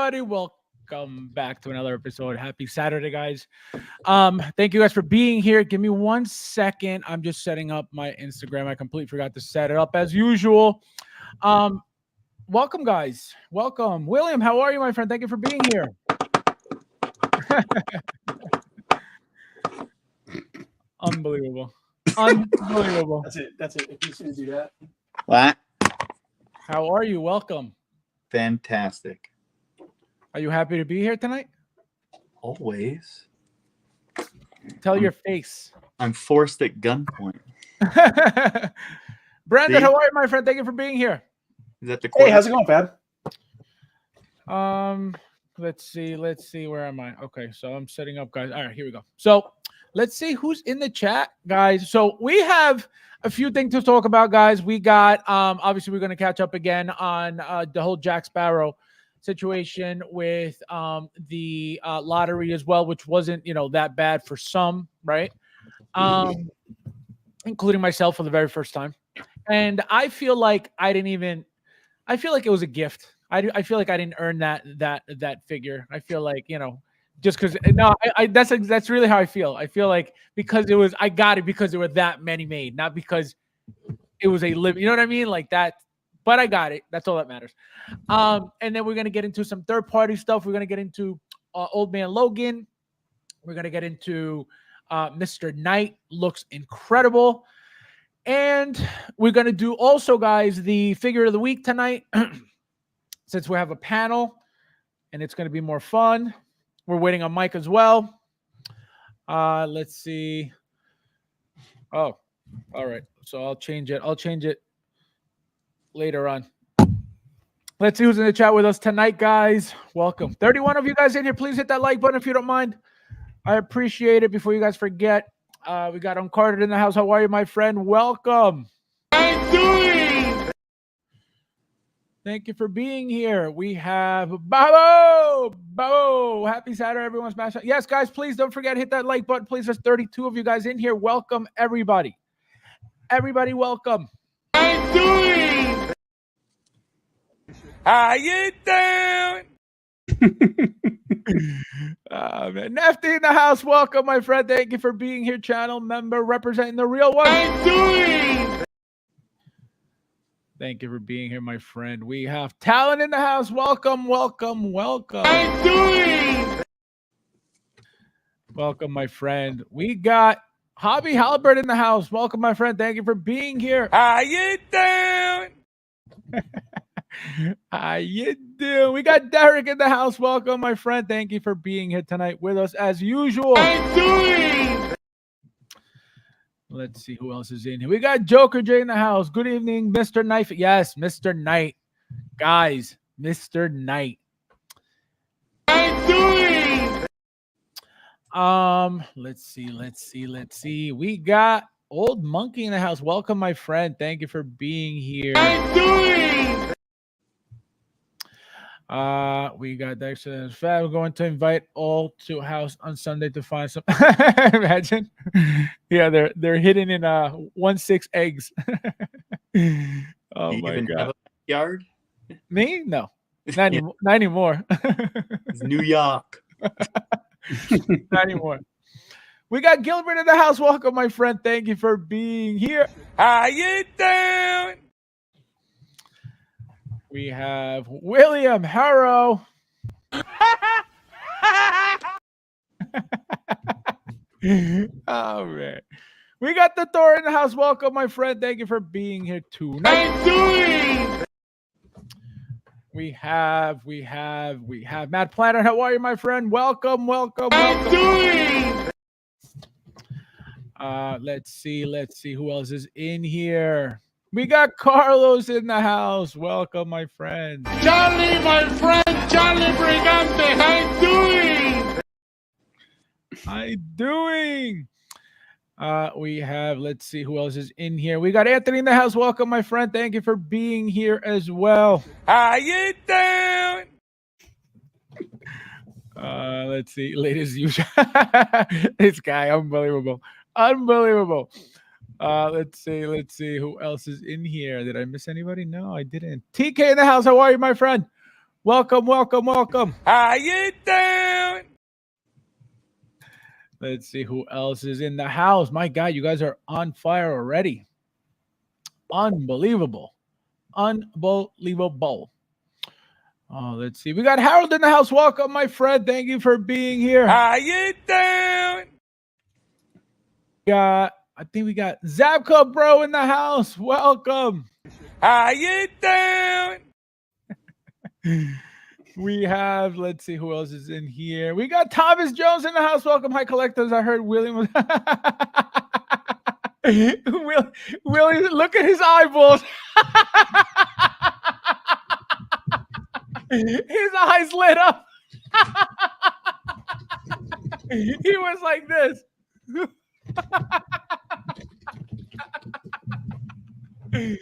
everybody. Welcome back to another episode. Happy Saturday, guys. Thank you guys for being here. Give me 1 second. I'm just setting up my Instagram. I completely forgot to set it up as usual. Welcome, guys. Welcome. William, how are you, my friend? Thank you for being here. Unbelievable. Unbelievable. That's it. If you should do that. What? How are you? Welcome. Fantastic. Are you happy to be here tonight? Always. Tell your face. I'm forced at gunpoint. Brandon, how are you, my friend? Thank you for being here. Is that the Hey, how's it going, Fab? Let's see. Where am I? Okay, so I'm setting up, guys. All right, here we go. So let's see who's in the chat, guys. So we have a few things to talk about, guys. We got obviously we're going to catch up again on the whole Jack Sparrow situation with the lottery as well, which wasn't that bad for some, right? Including myself for the very first time. And I feel like I feel like it was a gift. I feel like I didn't earn that figure. I feel like, just because that's really how I feel. I feel like because I got it because there were that many made, not because it was a living, you know what I mean? Like that, but I got it. That's all that matters. And then we're gonna get into some third-party stuff. We're gonna get into Old Man Logan. We're gonna get into Mr. Knight. Looks incredible. And we're gonna do also, guys, the figure of the week tonight. Since we have a panel and it's gonna be more fun. We're waiting on Mike as well. Let's see. Oh, all right. So I'll change it. I'll change it later on. Let's see who's in the chat with us tonight, guys. Welcome. 31 of you guys in here. Please hit that like button if you don't mind. I appreciate it. Before you guys forget, we got Uncarded in the house. How are you, my friend? Welcome. I'm doing. Thank you for being here. We have Babo. Happy Saturday, everyone. Smash that. Yes, guys, please don't forget, hit that like button. Please, there's 32 of you guys in here. Welcome, everybody. Everybody, welcome. I'm doing. How you doing? Man. Nefty in the house. Welcome, my friend. Thank you for being here. Channel member representing the real one. I'm doing. Thank you for being here, my friend. We have Talon in the house. Welcome. I'm doing. Welcome, my friend. We got Hobby Halbert in the house. Welcome, my friend. Thank you for being here. How you doing? How you doing? We got Derek in the house. Welcome, my friend. Thank you for being here tonight with us as usual. I'm doing. Let's see who else is in here. We got Joker J in the house. Good evening, Mr. Knight. Yes, Mr. Knight. Guys, Mr. Knight. I'm doing. Let's see. We got Old Monkey in the house. Welcome, my friend. Thank you for being here. I'm doing. We got Dexter and Fab. We're going to invite all to house on Sunday to find some. Imagine, yeah, they're hidden in 1-6 eggs. Oh you my even god! have a yard? Me? No, not anymore. It's New York. Not anymore. We got Gilbert in the house. Welcome, my friend. Thank you for being here. How you doing? We have William Harrow. Oh, man. We got the Thor in the house. Welcome, my friend. Thank you for being here tonight. I'm doing. We have Matt Planner. How are you, my friend? Welcome. I'm doing. Let's see who else is in here. We got Carlos in the house. Welcome, my friend. Charlie, my friend. Charlie Brigante. How you doing? We have, let's see who else is in here. We got Anthony in the house. Welcome, my friend. Thank you for being here as well. How you doing? Let's see. Ladies, usual. This guy, unbelievable. Let's see who else is in here. Did I miss anybody? No, I didn't. TK in the house. How are you, my friend? Welcome, welcome, welcome. How you doing? Let's see who else is in the house. My God, you guys are on fire already. Unbelievable. Unbelievable. Oh, let's see. We got Harold in the house. Welcome, my friend. Thank you for being here. How you doing? I think we got Zabka bro in the house. Welcome. How you doing? We have, let's see who else is in here. We got Thomas Jones in the house. Welcome, High Collectors. I heard William was Willie, look at his eyeballs. His eyes lit up. He was like this. That was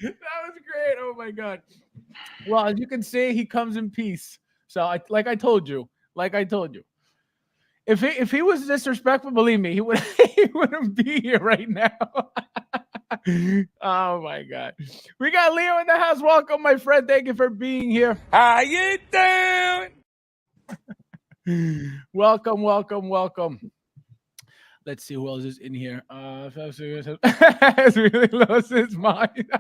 great. Oh my God. Well, as you can see, he comes in peace. So like I told you. If he was disrespectful, believe me, he wouldn't be here right now. Oh my God. We got Leo in the house. Welcome, my friend. Thank you for being here. How you doing? Welcome, welcome, welcome. Let's see who else is in here. FabsFigures has really lost his mind.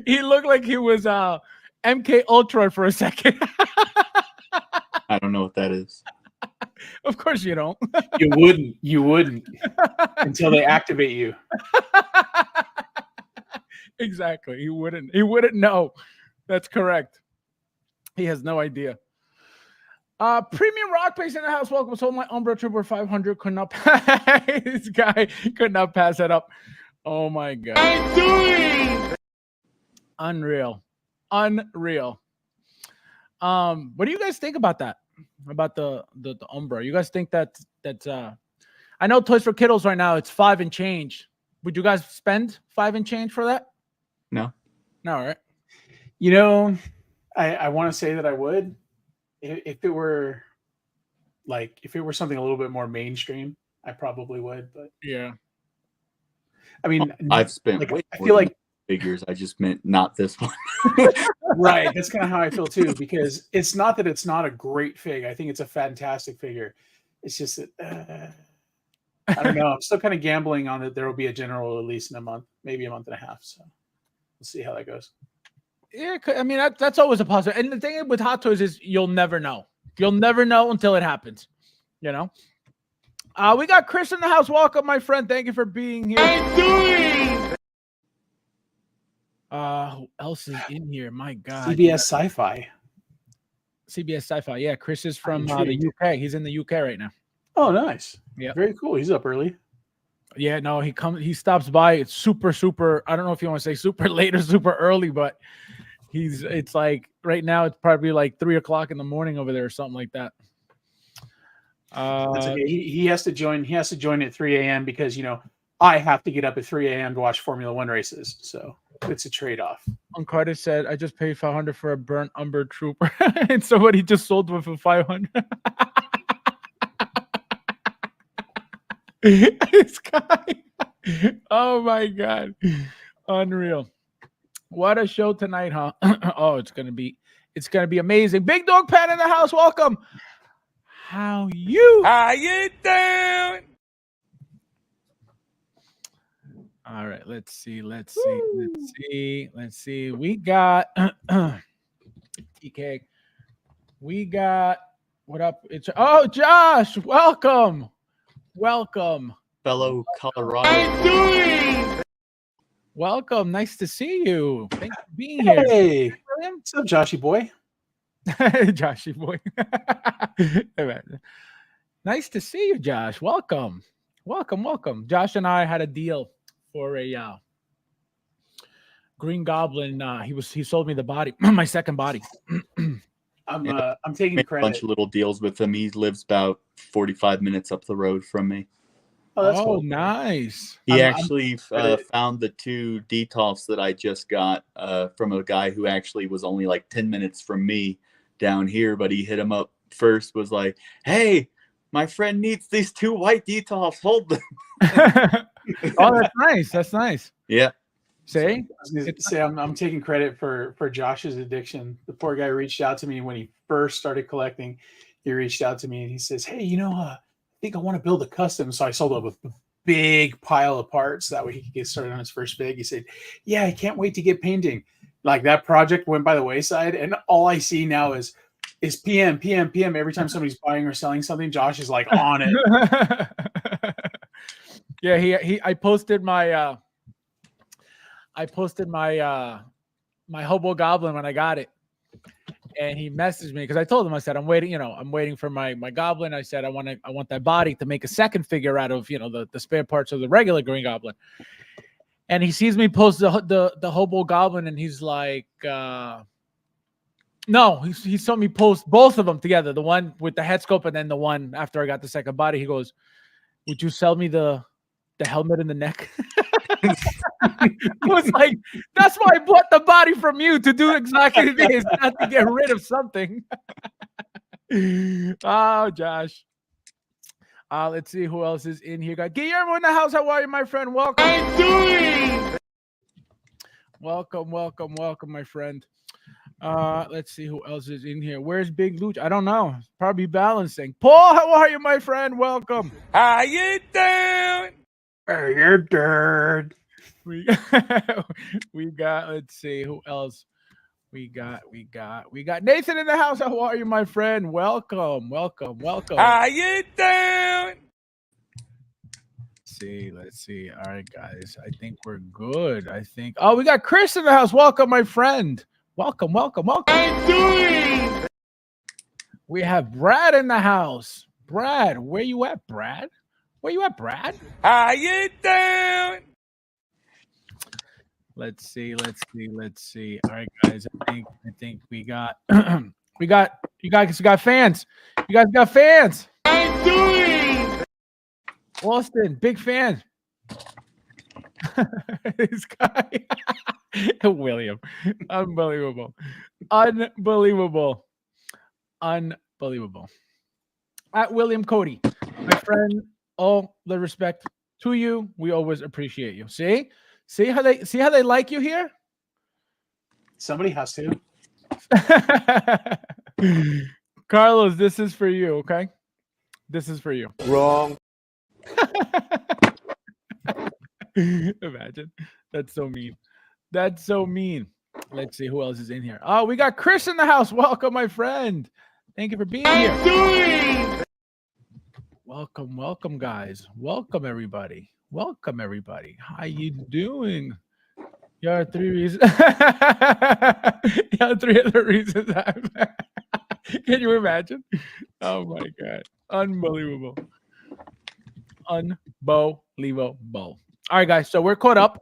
He looked like he was MK Ultra for a second. I don't know what that is. Of course you don't. You wouldn't until they activate you. Exactly. He wouldn't know. That's correct. He has no idea. Premium Rock Pace in the house. Welcome. Sold my Umbra Trooper 500. Could not pass. This guy could not pass that up. Oh my God. I'm doing. Unreal. What do you guys think about that? About the Umbra? You guys think that's I know Toys for Kiddos right now it's 5 and change. Would you guys spend 5 and change for that? No, right? You know, I want to say that I would if it were something a little bit more mainstream. I probably would, but Yeah. I mean, I've spent. like, way I more feel than like figures. I just meant not this one. right. That's kind of how I feel too, because it's not that it's not a great fig. I think it's a fantastic figure. It's just that I don't know. I'm still kind of gambling on that there will be a general release in a month, maybe a month and a half. So we'll see how that goes. Yeah, I mean that's always a positive. And the thing with Hot Toys is you'll never know. You'll never know until it happens. You know. We got Chris in the house. Welcome, my friend. Thank you for being here. I'm doing. Who else is in here? My God. CBS Sci-Fi. CBS Sci-Fi. Yeah, Chris is from the UK. He's in the UK right now. Oh, nice. Yeah, very cool. He's up early. Yeah, no, he stops by. It's super. I don't know if you want to say super late or super early, but it's like right now it's probably like 3 o'clock in the morning over there or something like that. That's okay. He has to join. He has to join at 3 a.m. because I have to get up at 3 a.m. to watch Formula One races. So it's a trade-off. Carter said, "I just paid 500 for a burnt Umber Trooper, and somebody just sold one for 500." This guy. Oh my God. Unreal. What a show tonight, huh? Oh, it's gonna be amazing. Big Dog Pat in the house. Welcome. How you doing? All right, let's see. We got TK. We got what up? Josh, welcome. Fellow Colorado. I'm doing. Welcome. Nice to see you. Thanks for being here. Hey, what's up, Joshy boy? Joshy boy. Nice to see you, Josh. Welcome. Josh and I had a deal for a Green Goblin. He sold me the body, my second body. I'm taking Made credit. a bunch of little deals with him. He lives about 45 minutes up the road from me. Oh, that's cool. Nice. He actually found the 2 detolfs that I just got from a guy who actually was only like 10 minutes from me down here, but he hit him up first, was like, "Hey, my friend needs these 2 white detolfs. Hold them." Oh, that's nice. Yeah. See, I was gonna say I'm taking credit for Josh's addiction. The poor guy reached out to me when he first started collecting. He reached out to me and he says, "Hey, I think I want to build a custom." So I sold up a big pile of parts that way he could get started on his first fig. He said, "Yeah, I can't wait to get painting." Like that project went by the wayside, and all I see now is PM every time somebody's buying or selling something. Josh is like on it. Yeah, I posted my my hobo goblin when I got it, and he messaged me because I told him, I said, I'm waiting for my goblin. I said I want that body to make a second figure out of the spare parts of the regular Green Goblin. And he sees me post the hobo goblin, and he's like, no, he saw me post both of them together, the one with the head scope and then the one after I got the second body. He goes, "Would you sell me the helmet and the neck?" I was like, that's why I bought the body from you, to do exactly this, not to get rid of something. Oh, Josh. Let's see who else is in here. Got Guillermo in the house. How are you, my friend? Welcome. I'm doing. Welcome, my friend. Let's see who else is in here. Where's Big Luch? I don't know. Probably balancing. Paul, how are you, my friend? Welcome. How you doing? Hey, you're dirt. We got, let's see who else. We got Nathan in the house. How are you, my friend? Welcome. How you doing? Let's see. All right, guys. I think we're good. Oh, we got Chris in the house. Welcome, my friend. Welcome. I'm doing. We have Brad in the house. Brad, where you at, Brad? How you doing? Let's see. All right, guys. I think we got you guys got fans. You guys got fans. I'm doing. Austin, big fan. This guy. William. Unbelievable. At William Cody, my friend, all the respect to you. We always appreciate you. See how they like you here? Somebody has to. Carlos, this is for you, okay? This is for you. Wrong. Imagine. That's so mean. Let's see who else is in here. Oh, we got Chris in the house. Welcome, my friend. Thank you for being here. Doing. Welcome, guys. Welcome, everybody. How you doing? Here are 3 reasons. Here are 3 other reasons. Can you imagine? Oh my God. Unbelievable. All right, guys. So we're caught up.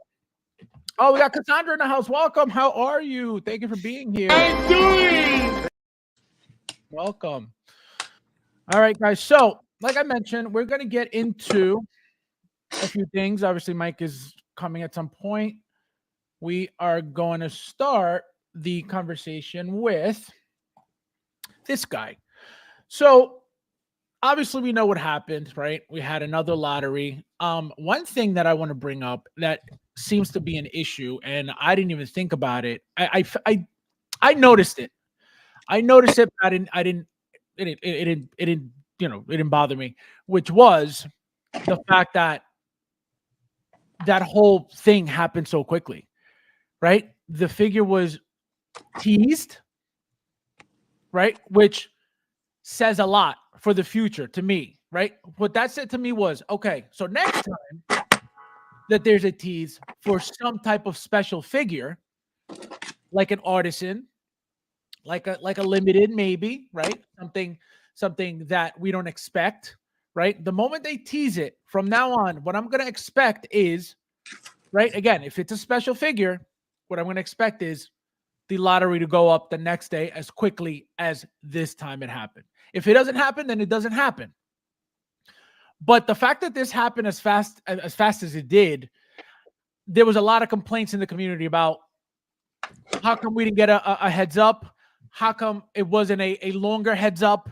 Oh, we got Cassandra in the house. Welcome. How are you? Thank you for being here. I'm doing. Welcome. All right, guys. So, like I mentioned, we're going to get into a few things. Obviously, Mike is coming at some point. We are going to start the conversation with this guy. So, obviously, we know what happened, right? We had another lottery. One thing that I want to bring up that seems to be an issue, and I didn't even think about it. I noticed it. It didn't bother me, which was the fact that whole thing happened so quickly, right? The figure was teased, right? Which says a lot for the future to me, right? What that said to me was, okay, so next time that there's a tease for some type of special figure, like an artisan, like a limited, maybe, right? Something that we don't expect, right? The moment they tease it, from now on, what I'm going to expect is, right? Again, if it's a special figure, what I'm going to expect is the lottery to go up the next day as quickly as this time it happened. If it doesn't happen, then it doesn't happen. But the fact that this happened as fast as it did, there was a lot of complaints in the community about how come we didn't get a heads up? How come it wasn't a longer heads up?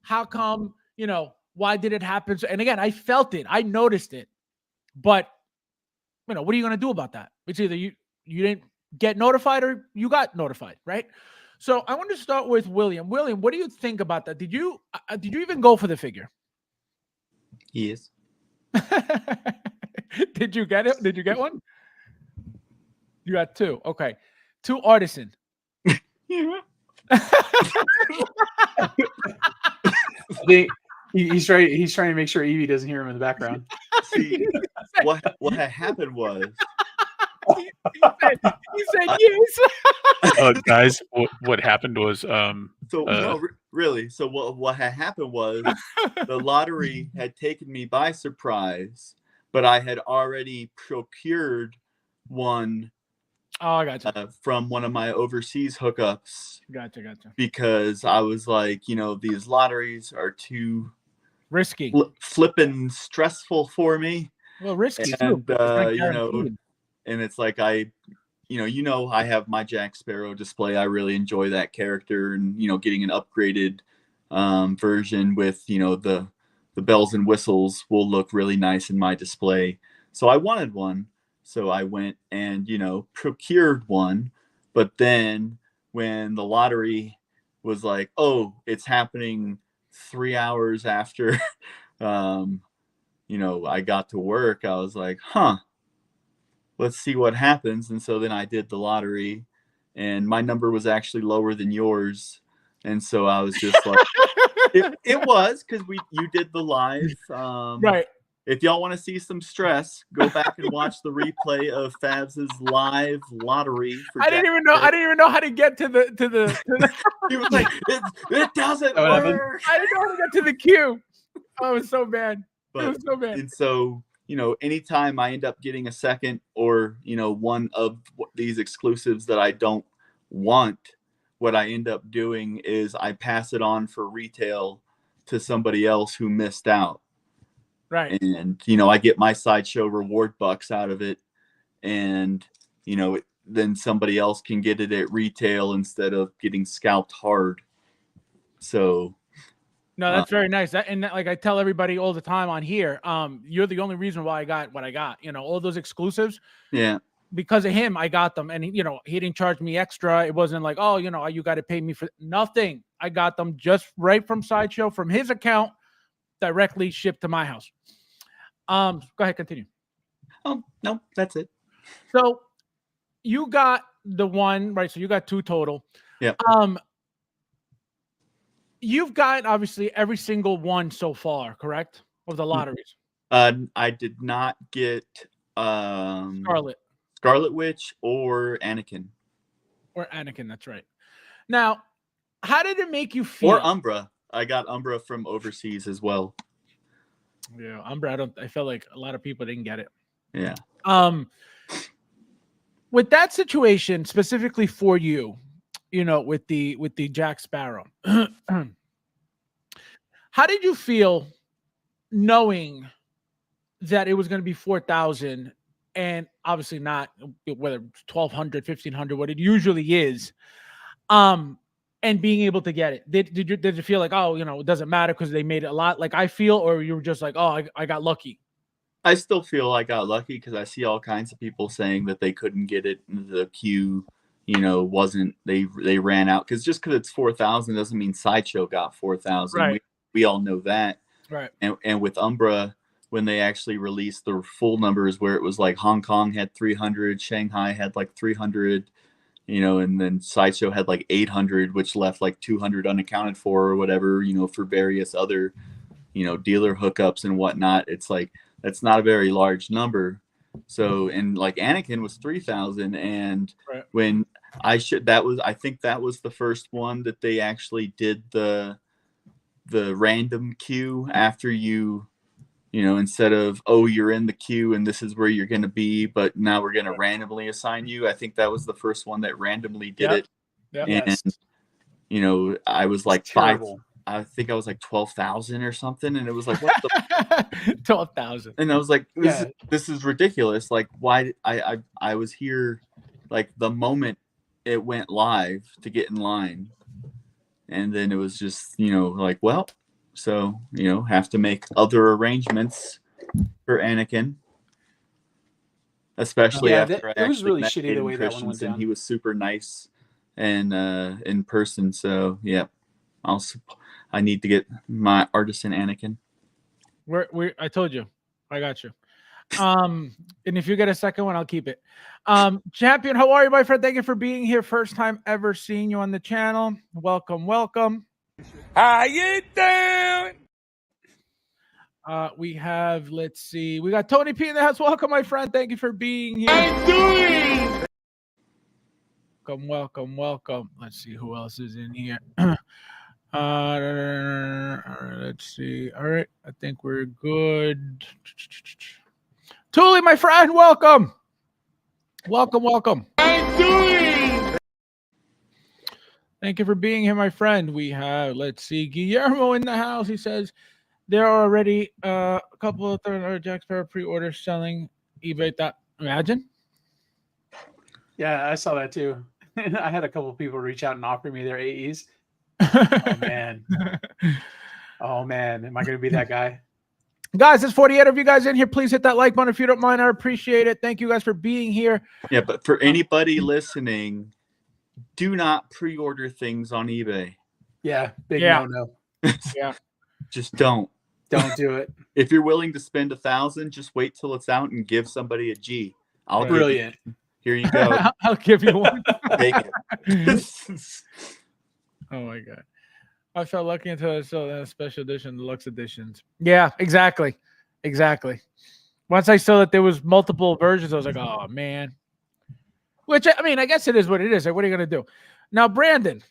How come, why did it happen? And again, I felt it. I noticed it. But, what are you going to do about that? It's either you didn't get notified or you got notified, right? So I want to start with William. William, what do you think about that? Did you even go for the figure? Yes. Did you get it? Did you get one? You got two. Okay. Two artisan. Yeah. I think he's trying to make sure Evie doesn't hear him in the background. See, what had happened was he said yes. Guys, what happened was really. So what had happened was the lottery had taken me by surprise, but I had already procured one. Oh, I got you. From one of my overseas hookups. Gotcha. Because I was like, these lotteries are too risky, flippin' stressful for me. Well, risky and, too. And it's like I have my Jack Sparrow display. I really enjoy that character, and getting an upgraded version with the bells and whistles will look really nice in my display. So I wanted one. So I went and, procured one. But then when the lottery was like, oh, it's happening 3 hours after, I got to work, I was like, let's see what happens. And so then I did the lottery, and my number was actually lower than yours. And so I was just like, it was because you did the live. Right. If y'all want to see some stress, go back and watch the replay of Fabs's live lottery. I didn't even know how to get to the He was like, it doesn't work. I didn't know how to get to the queue. Oh, it was so bad. It was so bad. And so, anytime I end up getting a second or, one of these exclusives that I don't want, what I end up doing is I pass it on for retail to somebody else who missed out. Right. And, I get my sideshow reward bucks out of it. And, then somebody else can get it at retail instead of getting scalped hard. So. No, that's very nice. Like I tell everybody all the time on here, you're the only reason why I got what I got. All those exclusives. Yeah. Because of him, I got them. And, he didn't charge me extra. It wasn't like, oh, you got to pay me for nothing. I got them just right from Sideshow, from his account, directly shipped to my house. Go ahead, continue. Oh, no, that's it. So you got the one, right? So you got two total. Yeah. You've got obviously every single one so far, correct? Of the lotteries. I did not get Scarlet Witch or Anakin. That's right. Now, how did it make you feel? Or Umbra. I got Umbra from overseas as well. Yeah, Umbra. I felt like a lot of people didn't get it. Yeah. With that situation specifically for you, with the Jack Sparrow, how did you feel knowing that it was going to be 4,000 and obviously not whether it's 1,200, 1,500, what it usually is, and being able to get it? Did you feel like, oh, it doesn't matter because they made it a lot like I feel, or you were just like, oh, I got lucky? I still feel I got lucky because I see all kinds of people saying that they couldn't get it. The queue, wasn't, they ran out because it's 4,000 doesn't mean Sideshow got 4,000. Right. We all know that. Right. And with Umbra, when they actually released the full numbers where it was like Hong Kong had 300, Shanghai had like 300, and then Sideshow had like 800, which left like 200 unaccounted for or whatever, for various other, dealer hookups and whatnot. It's like, that's not a very large number. So, and like Anakin was 3,000. And right. when I think that was the first one that they actually did the random queue after you, instead of, oh, you're in the queue and this is where you're going to be, but now we're going to randomly assign you. I think that was the first one that randomly did it. Yep. And, I was like I think I was like 12,000 or something. And it was like, what the 12,000. And I was like, this is ridiculous. Like, why I was here like the moment it went live to get in line. And then it was just, like, well, so, have to make other arrangements for Anakin. especially Yeah, after I it was actually really met shitty the Hayden way that one went Christensen. down. He was super nice and in person. So yeah, I need to get my artisan Anakin. I told you, I got you. And if you get a second one, I'll keep it. Champion, how are you, my friend? Thank you for being here. First time ever seeing you on the channel. Welcome, welcome. How you doing? We have, let's see, we got Tony P in the house. Welcome, my friend. Thank you for being here. I'm doing. Welcome, welcome, welcome. Let's see who else is in here. All right, let's see. All right, I think we're good. Thule, my friend, welcome. Welcome, welcome. I'm doing. Thank you for being here, my friend. We have, let's see, Guillermo in the house. He says there are already a couple of Jack Sparrow pre-orders selling eBay. Imagine. Yeah, I saw that too. I had a couple of people reach out and offer me their AEs. Oh man. Oh man, am I going to be that guy? Guys, there's 48 of you guys in here. Please hit that like button if you don't mind. I appreciate it. Thank you guys for being here. Yeah, but for anybody listening, do not pre-order things on eBay. Yeah, big Yeah. no. Yeah. Just don't. Don't do it. If you're willing to spend $1,000, just wait till it's out and give somebody a G. I'll give you- Brilliant. here you go. I'll give you one. Take it. Oh my god. I felt lucky until I saw that special edition, deluxe editions. Yeah, exactly. Exactly. Once I saw that there was multiple versions, I was like, oh man. Which, I mean, I guess it is what it is. Like, what are you going to do? Now, Brandon.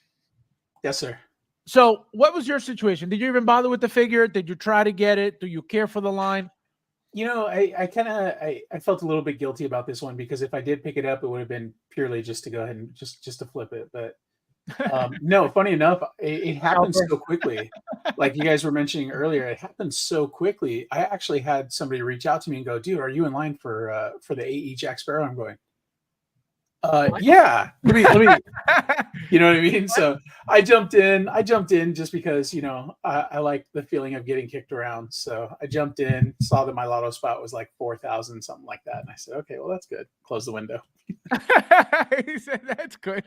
Yes, sir. So what was your situation? Did you even bother with the figure? Did you try to get it? Do you care for the line? You know, I felt a little bit guilty about this one because if I did pick it up, it would have been purely just to go ahead and just to flip it. But no, funny enough, it happened so quickly. Like you guys were mentioning earlier, it happened so quickly. I actually had somebody reach out to me and go, "Dude, are you in line for the AE Jack Sparrow?" I'm going, yeah. Let me you know what I mean? So I jumped in just because, you know, I like the feeling of getting kicked around. So I jumped in, saw that my lotto spot was like 4,000, something like that. And I said, okay, well, that's good. Close the window. He said, that's good.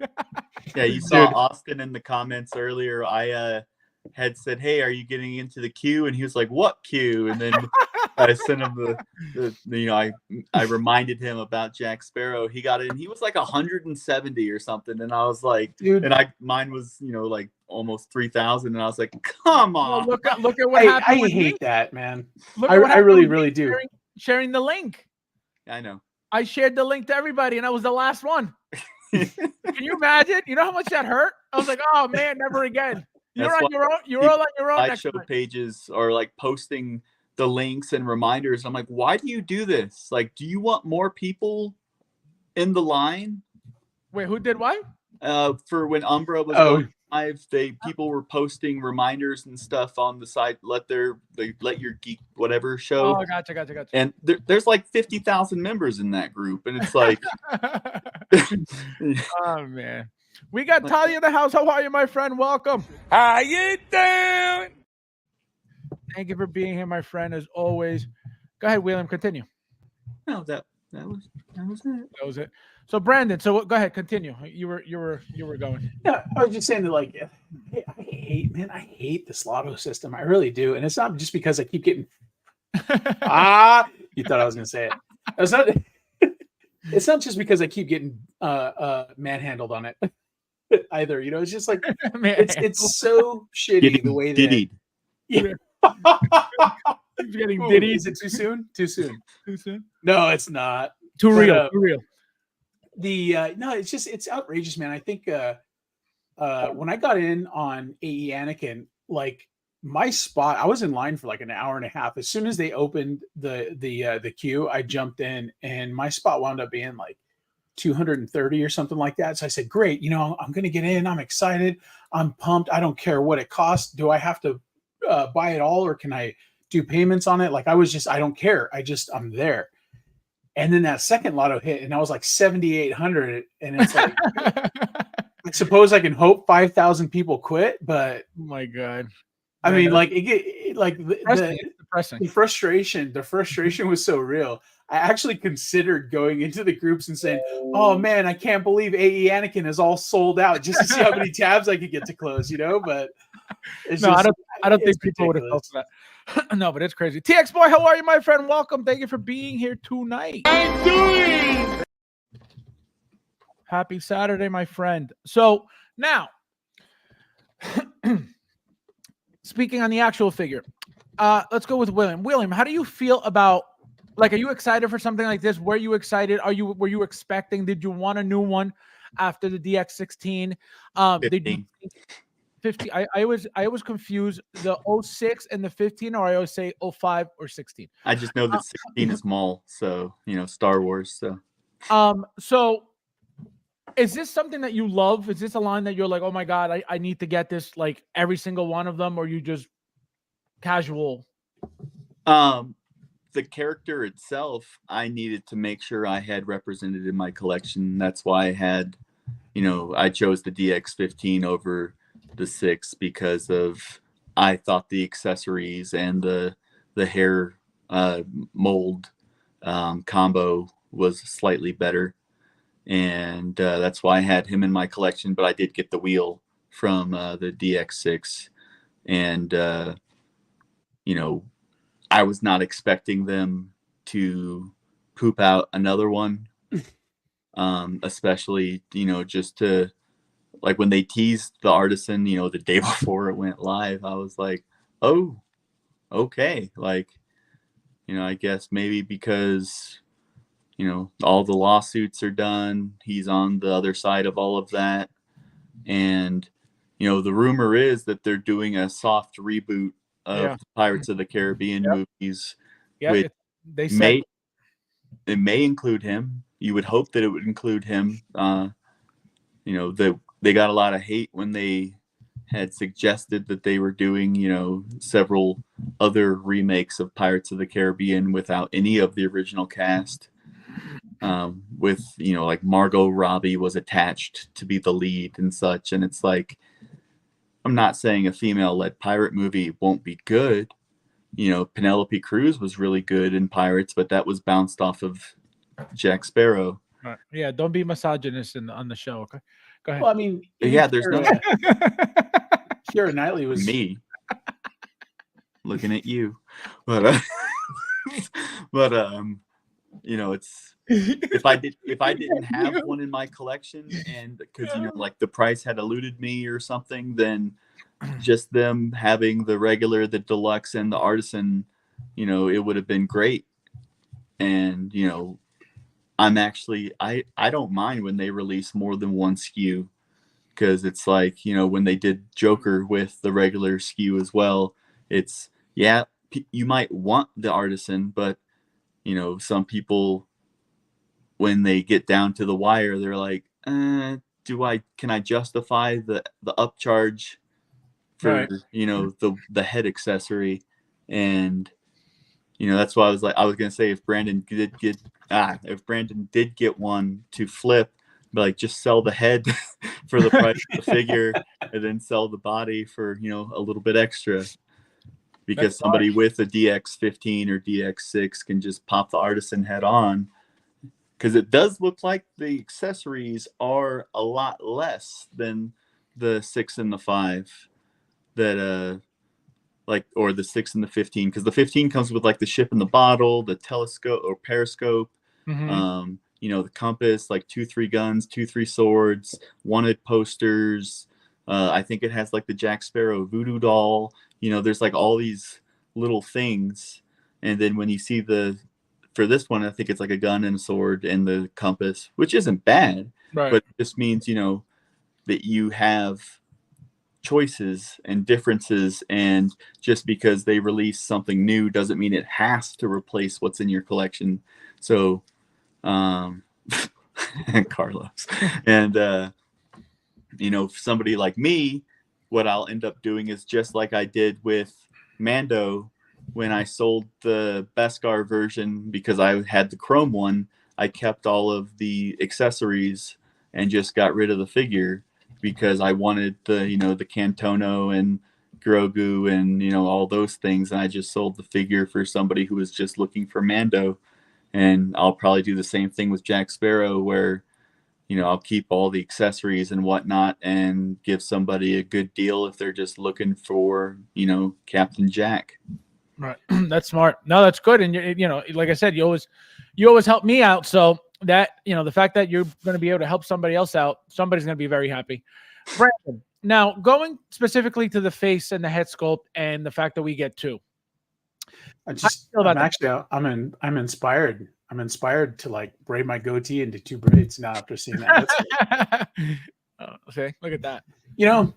Yeah, you saw Dude. Austin in the comments earlier. I had said, "Hey, are you getting into the queue?" And he was like, "What queue?" And then I sent him the you know, I reminded him about Jack Sparrow. He got in. He was like 170 or something, and I was like, Dude. and mine was, you know, like almost 3,000, and I was like, "Come on!" Well, look at what happened. I with hate me. that, man. Look I at what happened really, with me really do. sharing the link. I know. I shared the link to everybody, and I was the last one. Can you imagine? You know how much that hurt? I was like, oh man, never again. You're That's on your own. You're all on your own. Next Slideshow time. pages are like posting the links and reminders. I'm like, why do you do this? Like, do you want more people in the line? Wait, who did what? For when Umbra was going live, people were posting reminders and stuff on the side. Let your geek whatever show. Oh, gotcha. And there's like 50,000 members in that group, and it's like, oh man, we got Talia in the house. How are you, my friend? Welcome. How you doing? Thank you for being here, my friend. As always, go ahead, William. Continue. no, that was it. That was it. So Brandon, go ahead, continue. You were going. Yeah, I was just saying that, like, I hate this lotto system. I really do, and it's not just because I keep getting. You thought I was going to say it. It's not. It's not just because I keep getting manhandled on it either. You know, it's just like it's so shitty the way that. Diddied. Yeah. He's getting Ooh, diddy. is it too soon? Too soon. Too soon. No, it's not. Too But, real. Too real. No, it's outrageous, man. I think when I got in on AE Anakin, like my spot, I was in line for like an hour and a half. As soon as they opened the queue, I jumped in, and my spot wound up being like 230 or something like that. So I said, great, you know, I'm gonna get in. I'm excited. I'm pumped. I don't care what it costs. Do I have to buy it all, or can I do payments on it? Like I don't care. I'm there. And then that second lotto hit, and I was like 7,800, and it's like, I suppose I can hope 5,000 people quit, but Oh my god. I mean, like depressing. the frustration was so real. I actually considered going into the groups and saying, "Oh man, I can't believe AE Anakin is all sold out," just to see how many tabs I could get to close, But it's No, just, I don't think it's people would have felt ridiculous. that. No, but it's crazy. TX boy, how are you, my friend? Welcome. Thank you for being here tonight. I'm doing. Happy Saturday, my friend. So now, speaking on the actual figure, let's go with William. William, how do you feel about, like, are you excited for something like this? Were you excited? Were you expecting? Did you want a new one after the DX16? Did you 50? I was confused. The 06 and the 15, or I always say 05 or 16. I just know that 16 is Maul, so Star Wars. So so is this something that you love? Is this a line that you're like, oh my god, I need to get this, like every single one of them, or you just casual? The character itself, I needed to make sure I had represented in my collection. That's why I had, I chose the DX15 over the 6 because of, I thought the accessories and the hair mold combo was slightly better, and that's why I had him in my collection. But I did get the wheel from the DX6, and I was not expecting them to poop out another one, especially, just to, like, when they teased the Artisan, the day before it went live, I was like, oh, okay. Like, I guess maybe because, all the lawsuits are done, he's on the other side of all of that. And, the rumor is that they're doing a soft reboot of the Pirates of the Caribbean movies, which they said it may include him. You would hope that it would include him. They got a lot of hate when they had suggested that they were doing, several other remakes of Pirates of the Caribbean without any of the original cast. With, like Margot Robbie was attached to be the lead and such. And it's like, I'm not saying a female-led pirate movie won't be good. Penelope Cruz was really good in Pirates, but that was bounced off of Jack Sparrow. Right. Yeah, don't be misogynist on the show, okay? Go ahead. Well, I mean, Yeah, there's no Keira Knightley was me looking at you, but it's if I didn't have one in my collection, and because like the price had eluded me or something, then just them having the regular, the deluxe, and the Artisan, it would have been great. And I'm actually I don't mind when they release more than one SKU, because it's like, when they did Joker with the regular SKU as well, it's you might want the Artisan, but some people, when they get down to the wire, they're like, can I justify the upcharge for the head accessory? And that's why I was gonna say, if Brandon did get one to flip, like, just sell the head for the price of the figure, and then sell the body for a little bit extra, because somebody with a DX15 or DX6 can just pop the Artisan head on, because it does look like the accessories are a lot less than the 6 and the 5 that or the 6 and the 15, because the 15 comes with like the ship in the bottle, the telescope or periscope, the compass, like 2-3 guns, 2-3 swords, wanted posters. I think it has like the Jack Sparrow voodoo doll. There's like all these little things. And then when you see for this one, I think it's like a gun and a sword and the compass, which isn't bad, but it just means, that you have choices and differences, and just because they release something new doesn't mean it has to replace what's in your collection. So, Carlos, and, somebody like me, what I'll end up doing is just like I did with Mando. When I sold the Beskar version, because I had the chrome one, I kept all of the accessories and just got rid of the figure, because I wanted the, the Cantono and Grogu and, all those things. And I just sold the figure for somebody who was just looking for Mando. And I'll probably do the same thing with Jack Sparrow, where, you know, I'll keep all the accessories and whatnot and give somebody a good deal if they're just looking for, you know, Captain Jack. Right. That's smart. No, that's good. And you know, like I said, you always help me out. So that, you know, the fact that you're going to be able to help somebody else out, somebody's going to be very happy. Brandon, now going specifically to the face and the head sculpt and the fact that we get two. I'm inspired. I'm inspired to like braid my goatee into two braids now after seeing that. Okay, look at that. You know,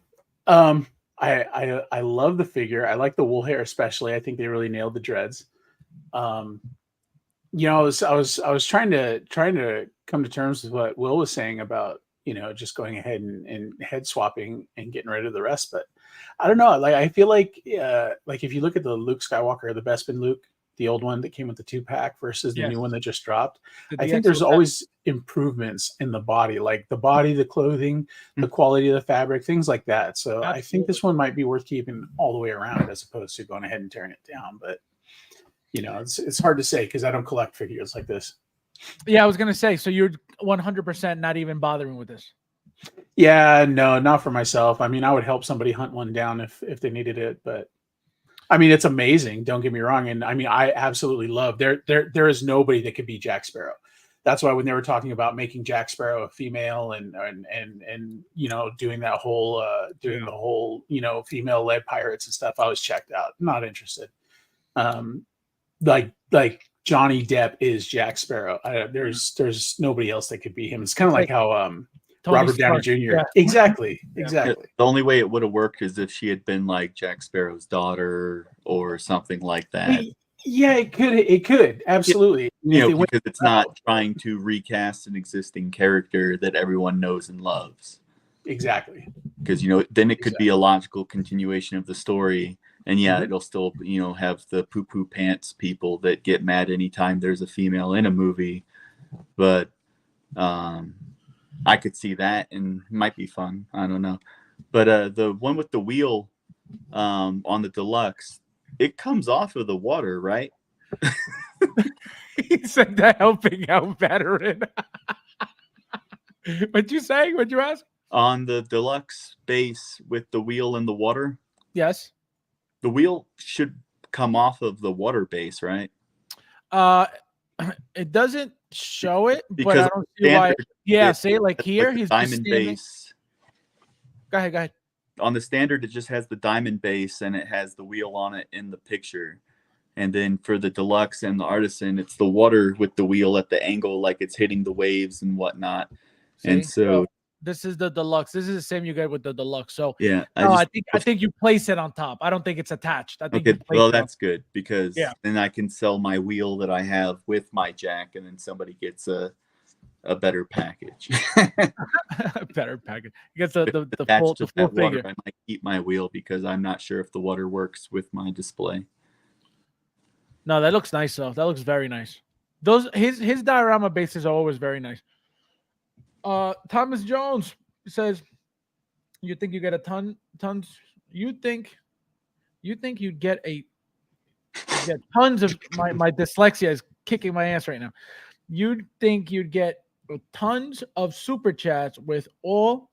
I love the figure. I like the wool hair especially. I think they really nailed the dreads. You know, I was trying to come to terms with what Will was saying about, you know, just going ahead and head swapping and getting rid of the rest. But I don't know. Like I feel like if you look at the Luke Skywalker, the Bespin Luke, the old one that came with the 2-pack versus the new one that just dropped, I think there's always improvements in the body, like the body, the clothing, the quality of the fabric, things like that. So I think this one might be worth keeping all the way around as opposed to going ahead and tearing it down. But you know, it's hard to say because I don't collect figures like this. Yeah, I was gonna say. So you're 100% not even bothering with this. Yeah, no, not for myself. I mean, I would help somebody hunt one down if they needed it, but I mean, it's amazing. Don't get me wrong, and I mean, I absolutely love. There is nobody that could be Jack Sparrow. That's why when they were talking about making Jack Sparrow a female and you know, doing the whole you know, female led pirates and stuff, I was checked out. Not interested. Like Johnny Depp is Jack Sparrow. There's nobody else that could be him. It's kind of like how Robert Downey Jr. Yeah. Exactly. The only way it would have worked is if she had been like Jack Sparrow's daughter or something like that. Yeah, it could absolutely. You know, because it's not trying to recast an existing character that everyone knows and loves. Exactly. Because, you know, then it could be a logical continuation of the story. And yeah, it'll still, you know, have the poo-poo pants people that get mad anytime there's a female in a movie. But I could see that, and it might be fun. I don't know. But the one with the wheel on the deluxe, it comes off of the water, right? He said that helping out veteran. What'd you say? What'd you ask? On the deluxe base with the wheel in the water? Yes. The wheel should come off of the water base, right? It doesn't show it, because but I don't see why. Yeah, say like here, like he's diamond base. Go ahead. On the standard, it just has the diamond base and it has the wheel on it in the picture. And then for the deluxe and the artisan, it's the water with the wheel at the angle, like it's hitting the waves and whatnot. See? And so this is the deluxe. This is the same you get with the deluxe. So yeah, I think you place it on top. I don't think it's attached. I think well, that's good because then I can sell my wheel that I have with my jack, and then somebody gets a better package. Better package. You get the full figure. I might keep my wheel because I'm not sure if the water works with my display. No, that looks nice though. That looks very nice. His diorama bases are always very nice. Thomas Jones says, "You think you get a tons? You think you'd get tons of my dyslexia is kicking my ass right now. You'd think you'd get tons of super chats with all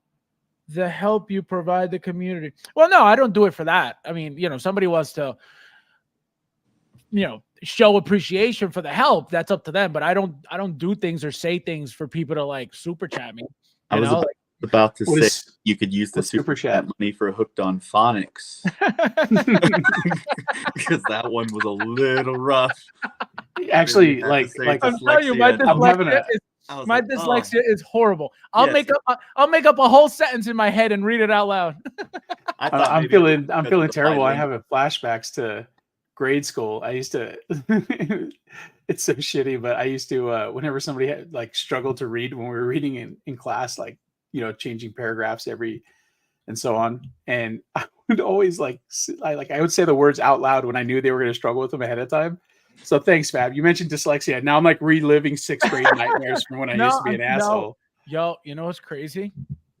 the help you provide the community." Well, no, I don't do it for that. I mean, you know, somebody wants to, you know, show appreciation for the help. That's up to them. But I don't do things or say things for people to like super chat me. I was about to say you could use the super chat money for Hooked on Phonics because that one was a little rough. Actually, like I'm telling you, my dyslexia is horrible. I'll make up a whole sentence in my head and read it out loud. I'm feeling terrible. I have flashbacks to grade school. I used to it's so shitty, but I used to whenever somebody had like struggled to read when we were reading in class, like, you know, changing paragraphs and so on, and I would always I would say the words out loud when I knew they were going to struggle with them ahead of time. So thanks, Fab. You mentioned dyslexia. Now I'm like reliving 6th grade nightmares from when I used to be an asshole. Yo, you know what's crazy?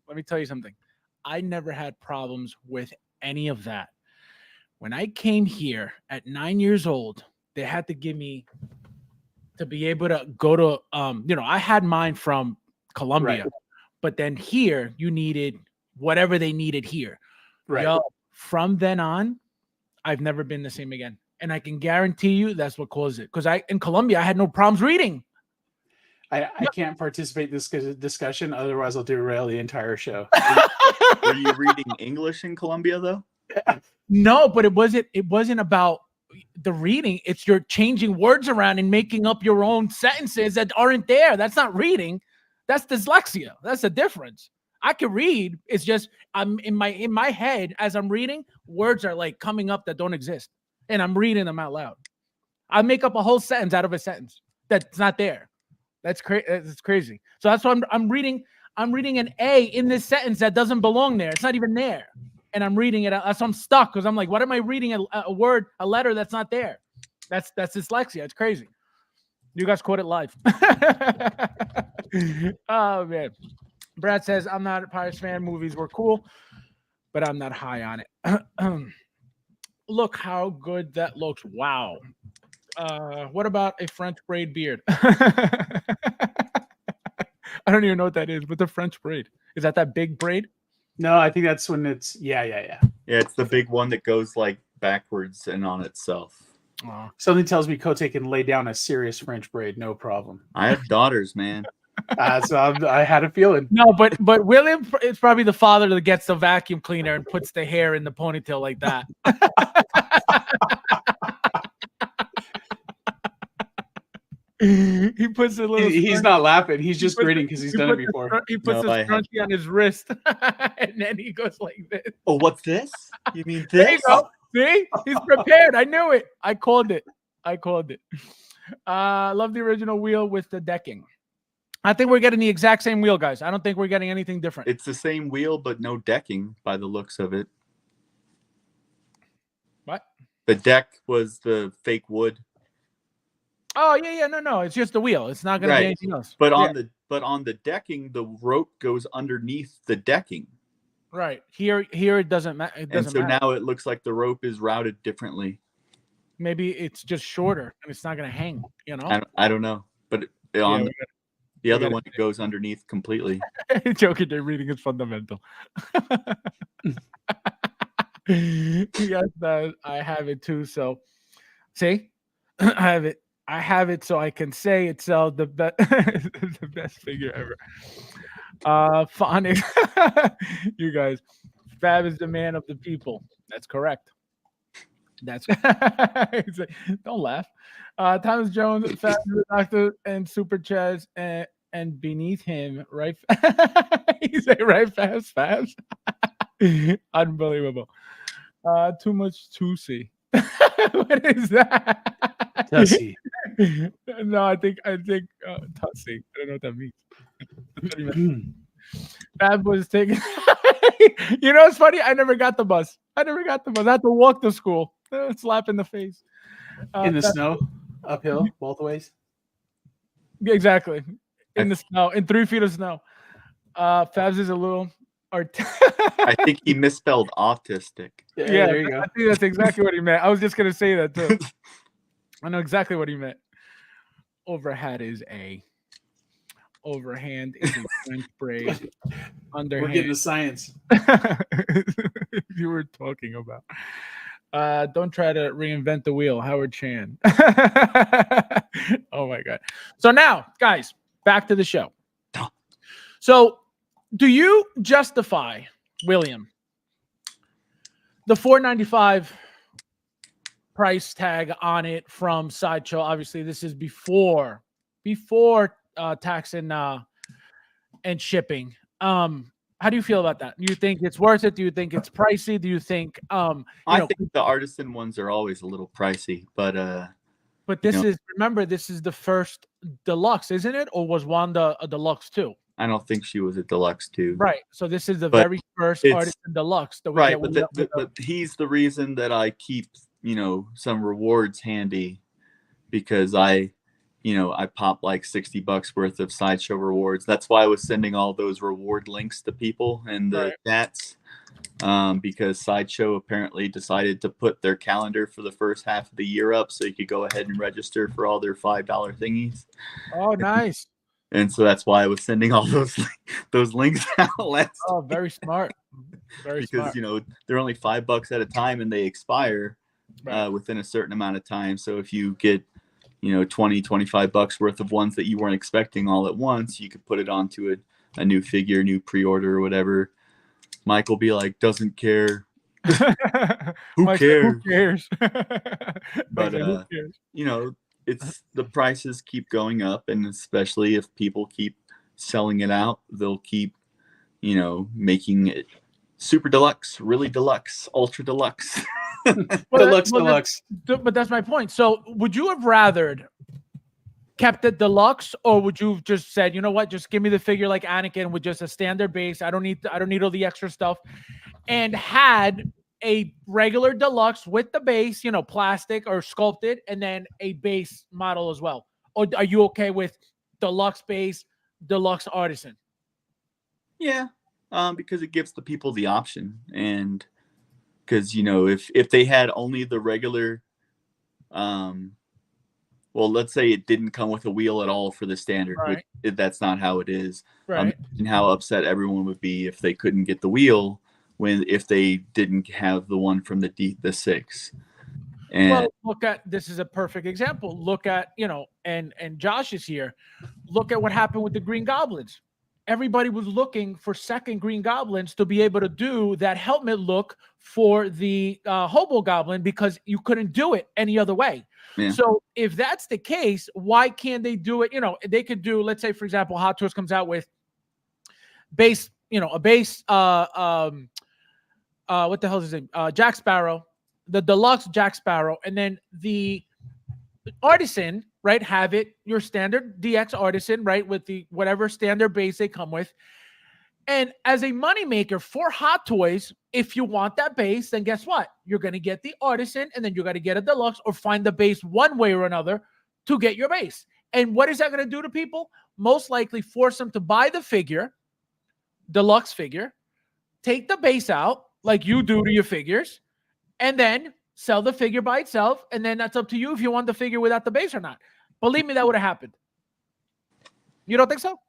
Let me tell you something. I never had problems with any of that. When I came here at 9 years old, they had to give me to be able to go to I had mine from Colombia, Right. but then here you needed whatever they needed here. Right. Yo, from then on, I've never been the same again. And I can guarantee you that's what caused it. Because in Colombia, I had no problems reading. I can't participate in this discussion, otherwise I'll derail the entire show. Were you reading English in Colombia though? No, but it wasn't about the reading. It's you're changing words around and making up your own sentences that aren't there. That's not reading. That's dyslexia. That's the difference. I can read. It's just I'm in my head as I'm reading, words are like coming up that don't exist. And I'm reading them out loud. I make up a whole sentence out of a sentence that's not there. That's crazy. That's crazy. So that's why I'm reading an A in this sentence that doesn't belong there. It's not even there. And I'm reading it. That's why I'm stuck because I'm like, what am I reading a word, a letter that's not there? That's dyslexia. It's crazy. You guys caught it live. Oh man. Brad says, I'm not a Pirates fan. Movies were cool, but I'm not high on it. Look how good that looks. Wow. What about a French braid beard? I don't even know what that is, but the French braid. Is that big braid? No, I think that's when it's yeah. Yeah, it's the big one that goes like backwards and on itself. Something tells me Kote can lay down a serious French braid, no problem. I have daughters, man. So I had a feeling. No, but William is probably the father that gets the vacuum cleaner and puts the hair in the ponytail like that. He puts a little. He's not laughing. He's just grinning because he's done it before. He puts a scrunchie on his wrist, and then he goes like this. Oh, what's this? You mean There you this? go. See, he's prepared. I knew it. I called it. Love the original wheel with the decking. I think we're getting the exact same wheel, guys. I don't think we're getting anything different. It's the same wheel, but no decking by the looks of it. What? The deck was the fake wood. Oh yeah, no. It's just the wheel. It's not going to be anything else. But on the decking, the rope goes underneath the decking. Right here it doesn't matter. And so now it looks like the rope is routed differently. Maybe it's just shorter and it's not going to hang. You know. I don't know, but on the other one, it goes underneath completely. Joking, they're reading is fundamental. Yes, I have it too. So, see, I have it, so I can say it's the best figure ever. Phonics, you guys. Fab is the man of the people. That's correct. That's like, don't laugh. Thomas Jones, Fab, Doctor, and Super Chaz, and beneath him, right? He's like, right, Fabs. Unbelievable. Too much to see. What is that? Tussy. No, I think Tussy. I don't know what that means. Fab was taking. You know, it's funny. I never got the bus. I had to walk to school. Slap in the face. In the snow, uphill, both ways. Exactly. In the snow, in 3 feet of snow. Fabs is a little. I think he misspelled autistic. Yeah, there you go. I think that's exactly what he meant. I was just gonna say that too. I know exactly what he meant. Overhead is A. Overhand is a French braid. Underhand. We're getting to science. You were talking about. Don't try to reinvent the wheel, Howard Chan. Oh my God. So now, guys, back to the show. So, do you justify, William, the $4.95 price tag on it from Sideshow? Obviously, this is before tax and shipping. How do you feel about that? Do you think it's worth it? Do you think it's pricey? Do you think I think the artisan ones are always a little pricey, but this is, remember, this is the first deluxe, isn't it? Or was Wanda a deluxe too? I don't think she was a deluxe too. Right. So this is the very first artisan deluxe that we right, get. but he's the reason that I keep, some rewards handy, because I pop like $60 worth of Sideshow rewards. That's why I was sending all those reward links to people and the chats. because Sideshow apparently decided to put their calendar for the first half of the year up so you could go ahead and register for all their $5 thingies. Oh, nice. And so that's why I was sending all those links out last Oh, very smart. Very because smart. they're only $5 at a time and they expire within a certain amount of time. So if you get 20-25 bucks worth of ones that you weren't expecting all at once, you could put it onto a new figure, new pre-order or whatever. Mike will be like, doesn't care. Who cares? Who cares? But who cares? it's the prices keep going up, and especially if people keep selling it out, they'll keep making it super deluxe, really deluxe, ultra deluxe. Deluxe. But that's my point. So would you have rathered kept it deluxe, or would you have just said, you know what, just give me the figure like Anakin with just a standard base, I don't need all the extra stuff, and had a regular deluxe with the base, plastic or sculpted, and then a base model as well? Or are you okay with deluxe base, deluxe artisan? Yeah, because it gives the people the option, and because if they had only the regular, well, let's say it didn't come with a wheel at all for the standard, Right. which that's not how it is. Right. And how upset everyone would be if they couldn't get the wheel if they didn't have the one from the 6. And Well, look at, this is a perfect example. Look at, and Josh is here. Look at what happened with the Green Goblins. Everybody was looking for second Green Goblins to be able to do that helmet look for the Hobo Goblin, because you couldn't do it any other way. Yeah. So if that's the case, why can't they do it? They could do, let's say, for example, Hot Toys comes out with base, a base, what the hell is his name? Jack Sparrow, the deluxe Jack Sparrow, and then the artisan, right? Have it your standard DX artisan, right? With the whatever standard base they come with. And as a moneymaker for Hot Toys, if you want that base, then guess what? You're going to get the artisan, and then you got to get a deluxe or find the base one way or another to get your base. And what is that going to do to people? Most likely force them to buy the figure, deluxe figure, take the base out like you do to your figures, and then sell the figure by itself. And then that's up to you if you want the figure without the base or not. Believe me, that would have happened. You don't think so?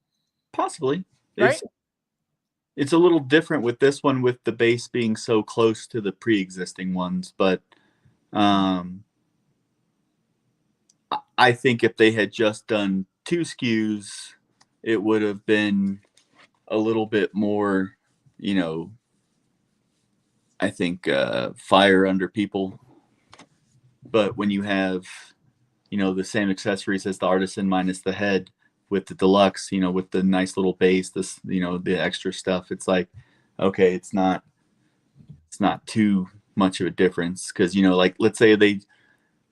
Possibly. Right? It's a little different with this one, with the base being so close to the pre-existing ones. But I think if they had just done 2 SKUs, it would have been a little bit more, I think, fire under people. But when you have, the same accessories as the artisan minus the head with the deluxe, with the nice little base, this, the extra stuff, it's like, okay, it's not too much of a difference. Because, like, let's say they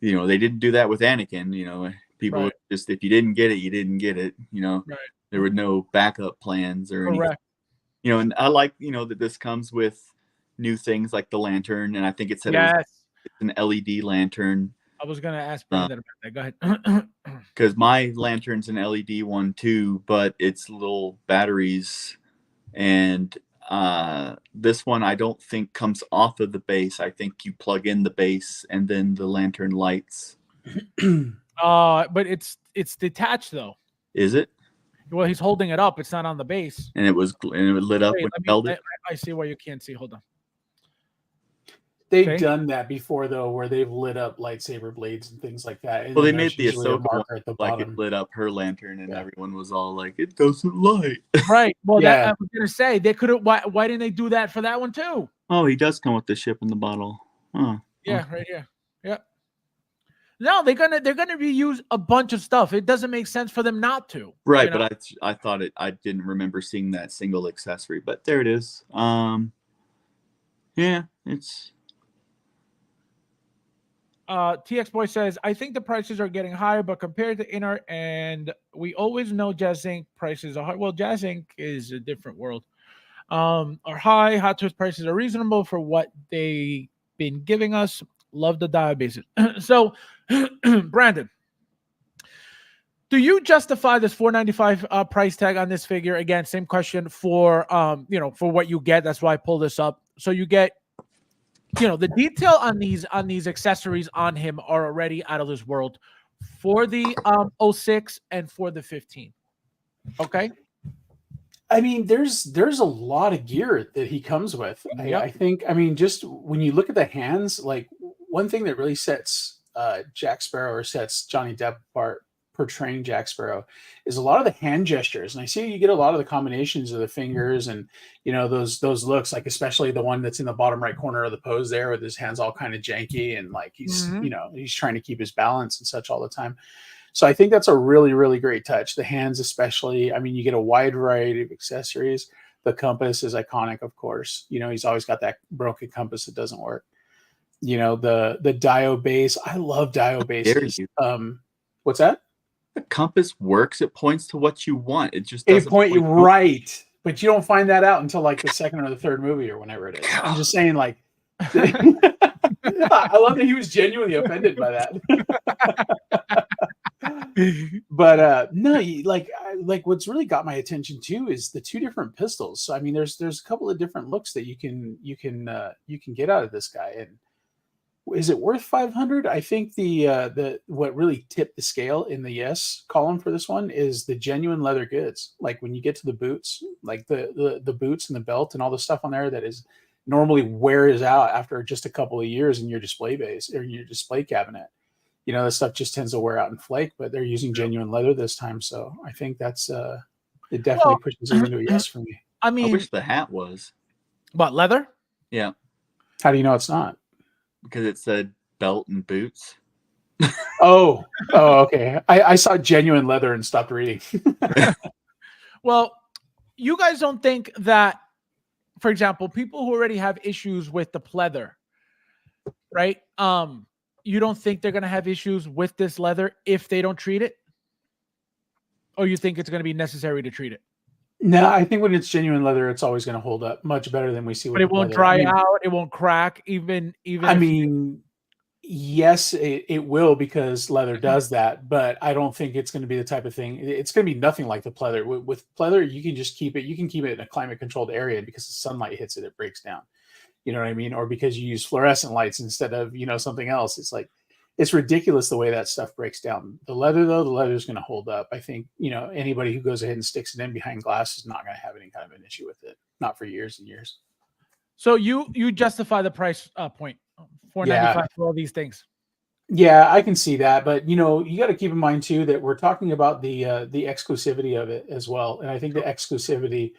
didn't do that with Anakin, people Right. just, if you didn't get it, you didn't get it, Right. there were no backup plans or anything. Correct. And I like, that this comes with new things like the lantern, and I think it said Yes. it's an LED lantern. I was going to ask Brandon about that. Go ahead. Because my lantern's an LED one too, but it's little batteries, and this one I don't think comes off of the base. I think you plug in the base and then the lantern lights. But it's detached though. Is it? Well, he's holding it up. It's not on the base. And it lit up when you held it. I see why you can't see. Hold on. They've Okay. done that before, though, where they've lit up lightsaber blades and things like that. And Well, they then made there's the usually a Ahsoka marker at the like bottom. it lit up her lantern, and Yeah. everyone was all like, "It doesn't light." Right. Well, Yeah. I was gonna say they could have. Why didn't they do that for that one too? Oh, he does come with the ship in the bottle. Huh. Yeah, right here. Yeah. No, they're gonna reuse a bunch of stuff. It doesn't make sense for them not to. Right, you know? but I thought I didn't remember seeing that single accessory, but there it is. Yeah, it's. TX Boy says, I think the prices are getting higher, but compared to Inner, and we always know Jazz Inc. prices are high. Well, Jazz Inc. is a different world. Are high. Hot Toys prices are reasonable for what they've been giving us. Love the databases. So, Brandon, do you justify this $495 price tag on this figure? Again, same question for for what you get. That's why I pulled this up. So you get, the detail on these accessories on him are already out of this world for the 06 and for the 15. Okay. I mean, there's a lot of gear that he comes with. Yep. I think, just when you look at the hands, like one thing that really sets Jack Sparrow, or sets Johnny Depp apart portraying Jack Sparrow, is a lot of the hand gestures. And I see you get a lot of the combinations of the fingers and, those looks, like especially the one that's in the bottom right corner of the pose there with his hands all kind of janky and like he's, he's trying to keep his balance and such all the time. So I think that's a really, really great touch. The hands, especially. I mean, you get a wide variety of accessories. The compass is iconic, of course. He's always got that broken compass that doesn't work. The Dio base. I love Dio bases. What's that? The compass works. It points to what you want. It just doesn't point you right. But you don't find that out until like the second or the third movie or whenever it is. I'm just saying, like, I love that he was genuinely offended by that. But no, like what's really got my attention too is the two different pistols. So I mean, there's a couple of different looks that you can get out of this guy. And is it worth 500? I think the what really tipped the scale in the yes column for this one is the genuine leather goods. Like when you get to the boots, like the boots and the belt and all the stuff on there that is normally wears out after just a couple of years in your display base or your display cabinet. The stuff just tends to wear out and flake, but they're using genuine leather this time. So I think that's it definitely pushes it into a yes for me. I wish the hat was. What, leather? Yeah. How do you know it's not? Because it said belt and boots. Oh, okay. I saw genuine leather and stopped reading. Well, you guys don't think that, for example, people who already have issues with the pleather, right? You don't think they're going to have issues with this leather if they don't treat it? Or you think it's going to be necessary to treat it? No, I think when it's genuine leather, it's always going to hold up much better than we see with But it won't dry out. It won't crack. Even. Yes, it will, because leather does that. But I don't think it's going to be the type of thing. It's going to be nothing like the pleather. With pleather, you can just keep it. You can keep it in a climate controlled area, because the sunlight hits it, it breaks down. You know what I mean? Or because you use fluorescent lights instead of, something else. It's like, it's ridiculous the way that stuff breaks down. The leather is going to hold up. I think, anybody who goes ahead and sticks it in behind glass is not going to have any kind of an issue with it. Not for years and years. So you justify the price point, $495 for all these things. Yeah, I can see that. But, you got to keep in mind too, that we're talking about the exclusivity of it as well. And I think the exclusivity,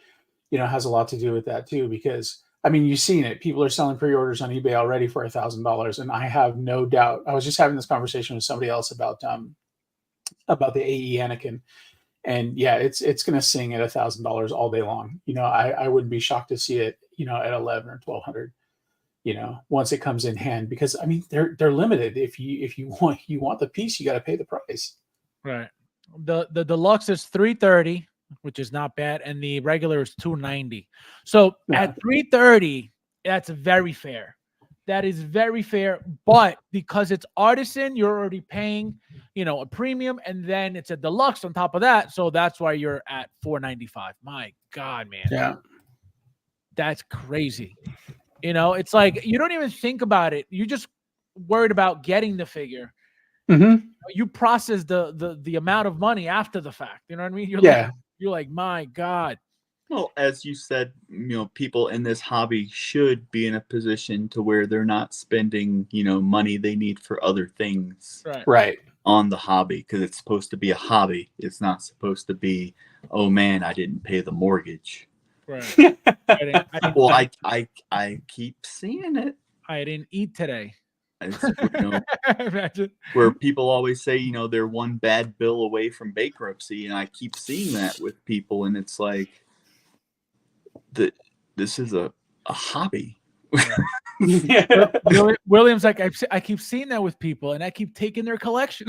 has a lot to do with that too, because you've seen it. People are selling pre-orders on eBay already for $1,000, and I have no doubt. I was just having this conversation with somebody else about the AE Anakin, and yeah, it's going to sing at $1,000 all day long. I wouldn't be shocked to see it, at 11 or 1,200. Once it comes in hand, because they're limited. If you want the piece, you got to pay the price. Right. The deluxe is $330. Which is not bad, and the regular is $290. So at $330, that's very fair. That is very fair. But because it's artisan, you're already paying, a premium, and then it's a deluxe on top of that. So that's why you're at $495. My God, man. Yeah, that's crazy. It's like you don't even think about it. You just worried about getting the figure. Mm-hmm. You process the amount of money after the fact. You know what I mean? You're like, my God. Well, as you said, people in this hobby should be in a position to where they're not spending, money they need for other things. Right. On the hobby, because it's supposed to be a hobby. It's not supposed to be, oh man, I didn't pay the mortgage. Right. I keep seeing it. I didn't eat today. Where people always say, they're one bad bill away from bankruptcy, and I keep seeing that with people, and it's like this is a hobby. William's like, I keep seeing that with people, and I keep taking their collection.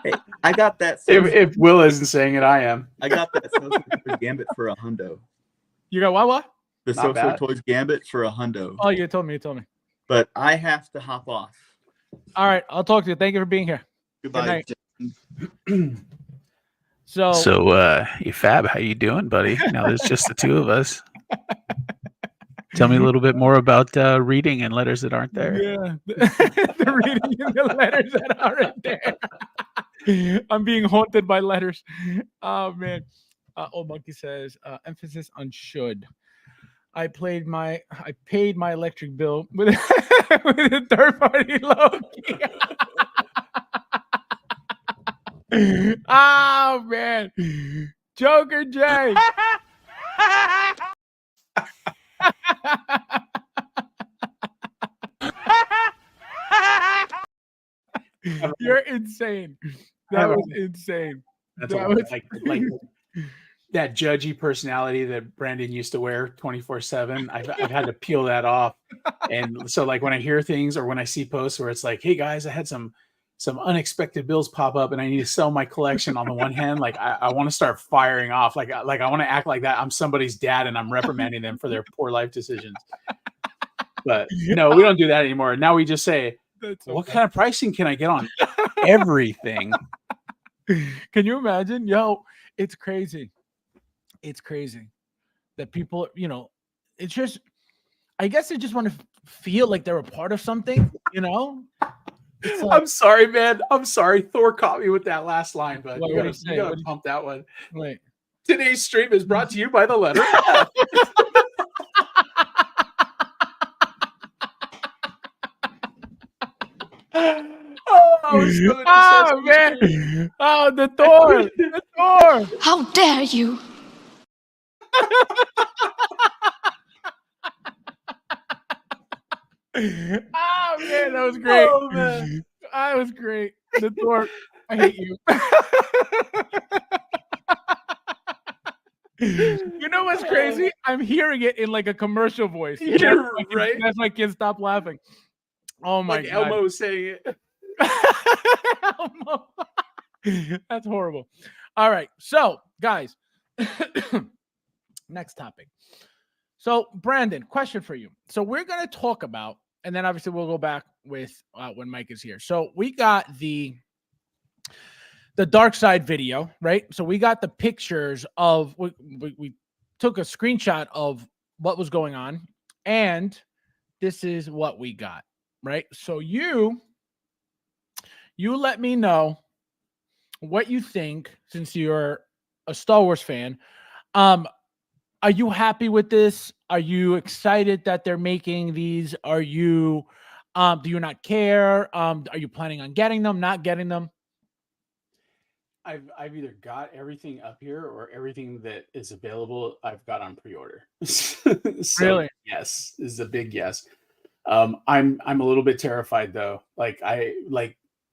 Hey, I got that. If Will isn't saying it, I am. I got that Social Gambit for $100. You got what? The Social Toys Gambit for $100. Oh, you told me. But I have to hop off. All right, I'll talk to you. Thank you for being here. Goodbye. Good night. So, hey Fab, how you doing, buddy? Now there's just the two of us. Tell me a little bit more about reading and letters that aren't there. yeah, the reading in the letters that aren't there. I'm being haunted by letters. Oh man. Old Monkey says, emphasis on should. I paid my electric bill with, with a third party loan. Oh man, Joker J. You're insane. That was insane. That's That a, was like that judgy personality that Brandon used to wear 24/7. I've had to peel that off. And so like when I hear things or when I see posts where it's like, hey guys, I had some unexpected bills pop up and I need to sell my collection on the one hand, like I want to start firing off. Like I want to act like that I'm somebody's dad and I'm reprimanding them for their poor life decisions. But no, we don't do that anymore. Now we just say, what kind of pricing can I get on everything? Can you imagine? Yo, it's crazy. It's crazy that people, it's just, I guess they just want to feel like they're a part of something, It's like, I'm sorry, man. I'm sorry. Thor caught me with that last line, but What you did he say? gotta pump that one. wait. Today's stream is brought to you by the letter F. Oh man! Oh, the Thor! The Thor! How dare you? Oh man, that was great. Oh, man. That was great. The Thor. I hate you. You know what's crazy? I'm hearing it in like a commercial voice. You're right. That's why I can't stop laughing. Oh my Like god. Elmo saying it. Elmo. That's horrible. All right. So, guys, next topic. So, Brandon, question for you. So, we're going to talk about, and then obviously we'll go back with when Mike is here. So, we got the dark side video, right? So, we got the pictures of, we took a screenshot of what was going on, and this is what we got, right? So, you let me know what you think, since you're a Star Wars fan. Are you happy with this? Are you excited that they're making these? Are you, do you not care? Are you planning on getting them, not getting them? I've either got everything up here or everything that is available I've got on pre-order. So, Really? yes, is a big yes. I'm a little bit terrified though. Like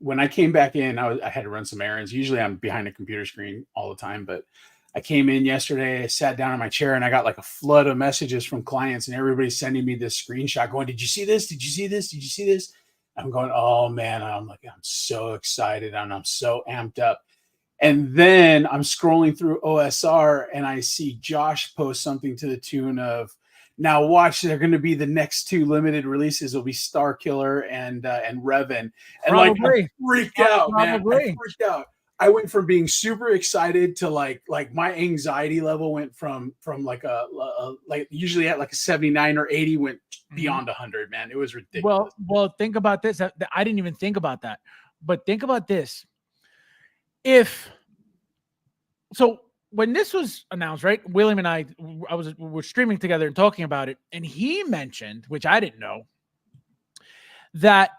when I came back in, I had to run some errands. Usually I'm behind a computer screen all the time, but I came in yesterday, I sat down in my chair and I got like a flood of messages from clients and everybody's sending me this screenshot going, did you see this? Did you see this? Did you see this? I'm going, oh man. I'm like, I'm so excited and I'm so amped up. And then I'm scrolling through OSR and I see Josh post something to the tune of, now watch, they're going to be the next two limited releases. Will be Star Killer and Revan. And Probably. like, I freaked out, man. I Probably. freaked out. I went from being super excited to like my anxiety level went from like like usually at like a 79 or 80 went beyond 100, man. It was ridiculous. Well, think about this. I didn't even think about that, but think about this. So when this was announced, right, William and I were streaming together and talking about it, and he mentioned, which I didn't know, that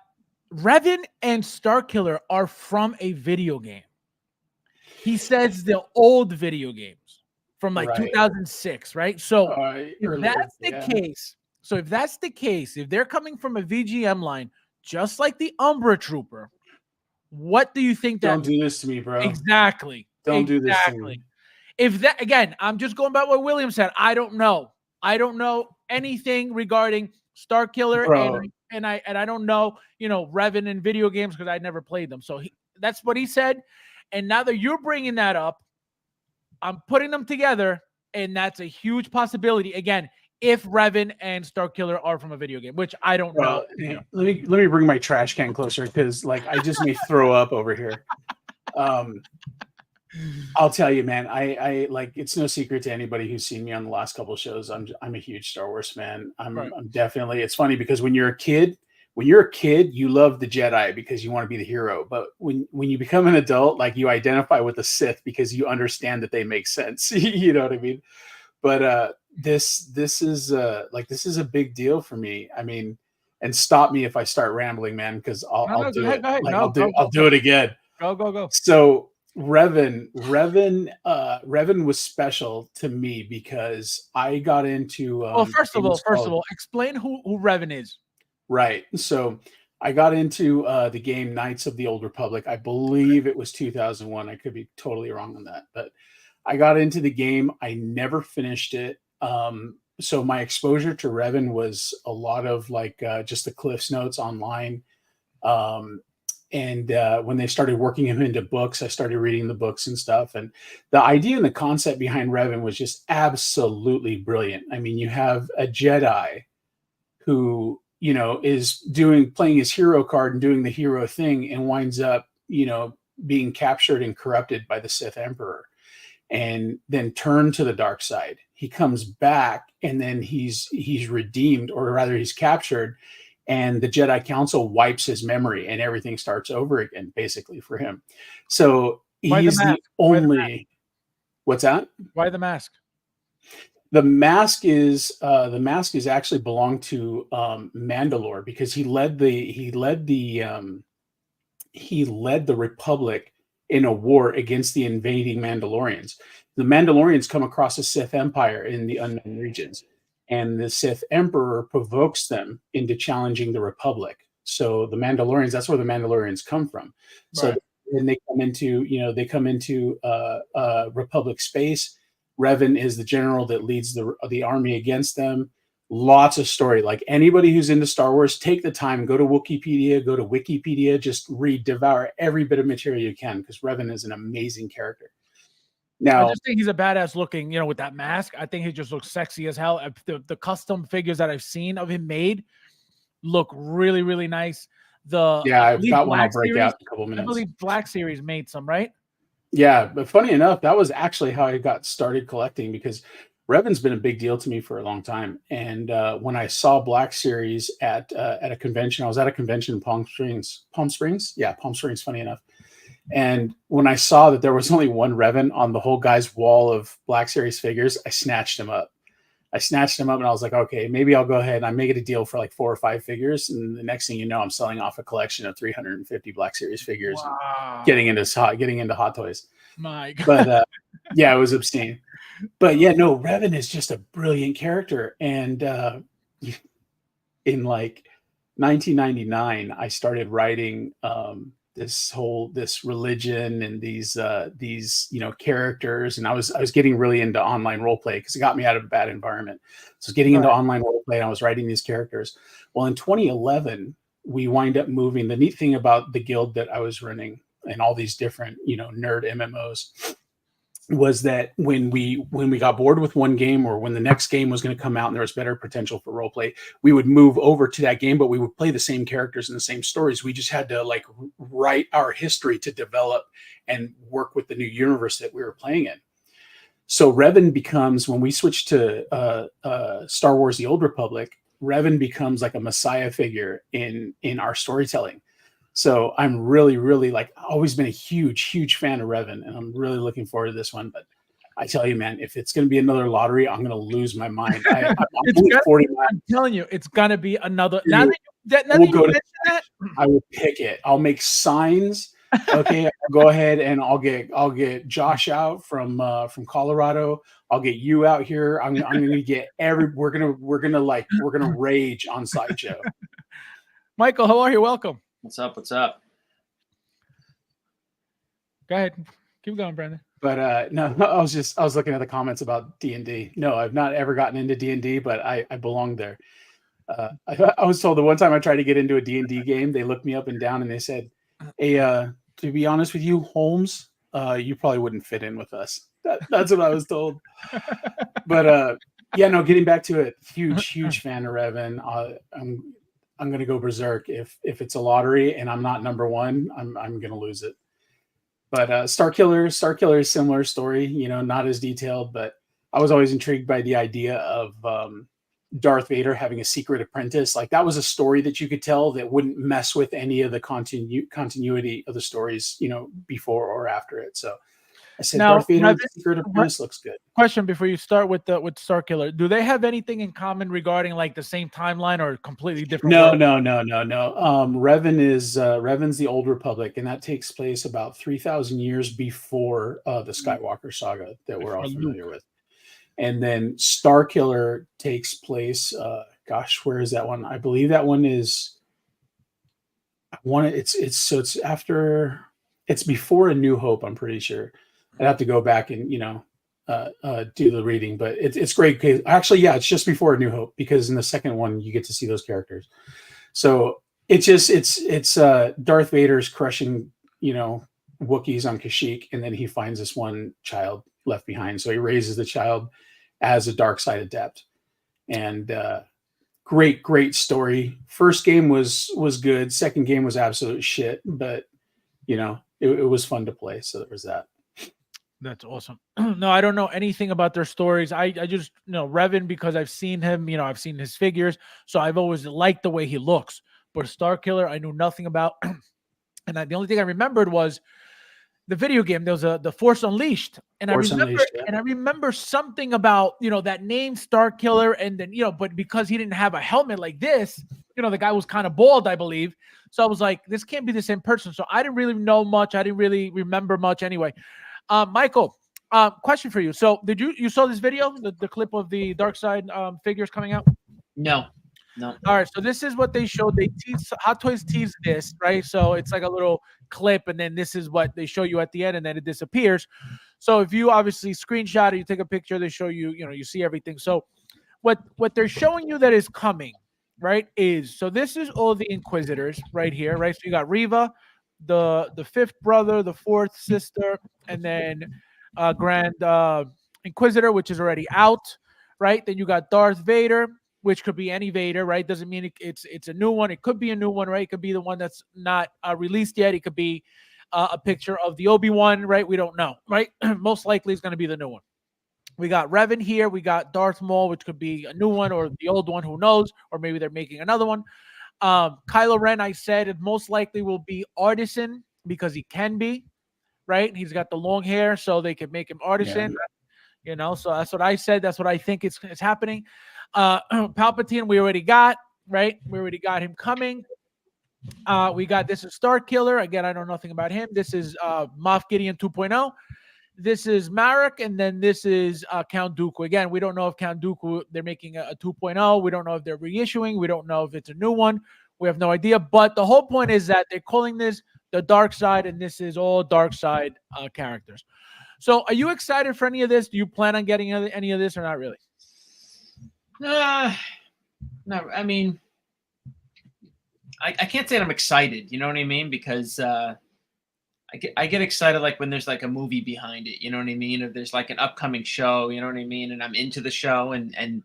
Revan and Starkiller are from a video game. He says the old video games from like 2006, right? So if that's the case, if they're coming from a VGM line, just like the Umbra Trooper, what do you think that Don't do this to me, bro. Exactly. Don't do this to me. If that, again, I'm just going by what William said. I don't know anything regarding Starkiller, and I don't know, Revan in video games because I never played them. So that's what he said. And now that you're bringing that up, I'm putting them together, and that's a huge possibility. Again, if Revan and Starkiller are from a video game, which I don't know. Let me bring my trash can closer because like I just may throw up over here. I'll tell you, man. I like. It's no secret to anybody who's seen me on the last couple of shows. I'm a huge Star Wars fan. Right. I'm definitely. It's funny because when you're a kid, you love the Jedi because you want to be the hero. But when you become an adult, like you identify with the Sith because you understand that they make sense. You know what I mean? But this is this is a big deal for me. I mean, and stop me if I start rambling, man, because I'll do it. Like, I'll do it again. Go. So Revan was special to me because I got into Well, first of all, explain who Revan is. Right. So I got into the game Knights of the Old Republic. I believe it was 2001. I could be totally wrong on that, but I got into the game. I never finished it. So my exposure to Revan was a lot of just the Cliff's Notes online. And when they started working him into books, I started reading the books and stuff. And the idea and the concept behind Revan was just absolutely brilliant. I mean, you have a Jedi who, is playing his hero card and doing the hero thing and winds up, being captured and corrupted by the Sith Emperor and then turned to the dark side. He comes back and then he's redeemed, or rather he's captured, and the Jedi Council wipes his memory and everything starts over again, basically, for him. So he's the only. What's that? Why the mask? The mask is actually belonged to Mandalore because he led the Republic in a war against the invading Mandalorians. The Mandalorians come across the Sith Empire in the unknown regions, and the Sith Emperor provokes them into challenging the Republic. So the Mandalorians, that's where the Mandalorians come from. So Right. then they come into Republic space. Revan is the general that leads the army against them. Lots of story. Like anybody who's into Star Wars, take the time, go to Wikipedia, just devour every bit of material you can because Revan is an amazing character. Now, I just think he's a badass looking, with that mask. I think he just looks sexy as hell. The custom figures that I've seen of him made look really, really nice. I've got one I'll break out in a couple minutes. I believe Black Series made some, right? Yeah, but funny enough, that was actually how I got started collecting because Revan's been a big deal to me for a long time. And when I saw Black Series at a convention, I was at a convention in Palm Springs. Yeah, Palm Springs, funny enough. And when I saw that there was only one Revan on the whole guy's wall of Black Series figures, I snatched him up. And I was like, okay, maybe I'll go ahead and I make it a deal for like 4 or 5 figures. And the next thing you know, I'm selling off a collection of 350 Black Series figures, Wow. getting into Hot Toys. My God. But yeah, it was obscene. But yeah, no, Revan is just a brilliant character. And in like 1999, I started writing this religion and these characters, and I was getting really into online role play because it got me out of a bad environment. So I was getting into online role play and I was writing these characters. Well, in 2011, we wind up moving. The neat thing about the guild that I was running and all these different nerd MMOs was that when we got bored with one game, or when the next game was going to come out and there was better potential for role play, we would move over to that game, but we would play the same characters and the same stories. We just had to write our history to develop and work with the new universe that we were playing in. So Revan becomes, when we switch to Star Wars: The Old Republic, Revan becomes like a messiah figure in our storytelling. So I'm really, really always been a huge, huge fan of Revan, and I'm really looking forward to this one. But I tell you, man, if it's going to be another lottery, I'm going to lose my mind. I'm telling you, it's going to be another. Dude, I will pick it. I'll make signs. Okay, I'll go ahead and I'll get Josh out from Colorado. I'll get you out here. I'm going to get we're going to rage on Sideshow. Michael, how are you? Welcome. What's up? Go ahead. Keep going, Brandon. But no, I was looking at the comments about D&D. No, I've not ever gotten into D&D, but I belong there. I was told the one time I tried to get into a D&D game, they looked me up and down and they said, hey, to be honest with you, Holmes, you probably wouldn't fit in with us. That's what I was told. But yeah, no, getting back to it, huge fan of Revan. I'm going to go berserk if it's a lottery and I'm not number one. I'm going to lose it. But Starkiller is similar story, not as detailed, but I was always intrigued by the idea of Darth Vader having a secret apprentice. Like that was a story that you could tell that wouldn't mess with any of the continuity of the stories, before or after it. So I said, Now, Darth Vader's secret apprentice looks good. Question before you start with Starkiller: do they have anything in common regarding like the same timeline or completely different? No. world? Revan's the Old Republic, and that takes place about 3,000 years before the Skywalker saga that we're all familiar with. And then Starkiller takes place. Where is that one? I believe that one is. It's before A New Hope. I'm pretty sure. I'd have to go back and do the reading, but it's great. Actually, yeah, it's just before A New Hope because in the second one you get to see those characters. So it's Darth Vader's crushing Wookiees on Kashyyyk, and then he finds this one child left behind. So he raises the child as a dark side adept, and great story. First game was good. Second game was absolute shit, but it was fun to play. So there was that. That's awesome. No, I don't know anything about their stories. I just know Revan because I've seen him. I've seen his figures, so I've always liked the way he looks. But Starkiller, I knew nothing about, and the only thing I remembered was the video game. There was the Force Unleashed, and I remember something about that name Starkiller, and then but because he didn't have a helmet like this, the guy was kind of bald, I believe. So I was like, this can't be the same person. So I didn't really know much. I didn't really remember much anyway. Michael, question for you. So did you saw this video, the clip of the dark side figures coming out? No. All right. So this is what they showed. Hot Toys teased this, right? So it's like a little clip, and then this is what they show you at the end, and then it disappears. So if you obviously screenshot it, you take a picture, they show you, you see everything. So what they're showing you that is coming, right, so this is all the Inquisitors right here, right? So you got Reva, the fifth brother, the fourth sister, and then Grand Inquisitor, which is already out, right? Then you got Darth Vader, which could be any Vader, right? Doesn't mean it's a new one. It could be a new one, right? It could be the one that's not released yet. It could be a picture of the Obi-Wan, right? We don't know, right? Most likely it's going to be the new one. We got Revan here. We got Darth Maul, which could be a new one or the old one, who knows? Or maybe they're making another one. Kylo Ren, I said it most likely will be Artisan because he can be, right? He's got the long hair, so they could make him Artisan. Yeah. So that's what I said. That's what I think is happening. Palpatine, we already got, right? We already got him coming. This is Starkiller. Again, I know nothing about him. This is Moff Gideon 2.0. This is Marek, and then this is Count Dooku. Again, we don't know if Count Dooku, they're making a 2.0. We don't know if they're reissuing. We don't know if it's a new one. We have no idea. But the whole point is that they're calling this the Dark Side, and this is all Dark Side characters. So are you excited for any of this? Do you plan on getting any of this or not really? No, I mean, I can't say that I'm excited. You know what I mean? Because I get excited like when there's like a movie behind it. You know what I mean? Or there's like an upcoming show. You know what I mean? And I'm into the show, and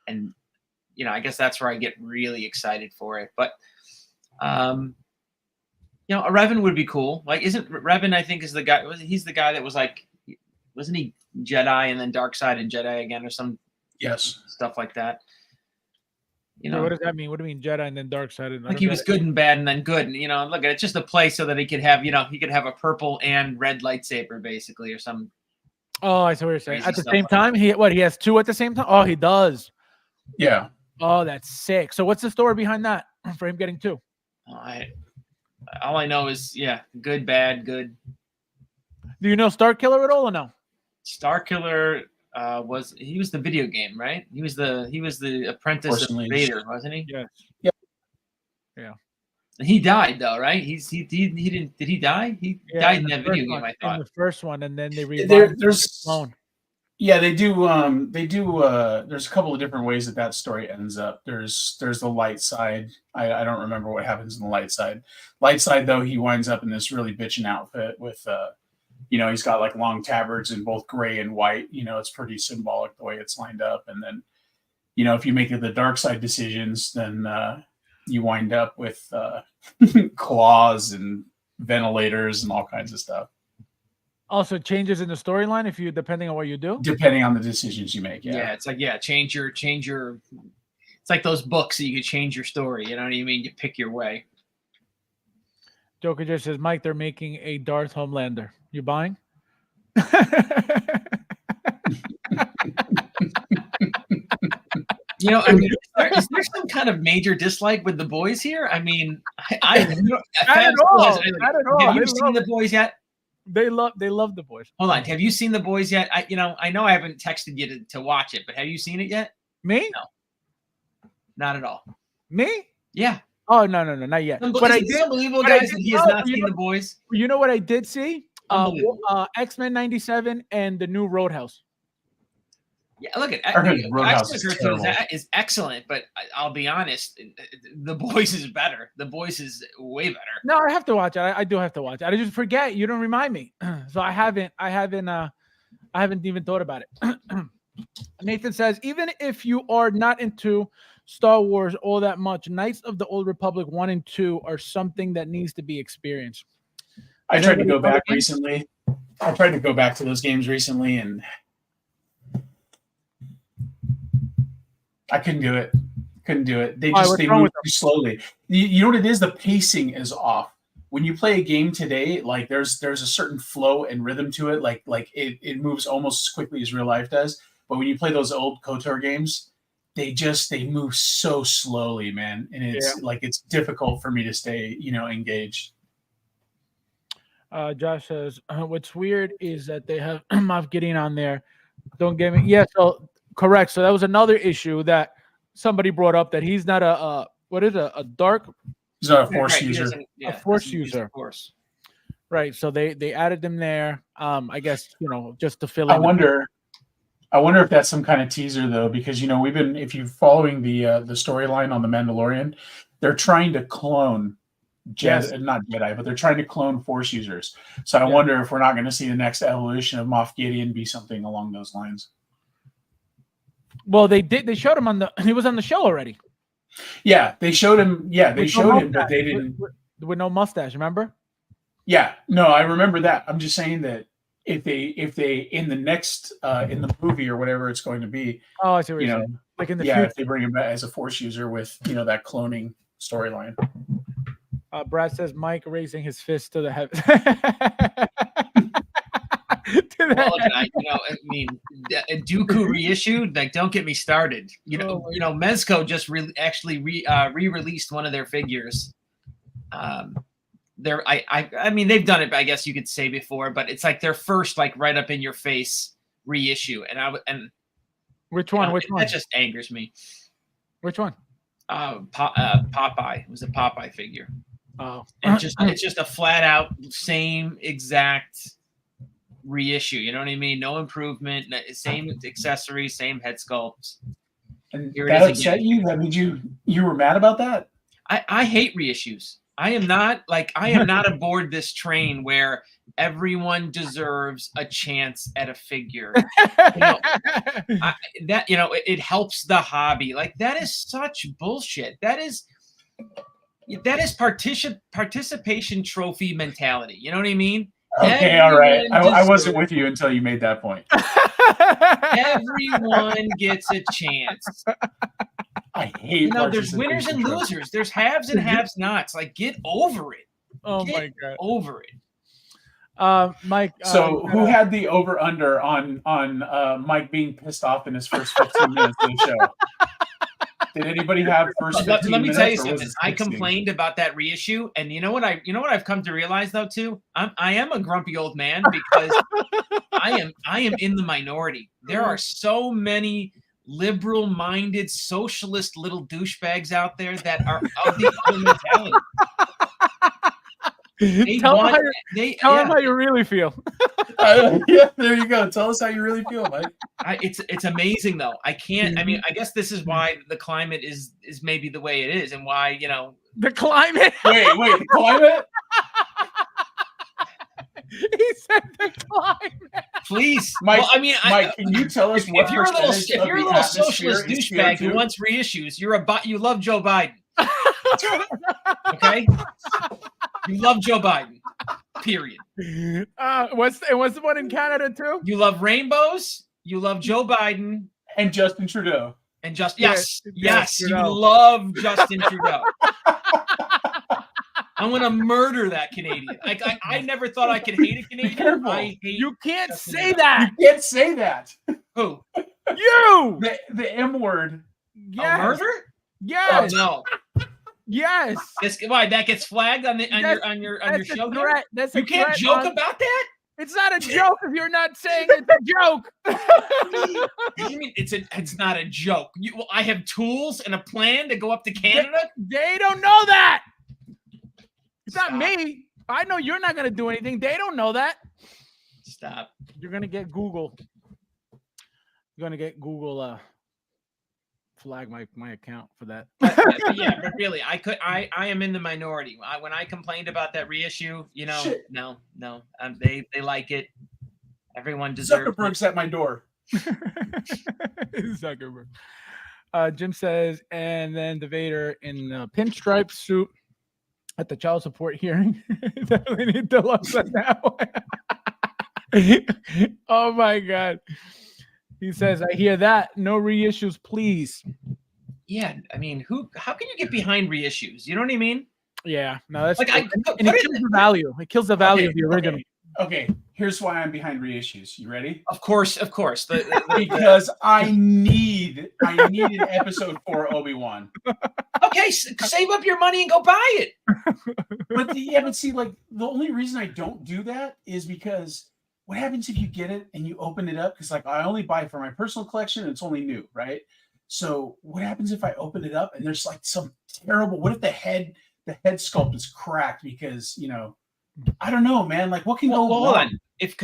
I guess that's where I get really excited for it. But a Revan would be cool. Like, isn't Revan? I think is the guy. He's the guy that was like, wasn't he Jedi and then Dark Side and Jedi again or some stuff like that? So what does that mean? What do you mean Jedi and then Dark Side? Like he was good and bad and then good. And look, it's just a play so that he could have, he could have a purple and red lightsaber basically, or some. Oh, I see what you're saying. At the same time, he has two at the same time. Oh, he does. Yeah. Oh, that's sick. So what's the story behind that for him getting two? All I know is good, bad, good. Do you know Starkiller at all or no? Starkiller was the video game, right? He was the apprentice of Vader, wasn't he? Yeah. He died though, right? He didn't. Did he die? He died in that video game. I thought in the first one, and then they revived there's clone. Yeah, they do. There's a couple of different ways that story ends up. There's the light side. I don't remember what happens in the light side. Light side though, he winds up in this really bitchin' outfit with he's got like long tabards in both gray and white. It's pretty symbolic the way it's lined up. And then, if you make it the dark side decisions, then you wind up with claws and ventilators and all kinds of stuff. Also, changes in the storyline if you depending on what you do. Depending on the decisions you make. Yeah, it's like change your. It's like those books that you could change your story. You know what I mean? You pick your way. Joker just says, Mike, they're making a Darth Homelander. You buying? You know, I mean, is there some kind of major dislike with the boys here? I mean, not at all. Not at all. Have you seen the boys yet? They love the boys. Hold on, have you seen the boys yet? I know I haven't texted you to watch it, but have you seen it yet? Me? No, not at all. Me? Yeah. Oh no, not yet. But I did. Unbelievable, guys, that he has not seen the boys. You know what I did see? X-Men '97 and the new Roadhouse. Yeah, look at Roadhouse is excellent, but I'll be honest, the boys is better. The boys is way better. No, I have to watch it. I do have to watch it. I just forget. You don't remind me, so I haven't even thought about it. Nathan says, even if you are not into Star Wars all that much, Knights of the Old Republic 1 and 2 are something that needs to be experienced. I tried to go back recently. I tried to go back to those games recently, and I couldn't do it. They move too slowly. You know what it is? The pacing is off. When you play a game today, like there's a certain flow and rhythm to it. Like it moves almost as quickly as real life does. But when you play those old KOTOR games, they move so slowly, man. And it's difficult for me to stay, engaged. Josh says, what's weird is that they have Moff Gideon on there. Don't get me. Yeah, so correct. So that was another issue that somebody brought up, that he's not a dark. He's not a force user. A force user. Of course. Right. So they added them there. I guess, just to fill in. I wonder if that's some kind of teaser though, because if you're following the storyline on the Mandalorian, they're trying to clone not Jedi, but they're trying to clone force users. So I wonder if we're not going to see the next evolution of Moff Gideon be something along those lines. Well, they showed him he was on the show already. Yeah, they showed him. Yeah, they showed him, but they didn't with no mustache. Remember? Yeah, no, I remember that. I'm just saying that if they in the next in the movie or whatever it's going to be. Oh, I see what you're saying. Like in the future. If they bring him back as a force user with that cloning storyline. Brad says Mike raising his fist to the heavens. Dooku reissued. Like, don't get me started. Mezco just re-released one of their figures. I mean, they've done it, I guess you could say before, but it's like their first, like, right up in your face reissue. And which one? Which one? That just angers me. Which one? Popeye. It was a Popeye figure. Oh, it's just a flat out same exact reissue. You know what I mean? No improvement. Same accessories, same head sculpts. And that upset you? I mean, you were mad about that? I hate reissues. I am not aboard this train where everyone deserves a chance at a figure. It helps the hobby. Like, that is such bullshit. That is participation trophy mentality. You know what I mean? Okay, all right. I wasn't with you until you made that point. Everyone gets a chance. I hate. There's winners and losers. There's haves and have-nots. Like, get over it. Oh my god, over it. Mike. So, who had the over/under on Mike being pissed off in his first 15 minutes of the show? Did anybody have first 15 minutes? Let me tell you something. I complained about that reissue, and you know what I've come to realize though too. I am a grumpy old man because I am in the minority. There are so many liberal-minded, socialist little douchebags out there that are of the other mentality. Tell them how you really feel. Yeah, there you go. Tell us how you really feel, Mike. It's amazing though. I can't. I mean, I guess this is why the climate is maybe the way it is, and why the climate. Wait, the climate. He said the climate. Please, Mike. Well, I mean, Mike, can you tell us if you're a little socialist douchebag who wants reissues, you love Joe Biden. Okay? You love Joe Biden. Period. What's the one in Canada too? You love rainbows. You love Joe Biden. And Justin Trudeau. And just Yeah, yes, you Trudeau. love Justin Trudeau. I'm gonna murder that Canadian. I never thought I could hate a Canadian. careful. I hate You can't Justin say Trudeau. that. You can't say that. Who? You. The M word. Yes. Murder? Yes. Oh no. Yes. Why that gets flagged on your That's your a show? Here? threat. That's a You can't threat joke on- about that. It's not a joke if you're not saying it's a joke. You mean it's not a joke? I have tools and a plan to go up to Canada. They don't know that. It's Stop. not me. I know you're not going to do anything. They don't know that. Stop. You're going to get Google. You're going to get Google flag my account for that. But really, I am in the minority. When I complained about that reissue, Shit. no, they like it. Everyone deserves it. Zuckerberg's at my door. Zuckerberg. Jim says, and then the Vader in a pinstripe suit at the child support hearing. We need to look at that one. Oh my God. He says, I hear that. No reissues, please. Yeah, I mean, how can you get behind reissues? You know what I mean? Yeah, no, that's Like, and it kills the value. It kills the value of the original. Okay, here's why I'm behind reissues. You ready? Of course. Because I need an episode 4 Obi-Wan. Okay, save up your money and go buy it. But see, like the only reason I don't do that is because what happens if you get it and you open it up? Because like I only buy for my personal collection and it's only new, right? So what happens if I open it up and there's like some terrible? What if the head sculpt is cracked because I don't know, man. Like what can go Hold wrong? on. If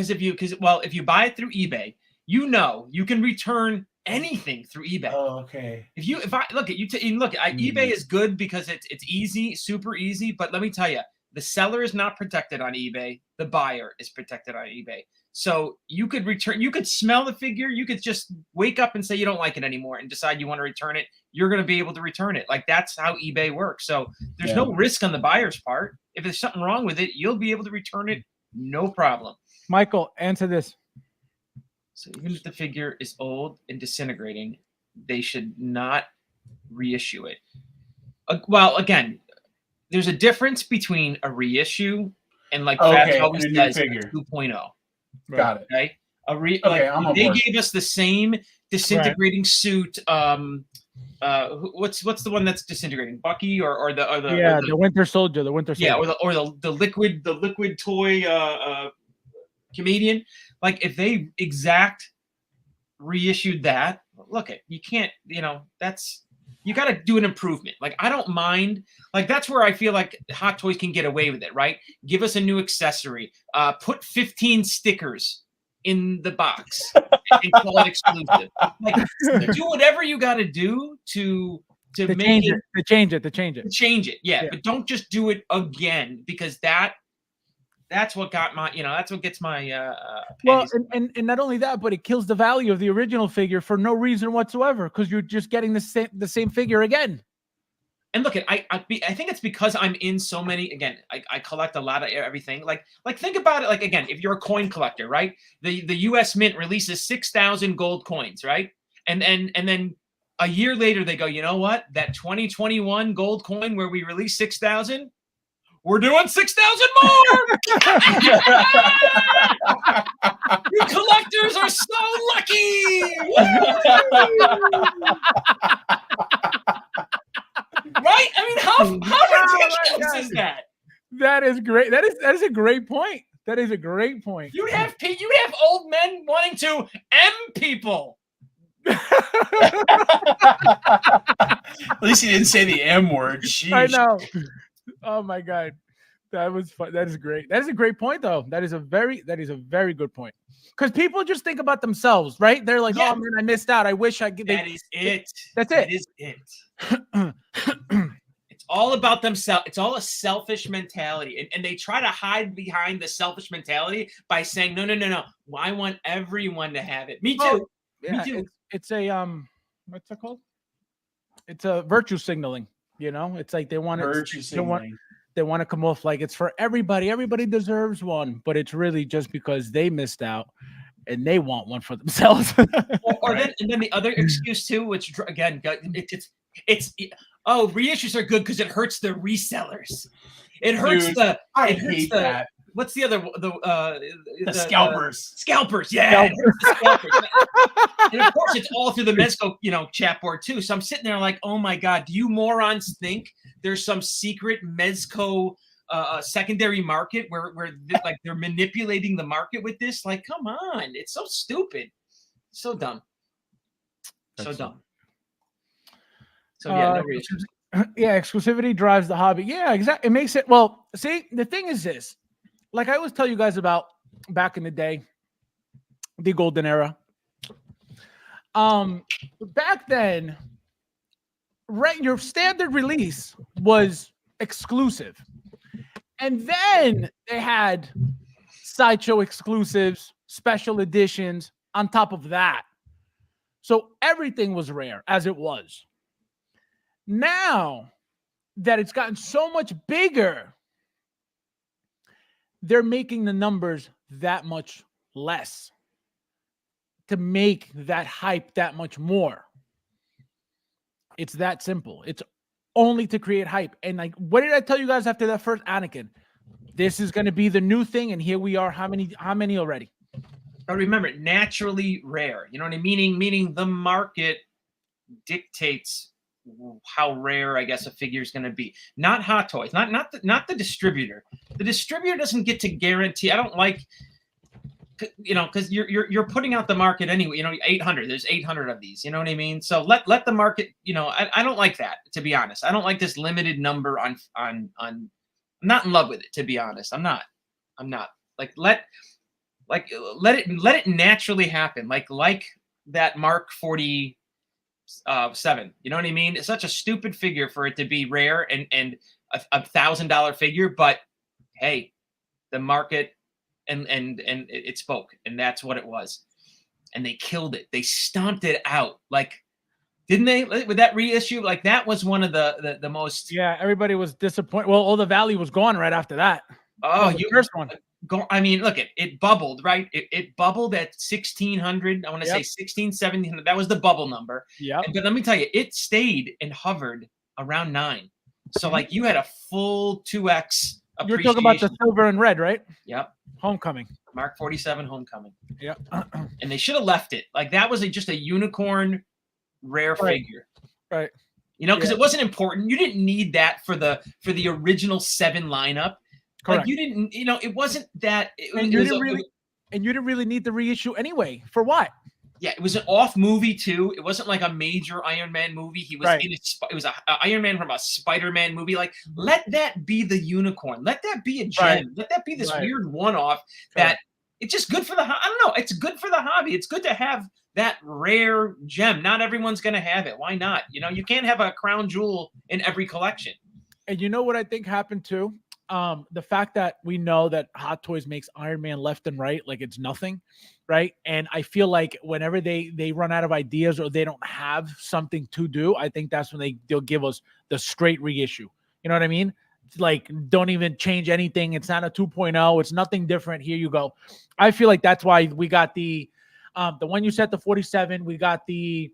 you buy it through eBay, you can return anything through eBay. Oh, okay. eBay is good because it's easy, super easy. But let me tell you, the seller is not protected on eBay. The buyer is protected on eBay. So you could smell the figure. You could just wake up and say you don't like it anymore and decide you want to return it. You're going to be able to return it. Like that's how eBay works. So there's no risk on the buyer's part. If there's something wrong with it, you'll be able to return it. No problem. Michael, answer this. So even if the figure is old and disintegrating, they should not reissue it. Well, again, there's a difference between a reissue and like Fabs always says, 2.0. Got it. Okay. They gave us the same disintegrating suit. What's the one that's disintegrating? Bucky or the Winter Soldier. The Winter Soldier. Yeah, or the liquid toy comedian. Like if they reissued that, you can't. You got to do an improvement. Like I don't mind. Like that's where I feel like Hot Toys can get away with it, right? Give us a new accessory. Put 15 stickers in the box and call it exclusive. Like do whatever you got to do to make it. To change it. Yeah, but don't just do it again because that's what got my. That's what gets my. Well, and not only that, but it kills the value of the original figure for no reason whatsoever because you're just getting the same figure again. And look, I think it's because I'm in so many. Again, I collect a lot of everything. Like think about it. Like again, if you're a coin collector, right? The U.S. Mint releases 6,000 gold coins, right? And then a year later they go, you know what? That 2021 gold coin where we released 6,000. We're doing 6,000 more. You collectors are so lucky. Right? I mean, how ridiculous is that? That is great. That is a great point. That is a great point. You'd have old men wanting to M people. At least he didn't say the M word. Jeez. I know. Oh my God. That was fun. That is great. That is a great point though. That is a very good point. Because people just think about themselves, right? They're like, oh man, I missed out. I wish I could. That is it. That's it. That is it. It's all about themselves. It's all a selfish mentality. And they try to hide behind the selfish mentality by saying, no. Well, I want everyone to have it. Me too. Oh, yeah, Me too. It's a what's it called? It's a virtue signaling. You know, it's like they want to Purchasing. they want to come off like it's for everybody. Everybody deserves one, but it's really just because they missed out and they want one for themselves. Or then the other excuse too, which again, it's oh, reissues are good because it hurts the resellers. It hurts Dude, I hate that. What's the other The scalpers. Scalpers, yeah. It hurts the scalpers. And of course, it's all through the Mezco, chat board too. So I'm sitting there like, oh my god, do you morons think there's some secret Mezco secondary market where like they're manipulating the market with this? Like, come on, it's so stupid, so dumb, so dumb. So yeah, no reasons. Yeah, exclusivity drives the hobby. Yeah, exactly. It makes it well. See, the thing is this, like I always tell you guys about back in the day, the golden era. Back then, your standard release was exclusive, and then they had sideshow exclusives, special editions on top of that. So everything was rare as it was. Now that it's gotten so much bigger, they're making the numbers that much less to make that hype that much more. It's that simple. It's only to create hype. And like, what did I tell you guys after that first Anakin? This is going to be the new thing, and here we are. How many already? But remember, naturally rare. You know what I mean? Meaning the market dictates how rare, I guess, a figure is going to be. Not Hot Toys, not the distributor. The distributor doesn't get to guarantee. I don't like, because you're putting out the market anyway. 800. There's 800 of these. You know what I mean? So let the market. I don't like that, to be honest. I don't like this limited number on. I'm not in love with it, to be honest. I'm not. Like let it naturally happen. Like that Mark 47. You know what I mean? It's such a stupid figure for it to be rare and a $1,000 figure, but hey, the market and it spoke, and that's what it was. And they killed it. They stomped it out. Like, didn't they? With that reissue, like that was one of the most. Yeah, everybody was disappointed. Well, all the value was gone right after that. Oh, the first one. I mean, look, it bubbled, right? It bubbled at 1,600. I want to say 1,600, 1,700. That was the bubble number. Yeah. But let me tell you, it stayed and hovered around 9. So like you had a full 2x appreciation. You're talking about the silver and red, right? Yep. Homecoming. Mark 47 Homecoming. Yep. And they should have left it. Like that was just a unicorn rare figure. Right. Because it wasn't important. You didn't need that for the original 7 lineup. Correct. Like you didn't, it wasn't that. And you didn't really need the reissue anyway. For what? Yeah, it was an off movie too. It wasn't like a major Iron Man movie. He was in it was a Iron Man from a Spider-Man movie. Like, let that be the unicorn. Let that be a gem. Right. Let that be this weird one-off that it's just good for the. I don't know. It's good for the hobby. It's good to have that rare gem. Not everyone's gonna have it. Why not? You can't have a crown jewel in every collection. And you know what I think happened too? The fact that we know that Hot Toys makes Iron Man left and right, like it's nothing, right? And I feel like whenever they run out of ideas or they don't have something to do, I think that's when they'll give us the straight reissue. You know what I mean? It's like, don't even change anything. It's not a 2.0. It's nothing different. Here you go. I feel like that's why we got the one you said, the 47. We got the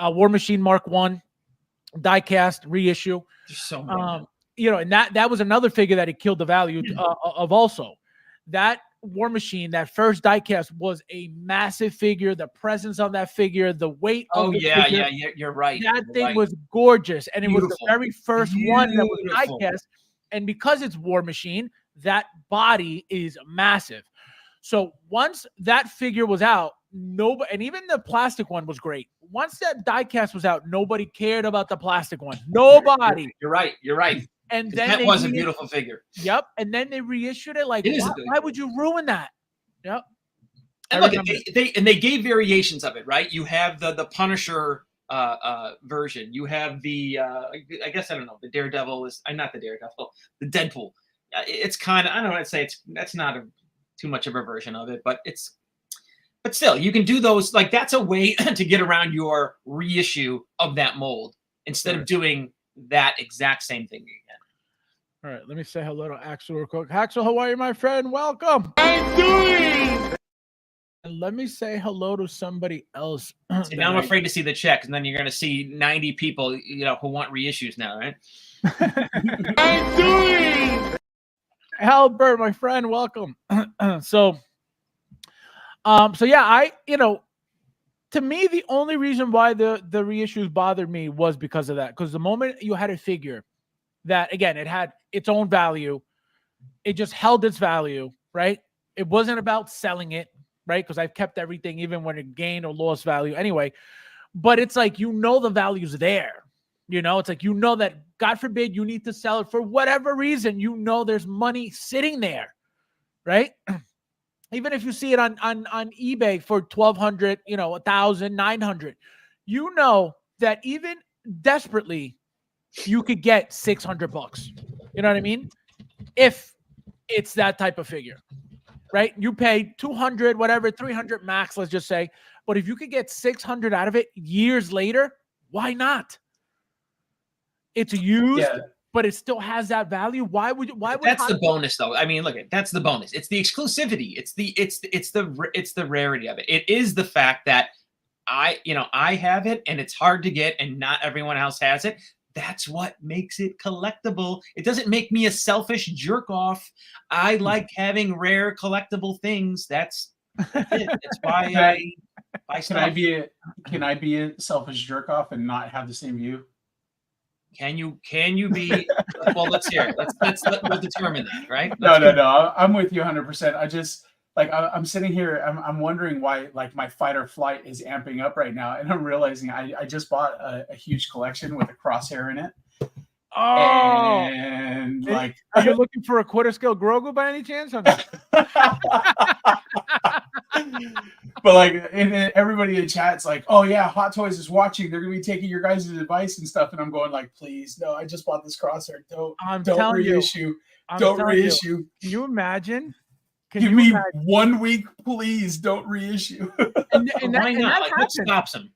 War Machine Mark 1 diecast reissue. There's so many. And that was another figure that it killed the value of also. That War Machine, that first diecast was a massive figure. The presence of that figure, the weight of the figure. Yeah, you're right. That thing was gorgeous. And it was the very first one that was diecast. And because it's War Machine, that body is massive. So once that figure was out, and even the plastic one was great. Once that diecast was out, nobody cared about the plastic one. Nobody. You're right. And then that was a beautiful figure. Yep. And then they reissued it. Like, why would you ruin that? Yep. And look, they gave variations of it, right? You have the Punisher version. You have the I guess I don't know. The Daredevil is not the Daredevil. The Deadpool. It's kind of, I don't know. I'd say that's not too much of a version of it, but still, you can do those. Like, that's a way to get around your reissue of that mold instead of doing that exact same thing again. All right, let me say hello to Axel real quick. Axel, how are you, my friend? Welcome. I'm doing. And let me say hello to somebody else. See, now I'm afraid to see the check, and then you're going to see 90 people, who want reissues now, right? I'm doing. Albert, my friend, welcome. So yeah, to me, the only reason why the reissues bothered me was because of that. Because the moment you had a figure that, again, it had its own value, it just held its value, right? It wasn't about selling it, right? Because I've kept everything, even when it gained or lost value anyway. But it's like, the value's there. It's like, that, God forbid, you need to sell it for whatever reason, there's money sitting there, right? Even if you see it on eBay for $1,200, $1,000, $900, that even desperately you could get $600. You know what I mean? If it's that type of figure, right? You pay 200, whatever, 300 max, let's just say. But if you could get 600 out of it years later, why not? It's used, but it still has that value. Why would that's the bonus, though? I mean, look, that's the bonus. It's the exclusivity. It's the rarity of it. It is the fact that I have it, and it's hard to get, and not everyone else has it. That's what makes it collectible. It doesn't make me a selfish jerk off. I like having rare collectible things. That's it. That's why I buy stuff. Can I be a selfish jerk off and not have the same view? Can you be? Well, let's hear it. We'll determine that, right? No. I'm with you 100%. I just I'm sitting here. I'm wondering why my fight or flight is amping up right now, and I'm realizing I just bought a huge collection with a crosshair in it. Oh, and are you looking for a quarter scale Grogu by any chance? Or not? But everybody in chat's like, oh yeah, Hot Toys is watching. They're gonna be taking your guys' advice and stuff. And I'm going please, no, I just bought this crosshair. Don't reissue. Don't reissue. Can you imagine? Give me 1 week, please. Don't reissue. and why not? What stops them?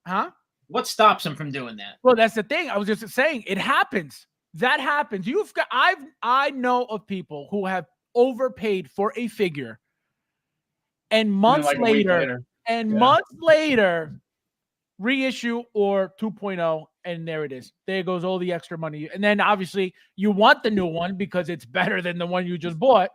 Huh? What stops them from doing that? Well, that's the thing. I was just saying, it happens. That happens. I know of people who have overpaid for a figure, and months later, reissue or 2.0, and there it is. There goes all the extra money. And then obviously you want the new one because it's better than the one you just bought.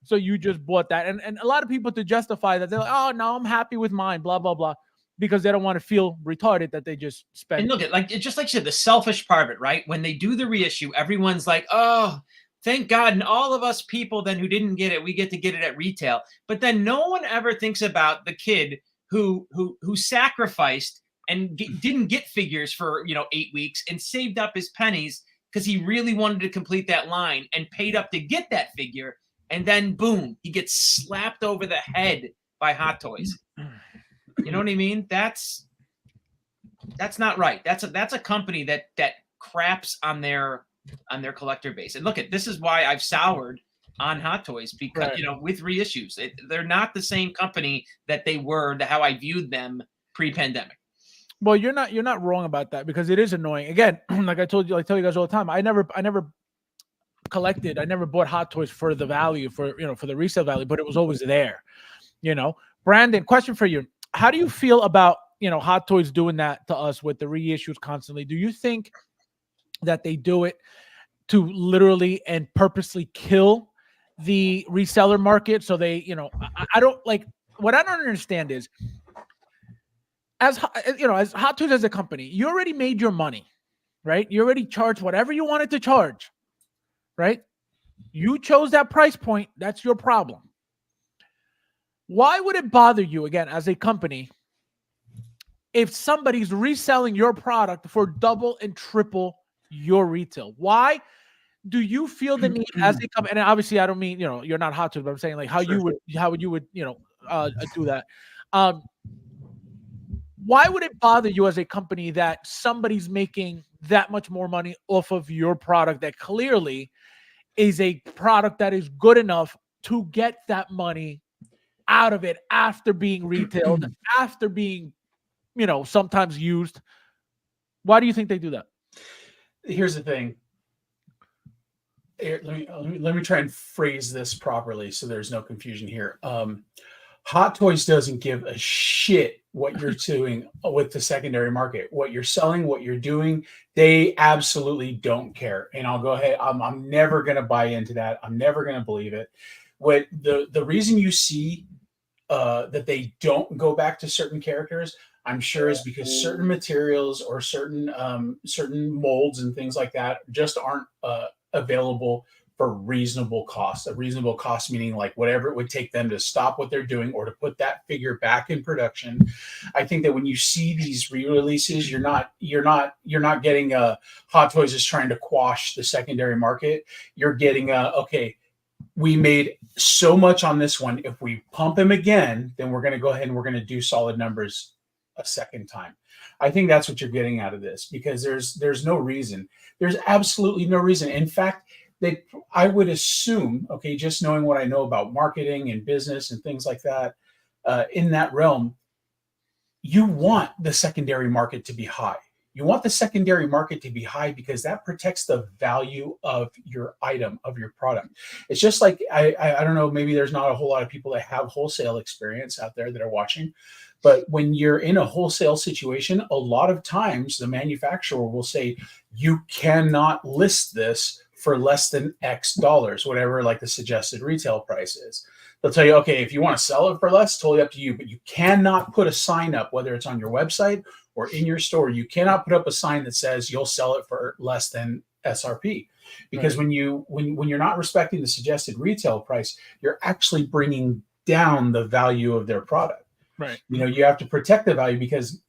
So you just bought that. And a lot of people, to justify that, they're like, oh, no, I'm happy with mine, blah, blah, blah, because they don't want to feel retarded that they just spent. And look at, just like you said, the selfish part of it, right? When they do the reissue, everyone's like, oh, thank God. And all of us people then who didn't get it, we get to get it at retail. But then no one ever thinks about the kid who sacrificed and didn't get figures for 8 weeks and saved up his pennies because he really wanted to complete that line and paid up to get that figure. And then boom, he gets slapped over the head by Hot Toys. You know what I mean? That's not right. That's a company that craps on their collector base. And look, this is why I've soured on Hot Toys, because with reissues, they're not the same company that they were, how I viewed them pre-pandemic. Well, you're not wrong about that, because it is annoying. Again, like I tell you guys all the time, I never collected. I never bought Hot Toys for the value, for the resale value, but it was always there. Brandon, question for you: how do you feel about Hot Toys doing that to us with the reissues constantly? Do you think that they do it to literally and purposely kill the reseller market? So they, I don't like. What I don't understand is, as Hot Toys as a company, you already made your money, right? You already charged whatever you wanted to charge. Right? You chose that price point. That's your problem. Why would it bother you, again, as a company, if somebody's reselling your product for double and triple your retail? Why do you feel the need as a company? And obviously, I don't mean, you're not Hot Toys, but I'm saying how you would do that. Why would it bother you as a company that somebody's making that much more money off of your product that clearly is a product that is good enough to get that money out of it after being retailed, after being, sometimes used? Why do you think they do that? here's the thing. Here, let me try and phrase this properly so there's no confusion here. Hot Toys doesn't give a shit what you're doing with the secondary market, what you're selling, what you're doing. They absolutely don't care. And I'll go ahead. I'm never going to buy into that. I'm never going to believe it. What the reason you see that they don't go back to certain characters, I'm sure, is because certain materials or certain molds and things like that just aren't available for reasonable cost. A reasonable cost meaning like whatever it would take them to stop what they're doing or to put that figure back in production. I think that when you see these re-releases, you're not getting Hot Toys is trying to quash the secondary market. You're getting okay, we made so much on this one. If we pump him again, then we're going to go ahead and we're going to do solid numbers a second time. I think that's what you're getting out of this, because there's no reason. There's absolutely no reason. In fact, I would assume, okay, just knowing what I know about marketing and business and things like that, in that realm, you want the secondary market to be high. You want the secondary market to be high because that protects the value of your item, of your product. It's just like, I don't know, maybe there's not a whole lot of people that have wholesale experience out there that are watching, but when you're in a wholesale situation, a lot of times the manufacturer will say, you cannot list this for less than X dollars, whatever like the suggested retail price is. They'll tell you, okay, if you want to sell it for less, totally up to you, but you cannot put a sign up, whether it's on your website or in your store. You cannot put up a sign that says you'll sell it for less than SRP, because when you're not respecting the suggested retail price, you're actually bringing down the value of their product. Right. You know, you have to protect the value because,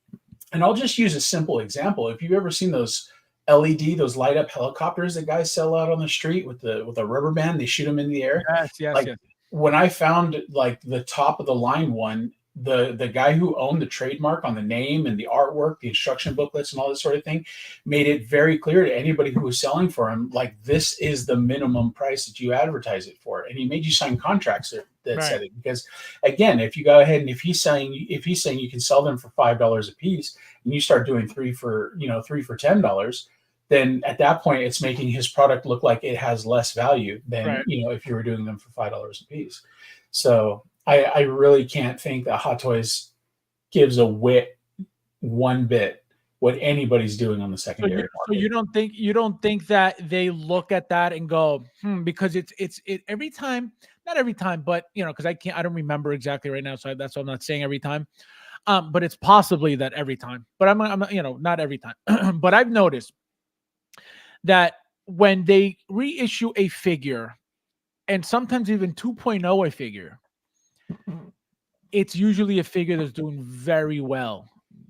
and I'll just use a simple example. If you've ever seen those LED, those light up helicopters that guys sell out on the street with a rubber band, they shoot them in the air. Yes. When I found like the top of the line one, the guy who owned the trademark on the name and the artwork, the instruction booklets and all this sort of thing, made it very clear to anybody who was selling for him, like, this is the minimum price that you advertise it for. And he made you sign contracts that said it, because again, if you go ahead and if he's saying you can sell them for $5 a piece and you start doing three for $10, then at that point it's making his product look like it has less value than if you were doing them for $5 a piece. So I really can't think that Hot Toys gives a whit one bit what anybody's doing on the secondary market. So you don't think that they look at that and go, because it every time, not every time, but because I don't remember exactly right now, so that's why I'm not saying every time. But it's possibly that every time. But I'm not every time. But I've noticed that when they reissue a figure, and sometimes even 2.0 a figure, it's usually a figure that's doing very well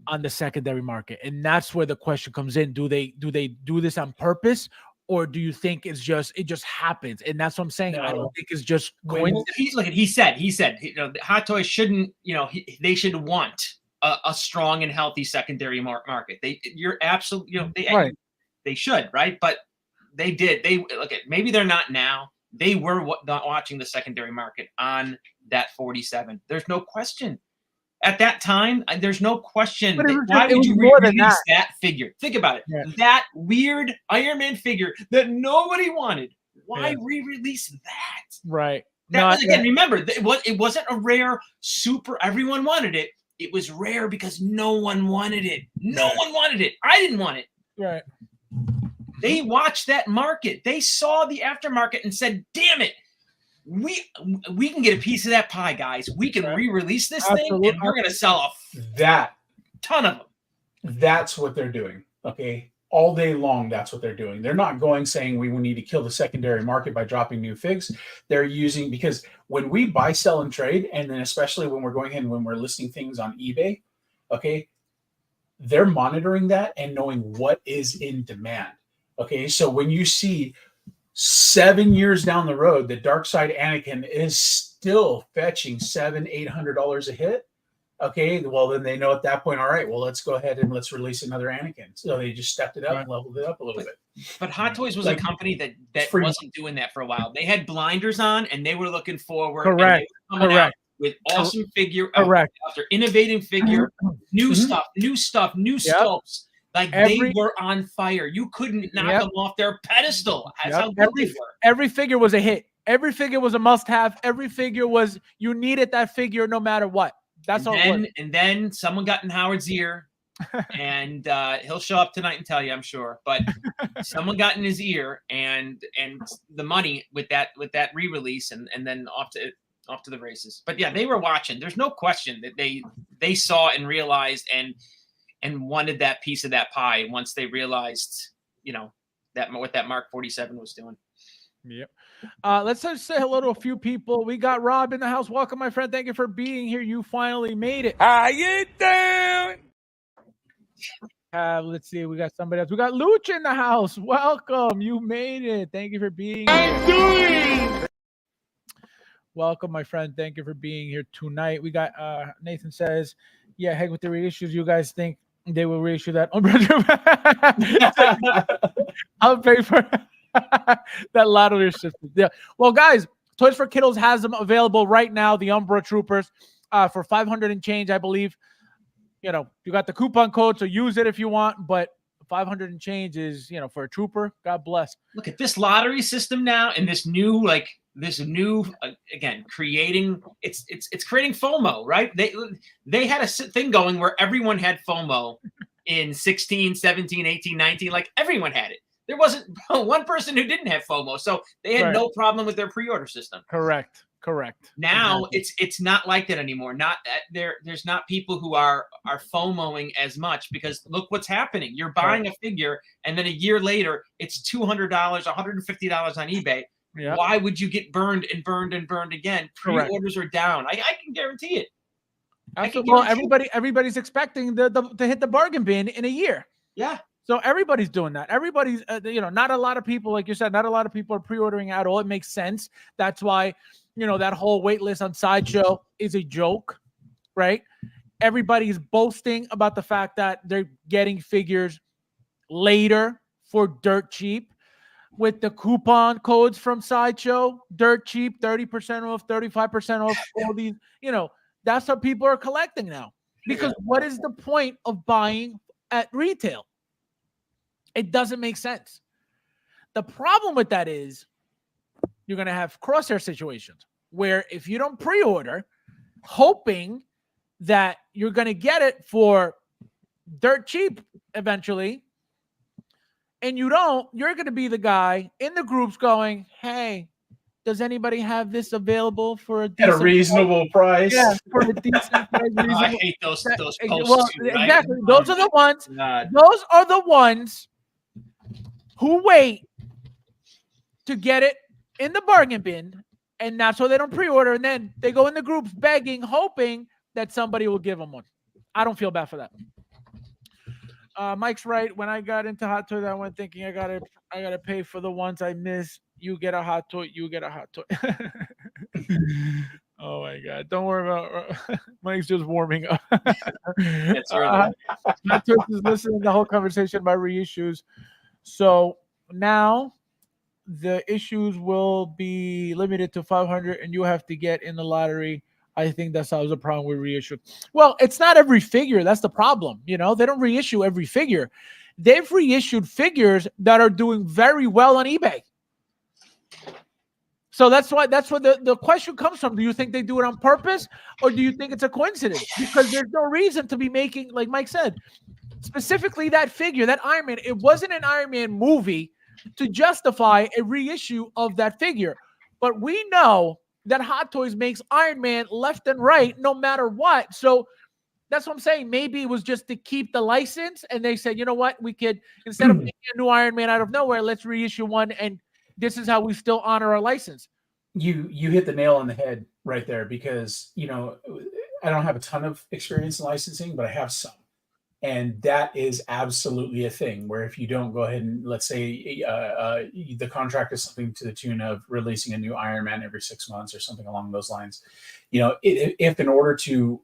on the secondary market. And that's where the question comes in. Do they do this on purpose, or do you think it just happens? And that's what I'm saying. No. I don't think it's just coincidence. He said Hot Toys shouldn't, they should want a strong and healthy secondary market. You're absolutely, they should, right? But they did. Maybe they're not now. They were not watching the secondary market on that 47. There's no question. At that time, there's no question. Why would you release that figure? Think about it. Yeah. That weird Iron Man figure that nobody wanted. Why re-release that? Right. Remember, it wasn't a rare super. Everyone wanted it. It was rare because no one wanted it. No one wanted it. I didn't want it. Right. They watched that market. They saw the aftermarket and said, damn it, we can get a piece of that pie, guys. We can re-release this thing, and we're going to sell a ton of them. That's what they're doing, okay? All day long, that's what they're doing. They're not saying we need to kill the secondary market by dropping new figs. They're using, because when we buy, sell, and trade, and then especially when we're going ahead and when we're listing things on eBay, okay, they're monitoring that and knowing what is in demand. Okay, so when you see 7 years down the road, the Dark Side Anakin is still fetching $700-800 a hit. Okay, well then they know at that point, all right, well let's go ahead and let's release another Anakin. So they just stepped it up and leveled it up a little bit. But Hot Toys was a company that wasn't doing that for a while. They had blinders on and they were looking forward. Correct. With awesome figure. Correct. After innovating figure, new stuff, new sculpts. Like they were on fire. You couldn't knock them off their pedestal. That's how good they were. Every figure was a hit. Every figure was a must-have. Every figure was, you needed that figure no matter what. That's all it was. And then someone got in Howard's ear, and he'll show up tonight and tell you, I'm sure. But someone got in his ear, and the money with that re-release, and then off to the races. But yeah, they were watching. There's no question that they saw and realized and wanted that piece of that pie once they realized, that what that Mark 47 was doing. Yep. Let's just say hello to a few people. We got Rob in the house. Welcome, my friend. Thank you for being here. You finally made it. How you doing? Let's see. We got somebody else. We got Luch in the house. Welcome. You made it. Thank you for being here. Welcome, my friend. Thank you for being here tonight. We got Nathan says, yeah, heck with the reissues. You guys think they will reissue that? I'll pay for that lottery system. Yeah. Well, guys, Toys for Kiddos has them available right now. The Umbra Troopers for 500 and change, I believe. You got the coupon code, so use it if you want. But 500 and change is, for a trooper. God bless. Look at this lottery system now, and this new again, creating it's creating FOMO, right? They had a thing going where everyone had FOMO in 16, 17, 18, 19, like everyone had it. There wasn't one person who didn't have FOMO, so they had no problem with their pre-order system. Correct. Now it's not like that anymore. Not there's not people who are FOMOing as much, because look what's happening. You're buying a figure, and then a year later it's $200, $150 on eBay. Yeah. Why would you get burned and burned and burned again? Pre-orders are down. I can guarantee it. Well, everybody's expecting to hit the bargain bin in a year. Yeah. So everybody's doing that. Everybody's, not a lot of people, like you said, not a lot of people are pre-ordering at all. It makes sense. That's why, that whole wait list on Sideshow is a joke, right? Everybody's boasting about the fact that they're getting figures later for dirt cheap. With the coupon codes from Sideshow, dirt cheap, 30% off, 35% off, all these, that's what people are collecting now. Because what is the point of buying at retail? It doesn't make sense. The problem with that is you're going to have crosshair situations where if you don't pre-order, hoping that you're going to get it for dirt cheap eventually, and you don't, you're going to be the guy in the groups going, hey, does anybody have this available for a reasonable price? Yeah, for a decent price. I hate those posts. Well, too, right? exactly. Those are the ones. God. Those are the ones who wait to get it in the bargain bin, and that's why they don't pre-order. And then they go in the groups begging, hoping that somebody will give them one. I don't feel bad for that. Mike's right. When I got into Hot Toys, I went thinking I gotta pay for the ones I miss. You get a hot toy. You get a hot toy. Oh my God! Don't worry about. Mike's just warming up. That's right. Hot Toys is listening to the whole conversation about reissues. So now the issues will be limited to 500, and you have to get in the lottery. I think that solves the problem with reissue. Well, it's not every figure. That's the problem. They don't reissue every figure. They've reissued figures that are doing very well on eBay. So that's where the question comes from. Do you think they do it on purpose, or do you think it's a coincidence? Because there's no reason to be making, like Mike said, specifically that figure, that Iron Man. It wasn't an Iron Man movie to justify a reissue of that figure. But we know that Hot Toys makes Iron Man left and right, no matter what. So that's what I'm saying. Maybe it was just to keep the license, and they said, you know what, we could, instead of making a new Iron Man out of nowhere, let's reissue one, and this is how we still honor our license. You hit the nail on the head right there, because I don't have a ton of experience in licensing, but I have some. And that is absolutely a thing where if you don't go ahead and, let's say the contract is something to the tune of releasing a new Iron Man every 6 months or something along those lines, if in order to,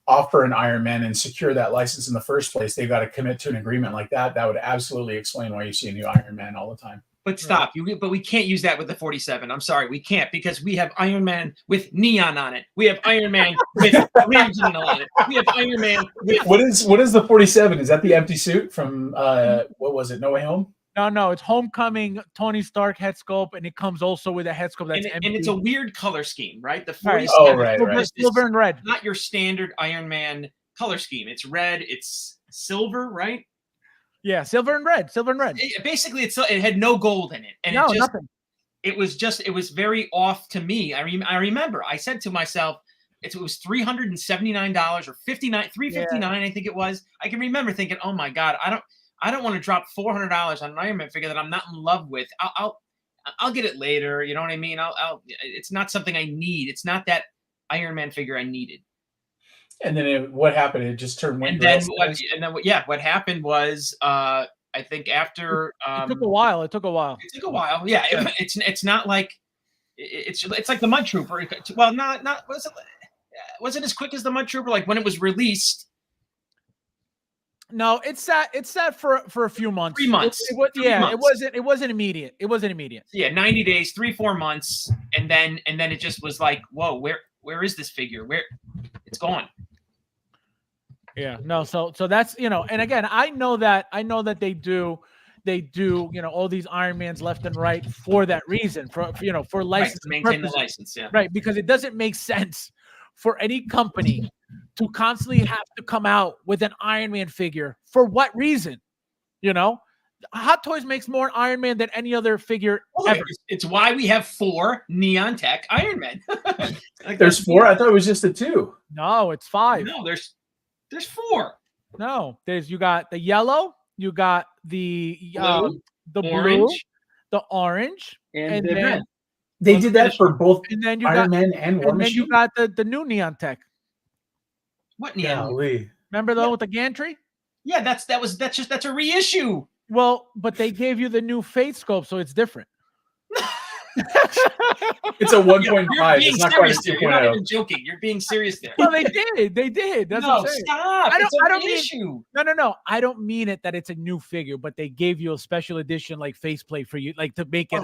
offer an Iron Man and secure that license in the first place, they've got to commit to an agreement like that, that would absolutely explain why you see a new Iron Man all the time. But stop. But we can't use that with the 47. I'm sorry, we can't, because we have Iron Man with neon on it. We have Iron Man with original on it. We have Iron Man with. What is the 47? Is that the empty suit from what was it? No Way Home? No, it's Homecoming, Tony Stark head sculpt, and it comes also with a head sculpt that's empty. And it's a weird color scheme, right? The Right. 47 right. Silver and red. Not your standard Iron Man color scheme. It's red, it's silver, right? Yeah, silver and red. Basically, it had no gold in it, and Nothing. It was very off to me. I remember I said to myself, it was $379 or $359, I think it was. I can remember thinking, oh my god, I don't want to drop $400 on an Iron Man figure that I'm not in love with. I'll get it later. You know what I mean? It's not something I need. It's not that Iron Man figure I needed. And then what happened? It just turned what happened was I think after it took a while. Yeah, it's not like it's like the Mud Trooper. Well, not was it as quick as the Mud Trooper? Like when it was released. No, it sat for a few months. 3 months. It wasn't immediate. Yeah, 90 days, 3-4 months, and then it just was like, whoa, where is this figure? Where it's gone. Yeah, no, so that's, and again, I know that they do, all these Iron Mans left and right for that reason, for license, right, to maintain the license, yeah. Right, because it doesn't make sense for any company to constantly have to come out with an Iron Man figure. For what reason? Hot Toys makes more Iron Man than any other figure ever. It's why we have 4 Neon Tech Iron Men. There's 4? I thought it was just the 2. No, it's 5. No, there's 4. No, you got the yellow, you got the orange, blue, the orange, and the red. They did that for both and then you Iron Man and War Machine. You got the new Neon Tech. What Neon? Golly. Remember though with the gantry? Yeah, that's a reissue. Well, but they gave you the new Fate sculpt, so it's different. It's a 1.5. It's not quite a 2.0. You're not even joking. You're being serious there. Well, they did. That's what I'm saying. Stop. I don't mean, no. I don't mean it that it's a new figure, but they gave you a special edition like faceplate for you, like to make it.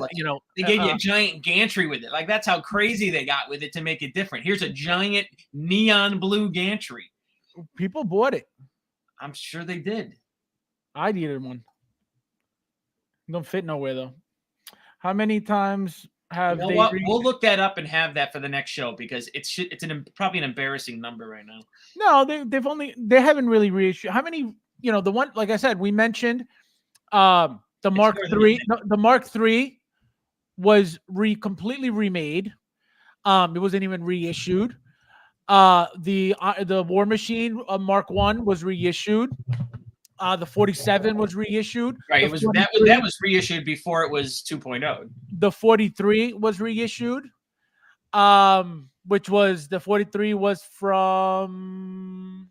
They gave you a giant gantry with it. Like that's how crazy they got with it to make it different. Here's a giant neon blue gantry. People bought it. I'm sure they did. I needed one. Don't fit nowhere though. How many times have they? We'll look that up and have that for the next show because it's probably an embarrassing number right now. No, they haven't really reissued. How many? The one, like I said, we mentioned the Mark III. The Mark III was completely remade. It wasn't even reissued. The War Machine Mark I was reissued. The 47 was reissued. Right. That was reissued before it was 2.0. The 43 was reissued. Which was the 43 was from.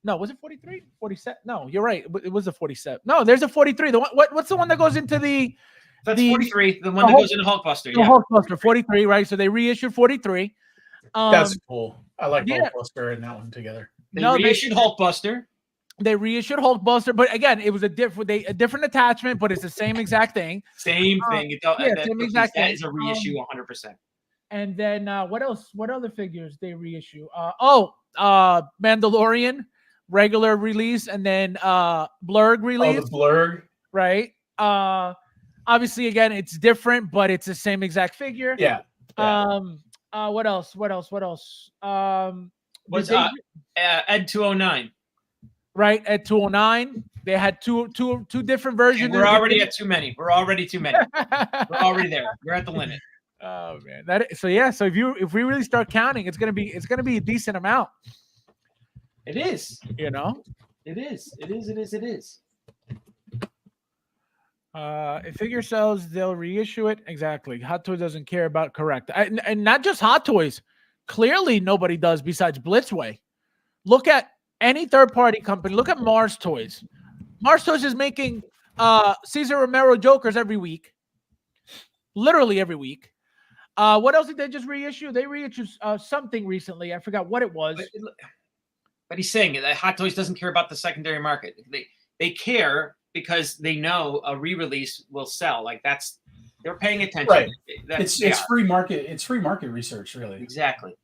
No, was it 43? 47? No, you're right. It was a 47. No, there's a 43. The one, what's the one that goes into the? That's 43. The one that goes into Hulkbuster. The Hulkbuster 43, right? So they reissued 43. That's cool. I like Hulkbuster and that one together. They reissued Hulkbuster. They reissued Hulkbuster, but again, it was a different attachment, but it's the same exact thing. Same thing. Same exact thing. That is a reissue 100%. And then what else? What other figures they reissue? Mandalorian regular release, and then Blurg release. Oh, the Blurg. Right. Obviously, again, it's different, but it's the same exact figure. Yeah. What else? Was Ed 209. Right, at 209, they had two different versions. We're already at too many. We're already there. We're at the limit. Oh man, so if we really start counting, it's gonna be a decent amount. It is. It is. If figure sells, they'll reissue it. Exactly. Hot Toys doesn't care about correct, and not just Hot Toys. Clearly, nobody does besides Blitzway. Look at any third-party company. Look at Mars Toys. Mars Toys is making Cesar Romero Jokers every week. Literally every week. What else did they just reissue? They reissued something recently. I forgot what it was. But he's saying that Hot Toys doesn't care about the secondary market. They care because they know a re-release will sell. Like that's They're paying attention. Right. That's, It's free market. It's free market research, really. exactly.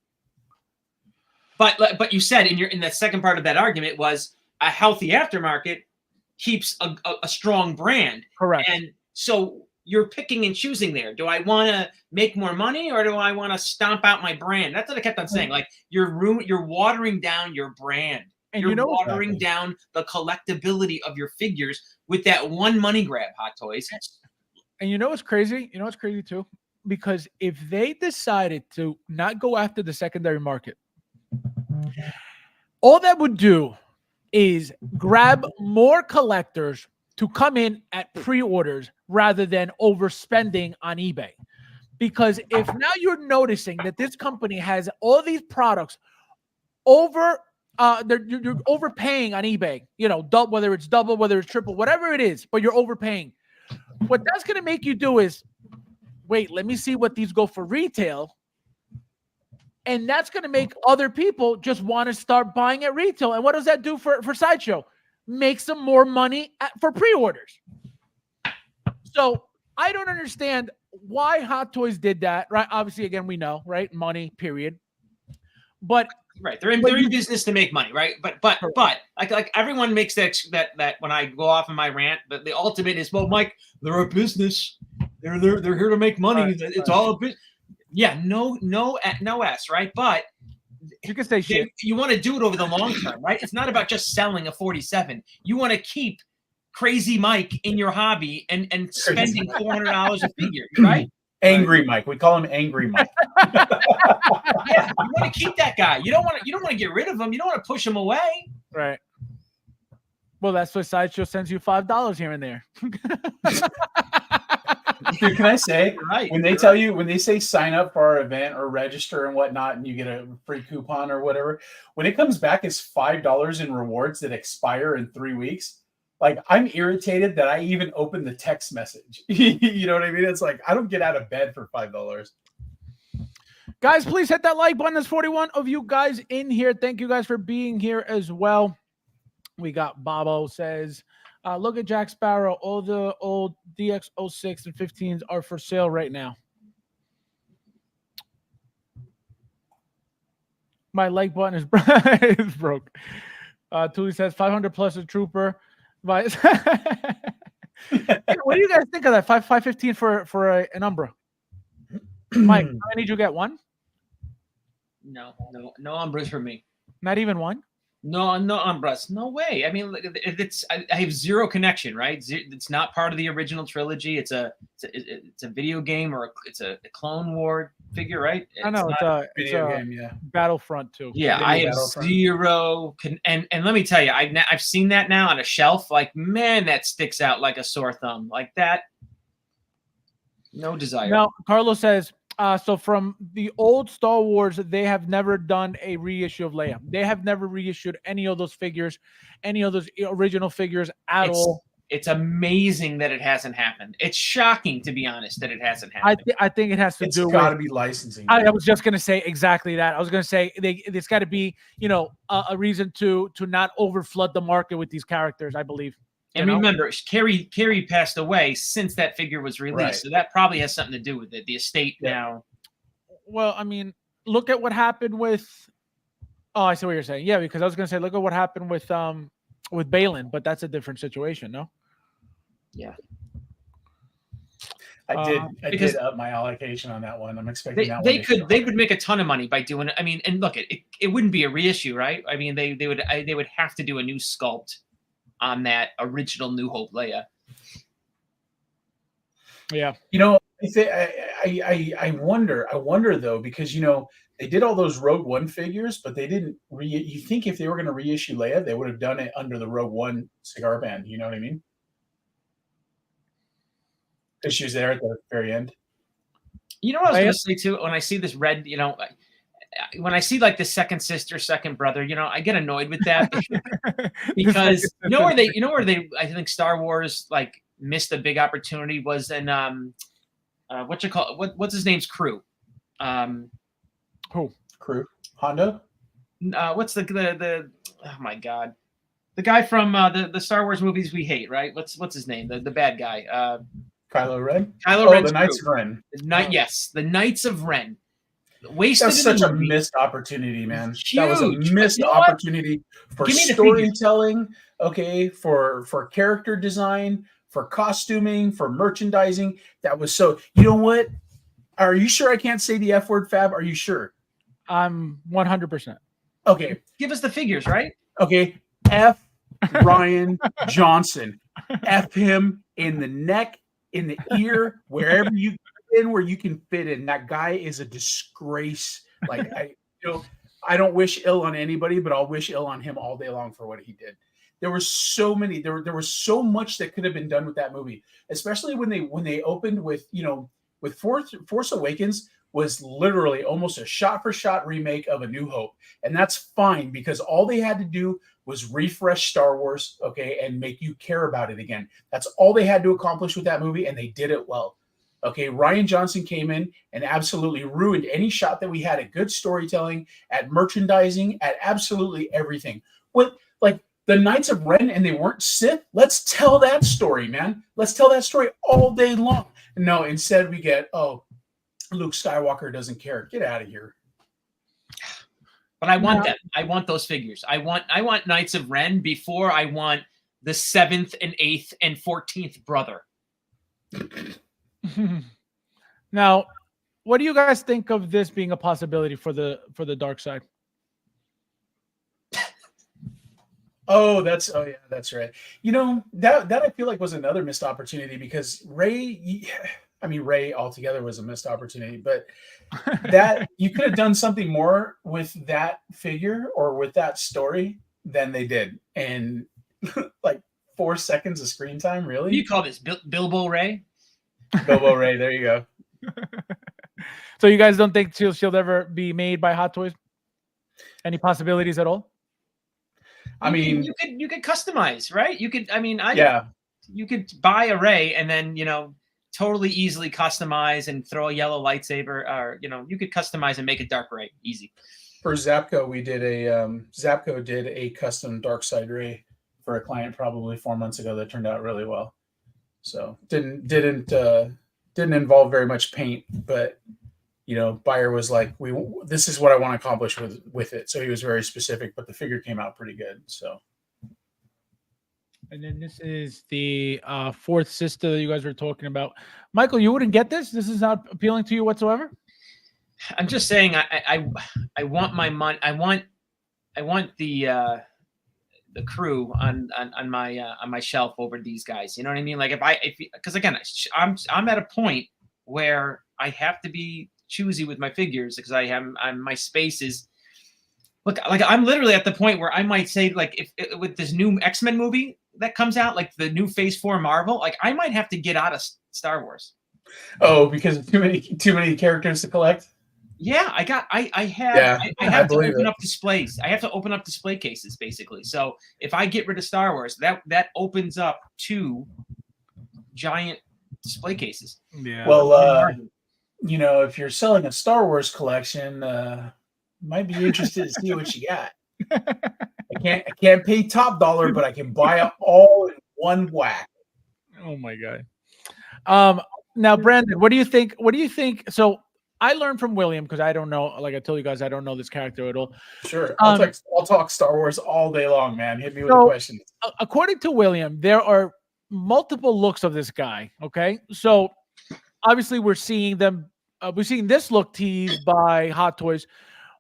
But you said in the second part of that argument was a healthy aftermarket keeps a strong brand. Correct. And so you're picking and choosing there. Do I want to make more money or do I want to stomp out my brand? That's what I kept on saying. Like you're watering down your brand. And you're watering down the collectability of your figures with that one money grab, Hot Toys. And you know what's crazy? You know what's crazy too? Because if they decided to not go after the secondary market, all that would do is grab more collectors to come in at pre-orders rather than overspending on eBay. Because if now you're noticing that this company has all these products you're overpaying on eBay, you know, whether it's double, whether it's triple, whatever it is, but you're overpaying. What that's going to make you do is, wait, let me see what these go for retail. And that's going to make other people just want to start buying at retail. And what does that do for Sideshow? Makes them more money for pre-orders. So I don't understand why Hot Toys did that, right? Obviously, again, we know, right? Money, period. But right, they're in business to make money, right? But like everyone makes that when I go off in my rant, but the ultimate is, well, Mike, they're a business. They're here to make money. Right, it's all a business. Yeah, no S, right? But you can say shit. You want to do it over the long term, right? It's not about just selling a 47. You want to keep Crazy Mike in your hobby and spending $400 a figure, right? Angry Mike. We call him Angry Mike. Yeah, you want to keep that guy. You don't want to get rid of him. You don't want to push him away. Right. Well, that's why Sideshow sends you $5 here and there. Dude, can I say, right, when they say sign up for our event or register and whatnot, and you get a free coupon or whatever, when it comes back as $5 in rewards that expire in 3 weeks, like, I'm irritated that I even opened the text message. You know what I mean? It's like, I don't get out of bed for $5. Guys, please hit that like button. There's 41 of you guys in here. Thank you guys for being here as well. We got Bobo says, look at Jack Sparrow. All the old DX06 and 15s are for sale right now. My like button is broke. Tuli says 500 plus a trooper. What do you guys think of that? 515 for an Umbra? Mike, how many did you get? One? No Umbras for me. Not even one? No Umbras. No way. I mean, I have zero connection, right? It's not part of the original trilogy. It's a video game, or it's a Clone War figure, right? I know it's a video game, yeah. Battlefront too. Yeah, I have zero. And let me tell you, I've seen that now on a shelf. Like, man, that sticks out like a sore thumb. Like that. No desire. Now, Carlos says, so from the old Star Wars, they have never done a reissue of Leia. They have never reissued any of those figures, any of those original figures at all. It's amazing that it hasn't happened. It's shocking, to be honest, that it hasn't happened. I think it has to do with... It's got to be licensing. I was just going to say exactly that. I was going to say it's got to be, a reason to not overflood the market with these characters, I believe. And remember, Carrie passed away since that figure was released, right. So that probably has something to do with it. The estate now. Well, I mean, look at what happened with. Oh, I see what you're saying. Yeah, because I was going to say, look at what happened with Balin, but that's a different situation, no? Yeah. I did up my allocation on that one. I'm expecting that one. They would make a ton of money by doing it. I mean, and look, it wouldn't be a reissue, right? I mean, they would have to do a new sculpt on that original New Hope Leia. Yeah. I wonder though, because they did all those Rogue One figures, but they didn't you think if they were going to reissue Leia, they would have done it under the Rogue One cigar band, you know what I mean? Because she was there at the very end. You know what I was going to say too? When I see this red, when I see like the second sister, second brother, I get annoyed with that because where they I think Star Wars like missed a big opportunity was in what's his name's crew? Who? Crew? Hondo? What's the oh my god. The guy from the Star Wars movies we hate, right? What's his name? The bad guy. Kylo Ren. Kylo Oh, Ren's the Knights crew. of Ren. Yes, the Knights of Ren. Wasted. That's such a missed opportunity, man. Huge. That was a missed opportunity for Give me the storytelling, okay, for character design, for costuming, for merchandising. That was so. You know what? Are you sure I can't say the F word, Fab? Are you sure? I'm 100%. Okay. Give us the figures, right? Okay. F Ryan Johnson. F him in the neck, in the ear, wherever you where you can fit in. That guy is a disgrace. Like I don't wish ill on anybody, but I'll wish ill on him all day long for what he did. There were so many, there was so much that could have been done with that movie, especially when they opened with, with Force Awakens was literally almost a shot-for-shot remake of A New Hope. And that's fine because all they had to do was refresh Star Wars, okay, and make you care about it again. That's all they had to accomplish with that movie, and they did it well. Okay, Rian Johnson came in and absolutely ruined any shot that we had at good storytelling, at merchandising, at absolutely everything. What, like the Knights of Ren and they weren't Sith? Let's tell that story, man. Let's tell that story all day long. No, instead we get, oh, Luke Skywalker doesn't care. Get out of here. But I want that. I want those figures. I want Knights of Ren before I want the 7th and 8th and 14th brother. Now, what do you guys think of this being a possibility for the dark side? That's right. That I feel like was another missed opportunity because Rey altogether was a missed opportunity, but that you could have done something more with that figure or with that story than they did. And like 4 seconds of screen time, really? What do you call this? Bilbo Rey? Bilbo Rey, there you go. So you guys don't think she'll ever be made by Hot Toys? Any possibilities at all? I mean, you could customize, right? You could, you could buy a Rey and then, totally easily customize and throw a yellow lightsaber, or, you could customize and make a dark Rey easy. For Zapco, we did Zapco did a custom dark side Rey for a client probably 4 months ago that turned out really well. So didn't involve very much paint, but buyer was like, this is what I want to accomplish with it. So he was very specific, but the figure came out pretty good. So. And then this is the fourth sister that you guys were talking about. Michael, you wouldn't get this? This is not appealing to you whatsoever? I'm just saying I want my money. I want the crew on my shelf over these guys. You know what I mean? Like because again, I'm at a point where I have to be choosy with my figures because my space is. Look, like I'm literally at the point where I might say, like, if with this new X-Men movie that comes out, like the new Phase 4 Marvel, like I might have to get out of Star Wars. Oh, because of too many characters to collect. Yeah, I have to open up displays. I have to open up display cases basically. So if I get rid of Star Wars, that opens up 2 giant display cases. Yeah. Well, if you're selling a Star Wars collection, might be interested to see what you got. I can't pay top dollar, but I can buy it all in one whack. Oh my God. Now, Brandon, what do you think? So I learned from William because I don't know. Like I told you guys, I don't know this character at all. Sure, I'll talk Star Wars all day long, man. Hit me with a question. According to William, there are multiple looks of this guy. Okay, so obviously we're seeing them. We're seeing this look teased by Hot Toys.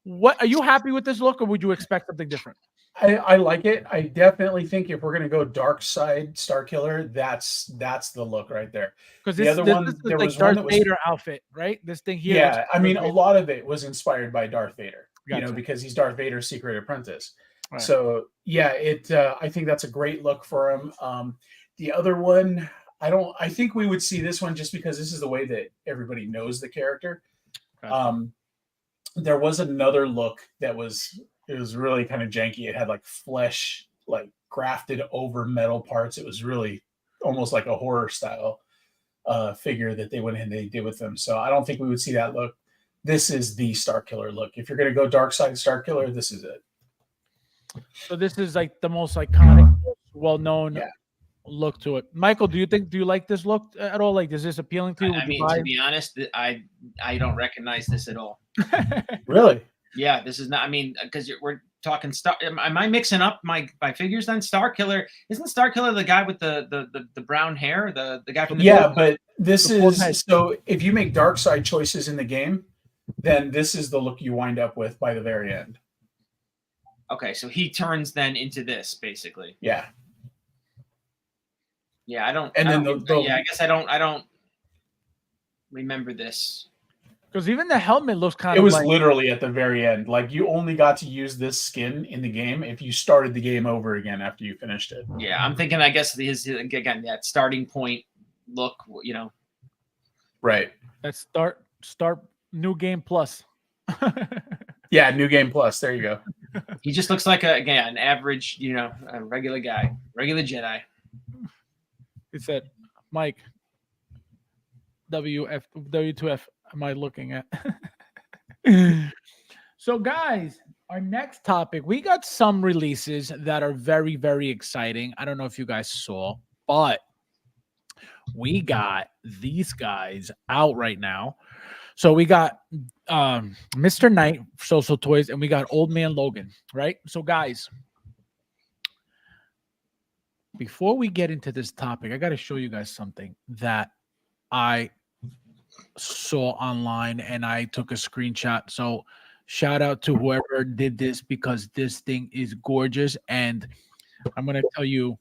What are you happy with this look, or would you expect something different? I like it. I definitely think if we're gonna go dark side Star Killer, that's the look right there. Because the other one, there was one that was Vader outfit, right? This thing here. Yeah, I mean, a lot of it was inspired by Darth Vader. Gotcha. Because he's Darth Vader's secret apprentice. Right. So yeah, I think that's a great look for him. The other one, I think we would see this one just because this is the way that everybody knows the character. Okay. There was another look that was really kind of janky. It had like flesh, like grafted over metal parts. It was really almost like a horror style figure that they went in and they did with them. So I don't think we would see that look. This is the Star Killer look. If you're going to go dark side Star Killer, this is it. So this is like the most iconic, well-known look to it. Michael, do you like this look at all? Like, is this appealing to you? I mean, to be honest, I don't recognize this at all. Really? Yeah, this is not. I mean, because we're talking Star. Am I mixing up my figures then? Star Killer, isn't Star Killer the guy with the brown hair? The guy from the but this is so. If you make dark side choices in the game, then this is the look you wind up with by the very end. Okay, so he turns then into this basically. Yeah. Yeah, I don't. And then yeah, I guess I don't remember this. Because even the helmet looks kind of. It was like, literally at the very end. Like you only got to use this skin in the game if you started the game over again after you finished it. Yeah, I'm thinking. I guess his again that starting point look. You know. Right. That's start new game plus. Yeah, new game plus. There you go. He just looks like an average, a regular guy, regular Jedi. He said, Mike, W2F am I looking at? So, guys, our next topic, we got some releases that are very, very exciting. I don't know if you guys saw, but we got these guys out right now. So we got Mr. Knight, Social Toys, and we got Old Man Logan, right? So, guys, before we get into this topic, I got to show you guys something that I saw online and I took a screenshot. So shout out to whoever did this because this thing is gorgeous. And I'm going to tell you.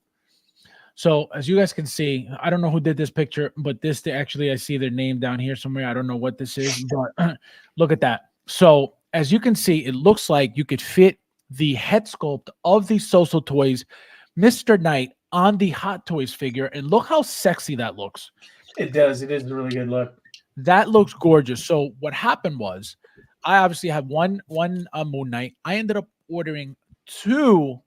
So as you guys can see, I don't know who did this picture, but this actually, I see their name down here somewhere. I don't know what this is, but look at that. So as you can see, it looks like you could fit the head sculpt of the Social Toys Mr. Knight on the Hot Toys figure. And look how sexy that looks. It does. It is a really good look. That looks gorgeous. So what happened was, I obviously have one Moon Knight. I ended up ordering 2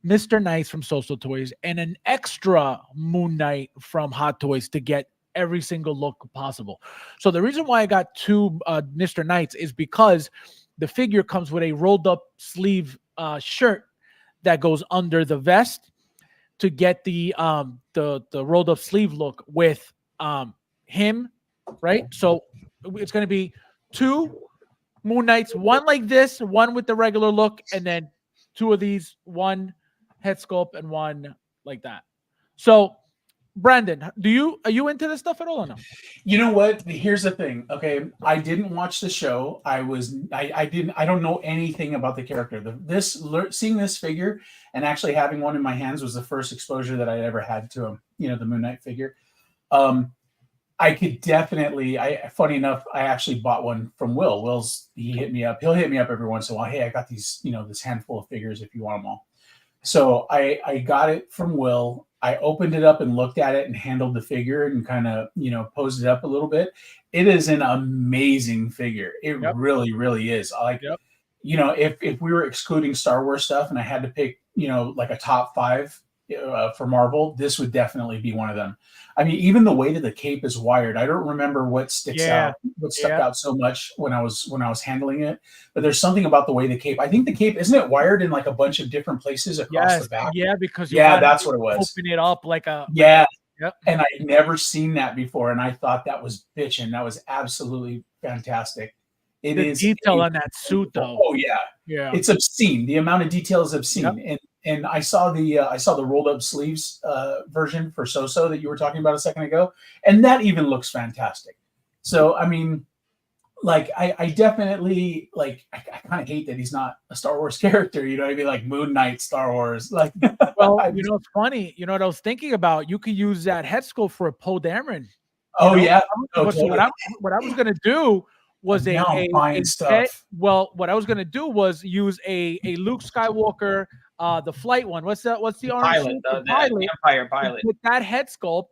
Mr. Knights from Social Toys and an extra Moon Knight from Hot Toys to get every single look possible. So the reason why I got 2 Mr. Knights is because the figure comes with a rolled up sleeve shirt that goes under the vest to get the rolled up sleeve look with him, right? So it's going to be 2 Moon Knights, one like this, one with the regular look, and then 2 of these, one head sculpt and one like that. So Brandon, are you into this stuff at all or no? You know what? Here's the thing. Okay, I didn't watch the show. I don't know anything about the character. Seeing this figure and actually having one in my hands was the first exposure that I ever had to him. The Moon Knight figure. I could definitely. Funny enough, I actually bought one from Will. He hit me up. He'll hit me up every once in a while. Hey, I got these. This handful of figures if you want them all. So I got it from Will. I opened it up and looked at it and handled the figure and kind of, posed it up a little bit. It is an amazing figure. It really, really is. If we were excluding Star Wars stuff and I had to pick, like a top 5 for Marvel, this would definitely be one of them. I mean, even the way that the cape is wired, I don't remember what stuck out so much when I was handling it, but there's something about the way the cape. I think the cape, isn't it wired in like a bunch of different places across the back? Yeah, because that's what it was. Open it up like a And I'd never seen that before, and I thought that was bitchin'. That was absolutely fantastic. It is detail on that suit though. Oh yeah, it's obscene. The amount of detail is obscene, and I saw the rolled up sleeves version for So that you were talking about a second ago, and that even looks fantastic. So I mean, like I definitely I kind of hate that he's not a Star Wars character. You know what I mean? Like Moon Knight, Star Wars. Like, well, it's funny. You know what I was thinking about? You could use that head sculpt for a Poe Dameron. Yeah. So what I was gonna do was what I was gonna do was use a Luke Skywalker, the flight one. What's the orange pilot, the Empire pilot. Put that head sculpt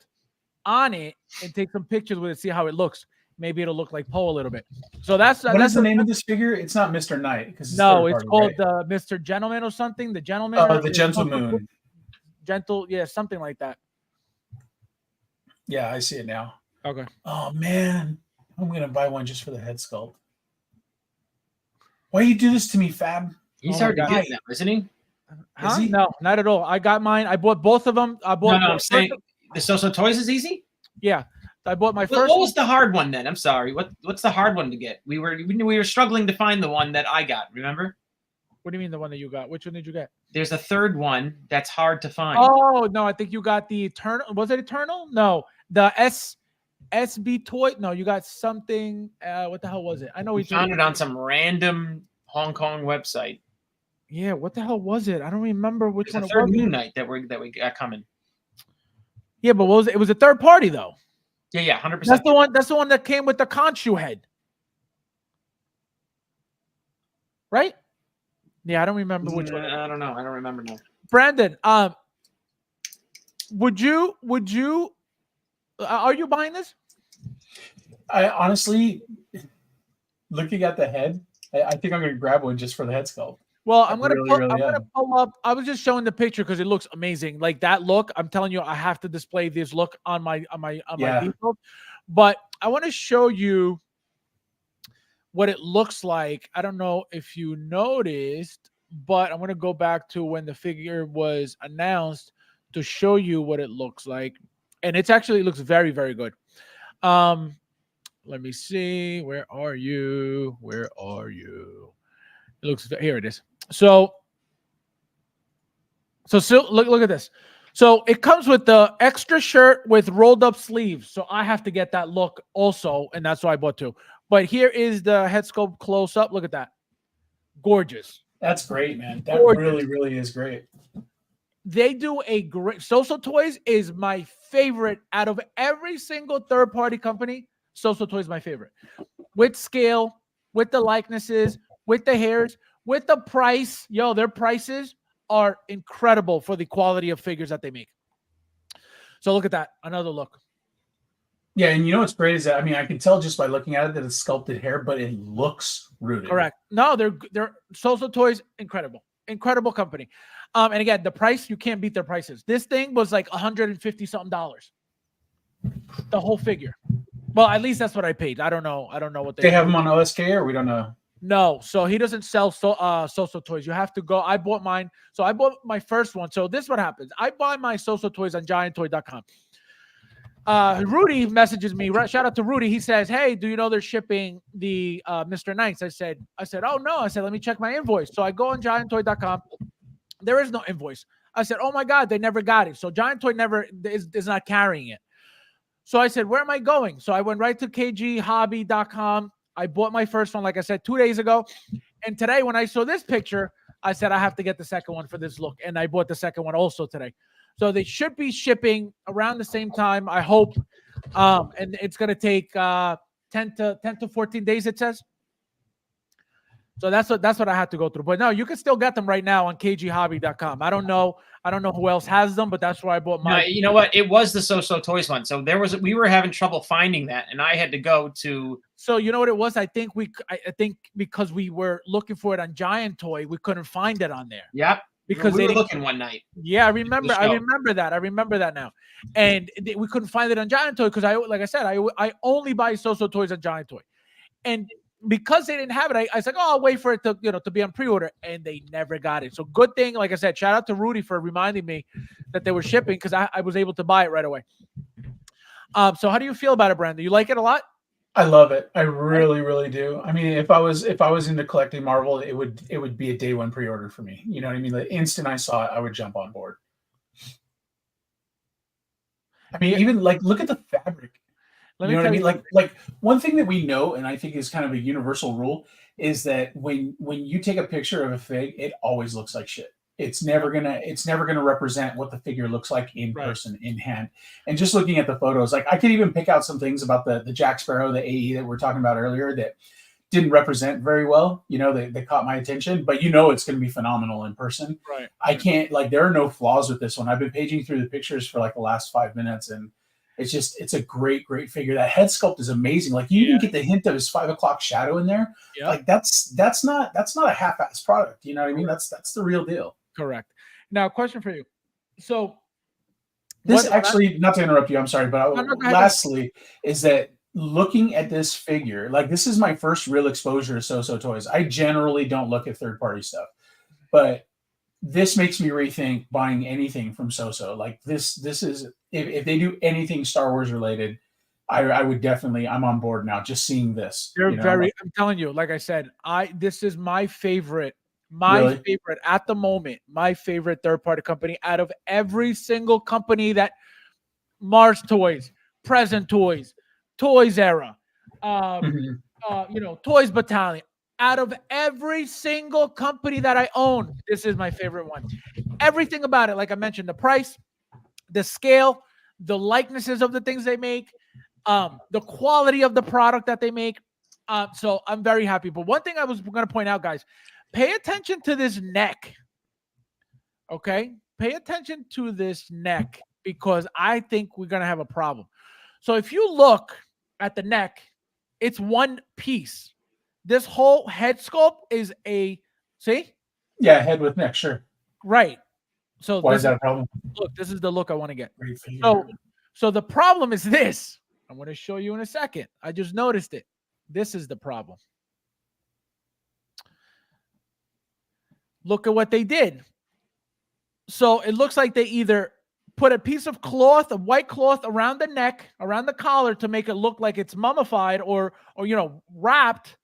on it and take some pictures with it, see how it looks. Maybe it'll look like Poe a little bit. So that's the name of this figure. It's not Mr. Knight because it's called Mr. Gentleman or something. The Gentleman. The Gentle Moon. Gentle, something like that. Yeah, I see it now. Okay. Oh man, I'm gonna buy one just for the head sculpt. Why you do this to me, Fab? He's hard to get now, isn't he? Huh? he? No, not at all. I got mine. I bought both of them. I bought. No, I'm saying the So Toys is easy. Yeah, I bought my What first. was the hard one then? I'm sorry. What's the hard one to get? We were struggling to find the one that I got. Remember? What do you mean the one that you got? Which one did you get? There's a third one that's hard to find. Oh no, I think you got the Eternal. Was it Eternal? No, the SB toy. No, you got something. What the hell was it? I know we found it on some random Hong Kong website. Yeah, what the hell was it? I don't remember which There's one. a third Moon Knight that we got coming. Yeah, but what was it? It was a third party though. Yeah, 100%. That's the one. That's the one that came with the Khonshu head, right? Yeah, I don't remember which one. I don't know. I don't remember now. Brandon, would you? Are you buying this? I honestly, looking at the head, I think I'm going to grab one just for the head sculpt. Well, I'm gonna really pull up. I was just showing the picture because it looks amazing. Like that look, I'm telling you, I have to display this look on my details. But I want to show you what it looks like. I don't know if you noticed, but I'm gonna go back to when the figure was announced to show you what it looks like, and it looks very, very good. Let me see. Where are you? Where are you? It looks here. It is. So look at this. So it comes with the extra shirt with rolled up sleeves. So I have to get that look also, and that's why I bought two. But here is the head sculpt close up. Look at that. Gorgeous. That's great, man. That really, really is great. They do a great. Social Toys is my favorite out of every single third-party company. Social Toys is my favorite. With scale, with the likenesses, with the hairs, with the price. Yo, their prices are incredible for the quality of figures that they make. So look at that. Another look. Yeah, and you know what's great is that, I mean, I can tell just by looking at it that it's sculpted hair, but it looks rooted. Correct. No, they're Social Toys, incredible company. And again, the price, you can't beat their prices. This thing was like $150 something. The whole figure. Well, at least that's what I paid. I don't know what they have them on OSK, or we don't know. No, so he doesn't sell Social Toys. You have to go. I bought mine. So I bought my first one. So this is what happens. I buy my Social Toys on GiantToy.com. Rudy messages me. Shout out to Rudy. He says, "Hey, do you know they're shipping the Mr. Knights?" I said, "Oh no." I said, "Let me check my invoice." So I go on GiantToy.com. There is no invoice. I said, "Oh my God, they never got it." So Giant Toy is not carrying it. So I said, "Where am I going?" So I went right to kghobby.com. I bought my first one, like I said, 2 days ago. And today, when I saw this picture, I said, I have to get the second one for this look. And I bought the second one also today. So they should be shipping around the same time, I hope. And it's going to take 10 to 14 days, it says. So that's what I had to go through. But no, you can still get them right now on kghobby.com. I don't know who else has them, but that's where I bought mine. No, you know what? It was the So Toys one. So we were having trouble finding that, and I had to go to. So you know what it was? I think because we were looking for it on Giant Toy, we couldn't find it on there. Yep. Because we were looking one night. Yeah, I remember that. I remember that now. And we couldn't find it on Giant Toy because I only buy Social Toys on Giant Toy, and because they didn't have it, I was like, I'll wait for it to be on pre-order, and they never got it. So good thing, like I said, shout out to Rudy for reminding me that they were shipping because I was able to buy it right away. So how do you feel about it, Brandon? You like it a lot? I love it. I really, really do. I mean, if I was into collecting Marvel, it would be a day one pre-order for me. You know what I mean? The instant I saw it, I would jump on board. I mean, even like look at the fabric. You know what I mean? Like one thing that we know, and I think is kind of a universal rule, is that when you take a picture of a fig, it always looks like shit. It's never gonna represent what the figure looks like in person, in hand. And just looking at the photos, like I could even pick out some things about the Jack Sparrow, the AE that we were talking about earlier, that didn't represent very well. You know, they caught my attention, but it's going to be phenomenal in person. Right. I can't, like, there are no flaws with this one. I've been paging through the pictures for like the last 5 minutes, and it's a great figure. That head sculpt is amazing. Like you even get the hint of his 5 o'clock shadow in there. Yep. Like that's not a half-ass product. You know what I mean? That's the real deal. Correct. Now, question for you. So this actually, not to interrupt you, I'm sorry, but lastly, is that looking at this figure, like this is my first real exposure to So Toys. I generally don't look at third-party stuff, but this makes me rethink buying anything from Soso. Like this is if they do anything Star Wars related, I would definitely, I'm on board now. Just seeing this, They're you know, very. like, I'm telling you, like I said, this is my favorite. Really? Favorite at the moment. My favorite third-party company out of every single company that Mars Toys, Present Toys, Toys Era, Mhm. Toys Battalion. Out of every single company that I own, this is my favorite one. Everything about it, like I mentioned, the price, the scale, the likenesses of the things they make, the quality of the product that they make. So I'm very happy. But one thing I was going to point out, guys, pay attention to this neck. Okay? Pay attention to this neck because I think we're going to have a problem. So if you look at the neck, it's one piece. This whole head sculpt is see? Yeah, head with neck, sure. Right. So Why is that a problem? Look, this is the look I want to get. Great figure. So the problem is this. I'm going to show you in a second. I just noticed it. This is the problem. Look at what they did. So it looks like they either put a piece of cloth, a white cloth around the neck, around the collar to make it look like it's mummified or wrapped,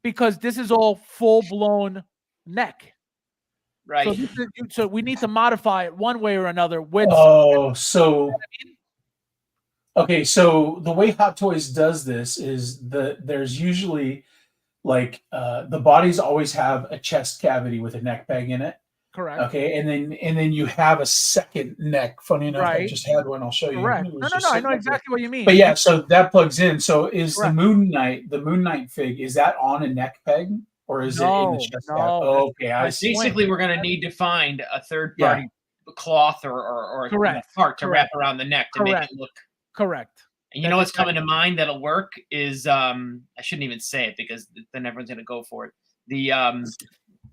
because this is all full-blown neck. Right. So we need to modify it one way or another. Okay, so the way Hot Toys does this is there's usually like the bodies always have a chest cavity with a neck peg in it. Correct. Okay, and then you have a second neck. Funny enough, I just had one. I'll show you. Correct. No, I know exactly what you mean. But yeah, so that plugs in. So is the Moon Knight fig, is that on a neck peg or is it in the chest cavity? Oh, okay, I see. Basically, we're going to need to find a third-party cloth or part to wrap around the neck to make it look correct. And you know what's coming to mind that'll work is I shouldn't even say it because then everyone's going to go for it. The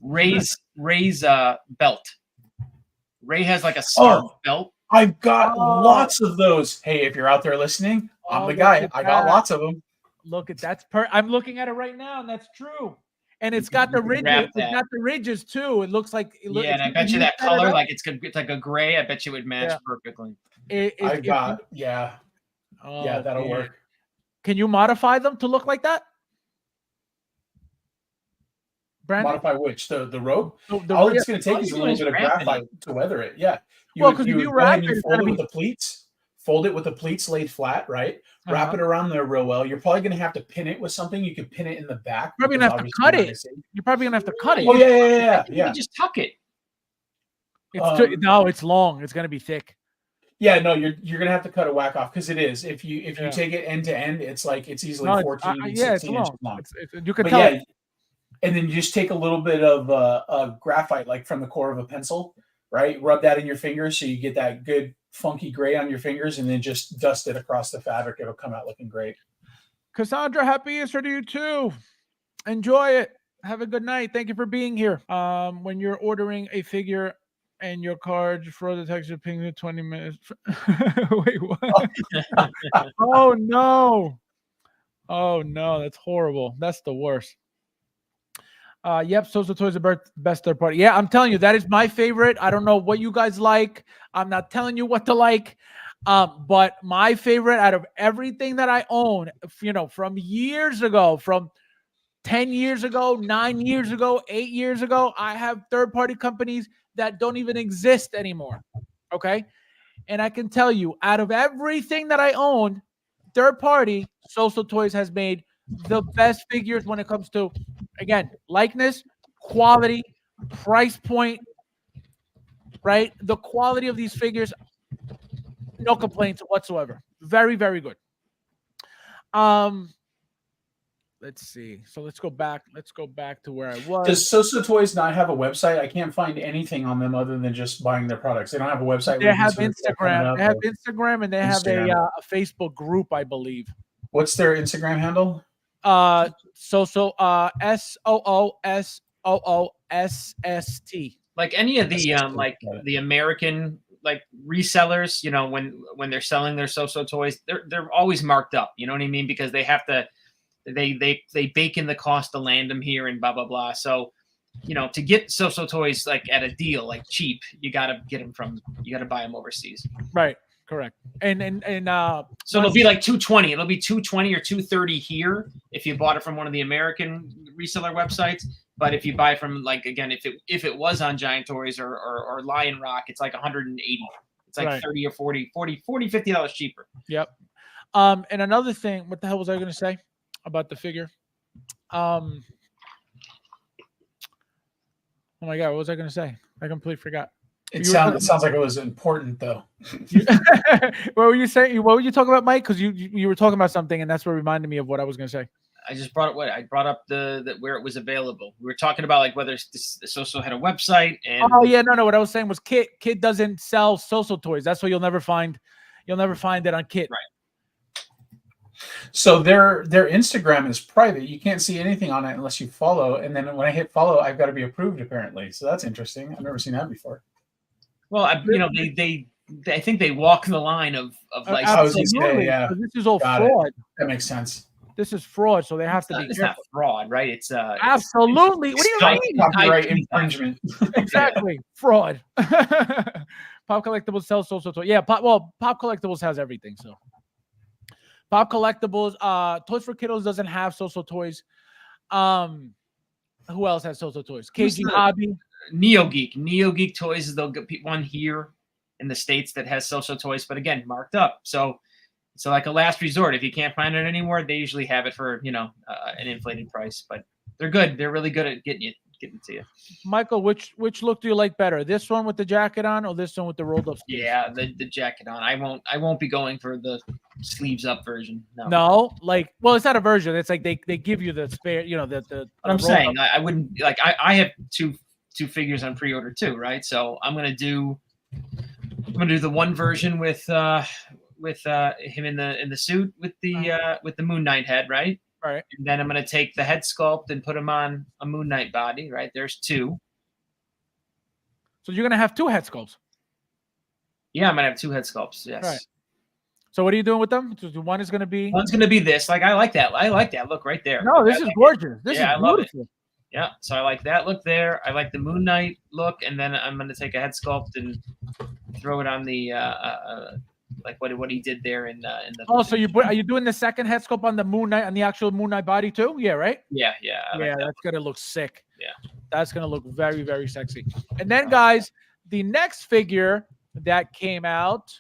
Ray's belt. Ray has like a scarf belt. I've got lots of those. Hey, if you're out there listening, I'm the guy. I got lots of them. Look at I'm looking at it right now, and that's true. And it's got the ridges. It's got the ridges too. It looks like. And I bet you that color, like it's like a gray. I bet you it would match perfectly. That'll work. Can you modify them to look like that? Brandon? Modify which? The rope? All it's going to take is a little bit of graphite to weather it. Yeah. Because if you wrap it, fold it with the pleats. Fold it with the pleats laid flat, right? Wrap it around there real well. You're probably going to have to pin it with something. You can pin it in the back. You're probably going to have to cut it. You're probably going to have to cut it. Oh, yeah. You just tuck it. No, it's long. It's going to be thick. Yeah, no, you're gonna have to cut a whack off because it is. If you take it end to end, it's easily 14, 16 inches long. You can tell. Yeah, and then you just take a little bit of graphite, like from the core of a pencil, right? Rub that in your fingers so you get that good funky gray on your fingers, and then just dust it across the fabric. It'll come out looking great. Cassandra, happy Easter to you too. Enjoy it. Have a good night. Thank you for being here. When you're ordering a figure and your card for the texture ping in 20 minutes. Wait, what? Oh no. That's horrible. That's the worst. Yep, Soso Toys are best third party. Yeah, I'm telling you, that is my favorite. I don't know what you guys like. I'm not telling you what to like. But my favorite out of everything that I own, from years ago, from 10 years ago, 9 years ago, 8 years ago, I have third-party companies that don't even exist anymore. Okay? And I can tell you, out of everything that I own, third-party, Soso Toys has made the best figures when it comes to, again, likeness, quality, price point, right? The quality of these figures, no complaints whatsoever. Very, very good. Let's see. So let's go back. Let's go back to where I was. Does Soso Toys not have a website? I can't find anything on them other than just buying their products. They don't have a website. They have Instagram. They have Instagram, and they have a Facebook group, I believe. What's their Instagram handle? Soso SOOSOOSST. Like any of the the American resellers, when they're selling their Soso toys, they're always marked up. You know what I mean? Because they have to. They bake in the cost to land them here and blah blah blah. So to get so toys like at a deal, like cheap, you got to buy them overseas. Right. Correct. And so it'll be like 220. It'll be 220 or 230 here if you bought it from one of the American reseller websites. But if you buy from, like, again, if it was on Giant Toys or Lion Rock, it's like 180. It's like right. 30 or 40, $50 cheaper. Yep. And another thing, what the hell was I going to say about the figure? Oh my God, what was I going to say? I completely forgot. It sounds like it was important, though. What were you saying? What were you talking about, Mike? Because you were talking about something, and that's what reminded me of what I was going to say. I just brought up the where it was available. We were talking about like whether Soso had a website. And oh yeah, no. What I was saying was Kit doesn't sell Soso toys. That's why you'll never find it on Kit. Right. So their Instagram is private. You can't see anything on it unless you follow. And then when I hit follow, I've got to be approved apparently. So that's interesting. I've never seen that before. Well, they I think they walk the line of like. Absolutely. Yeah. This is all fraud. That makes sense. This is fraud, so they have to be careful. It's careful. not fraud, right? It's absolutely. What do you mean? Copyright infringement. Exactly. Fraud. Pop Collectibles sells Soso toys. Yeah, Pop Collectibles has everything. So Pop Collectibles, Toys for Kiddos doesn't have Soso toys. Who else has Soso toys? KG Hobby. NeoGeek Toys is they'll get one here in the States that has Soso toys, but again, marked up. So like a last resort. If you can't find it anymore, they usually have it for an inflated price. But they're good. They're really good at getting it to you. Michael, which look do you like better? This one with the jacket on, or this one with the rolled up sleeves? Yeah, the jacket on. I won't be going for the sleeves up version. No, like, well, it's not a version. It's like they give you the spare. The what I'm saying, I wouldn't like. I have two figures on pre-order too, right? So I'm gonna do the one version with him in the suit with the Moon Knight head, right? Right. And then I'm going to take the head sculpt and put him on a Moon Knight body, right? There's two. So you're going to have two head sculpts? Yeah, I'm going to have two head sculpts, yes. Right. So what are you doing with them? One is going to be... One's going to be this. Like, I like that. Look right there. No, this is gorgeous. This is beautiful. I love it. Yeah, so I like that look there. I like the Moon Knight look, and then I'm going to take a head sculpt and throw it on the... like what he did there in the. Oh, so are you doing the second head sculpt on the Moon Knight, on the actual Moon Knight body too? Yeah, right. Yeah. That's gonna look sick. Yeah, that's gonna look very, very sexy. And then, guys, the next figure that came out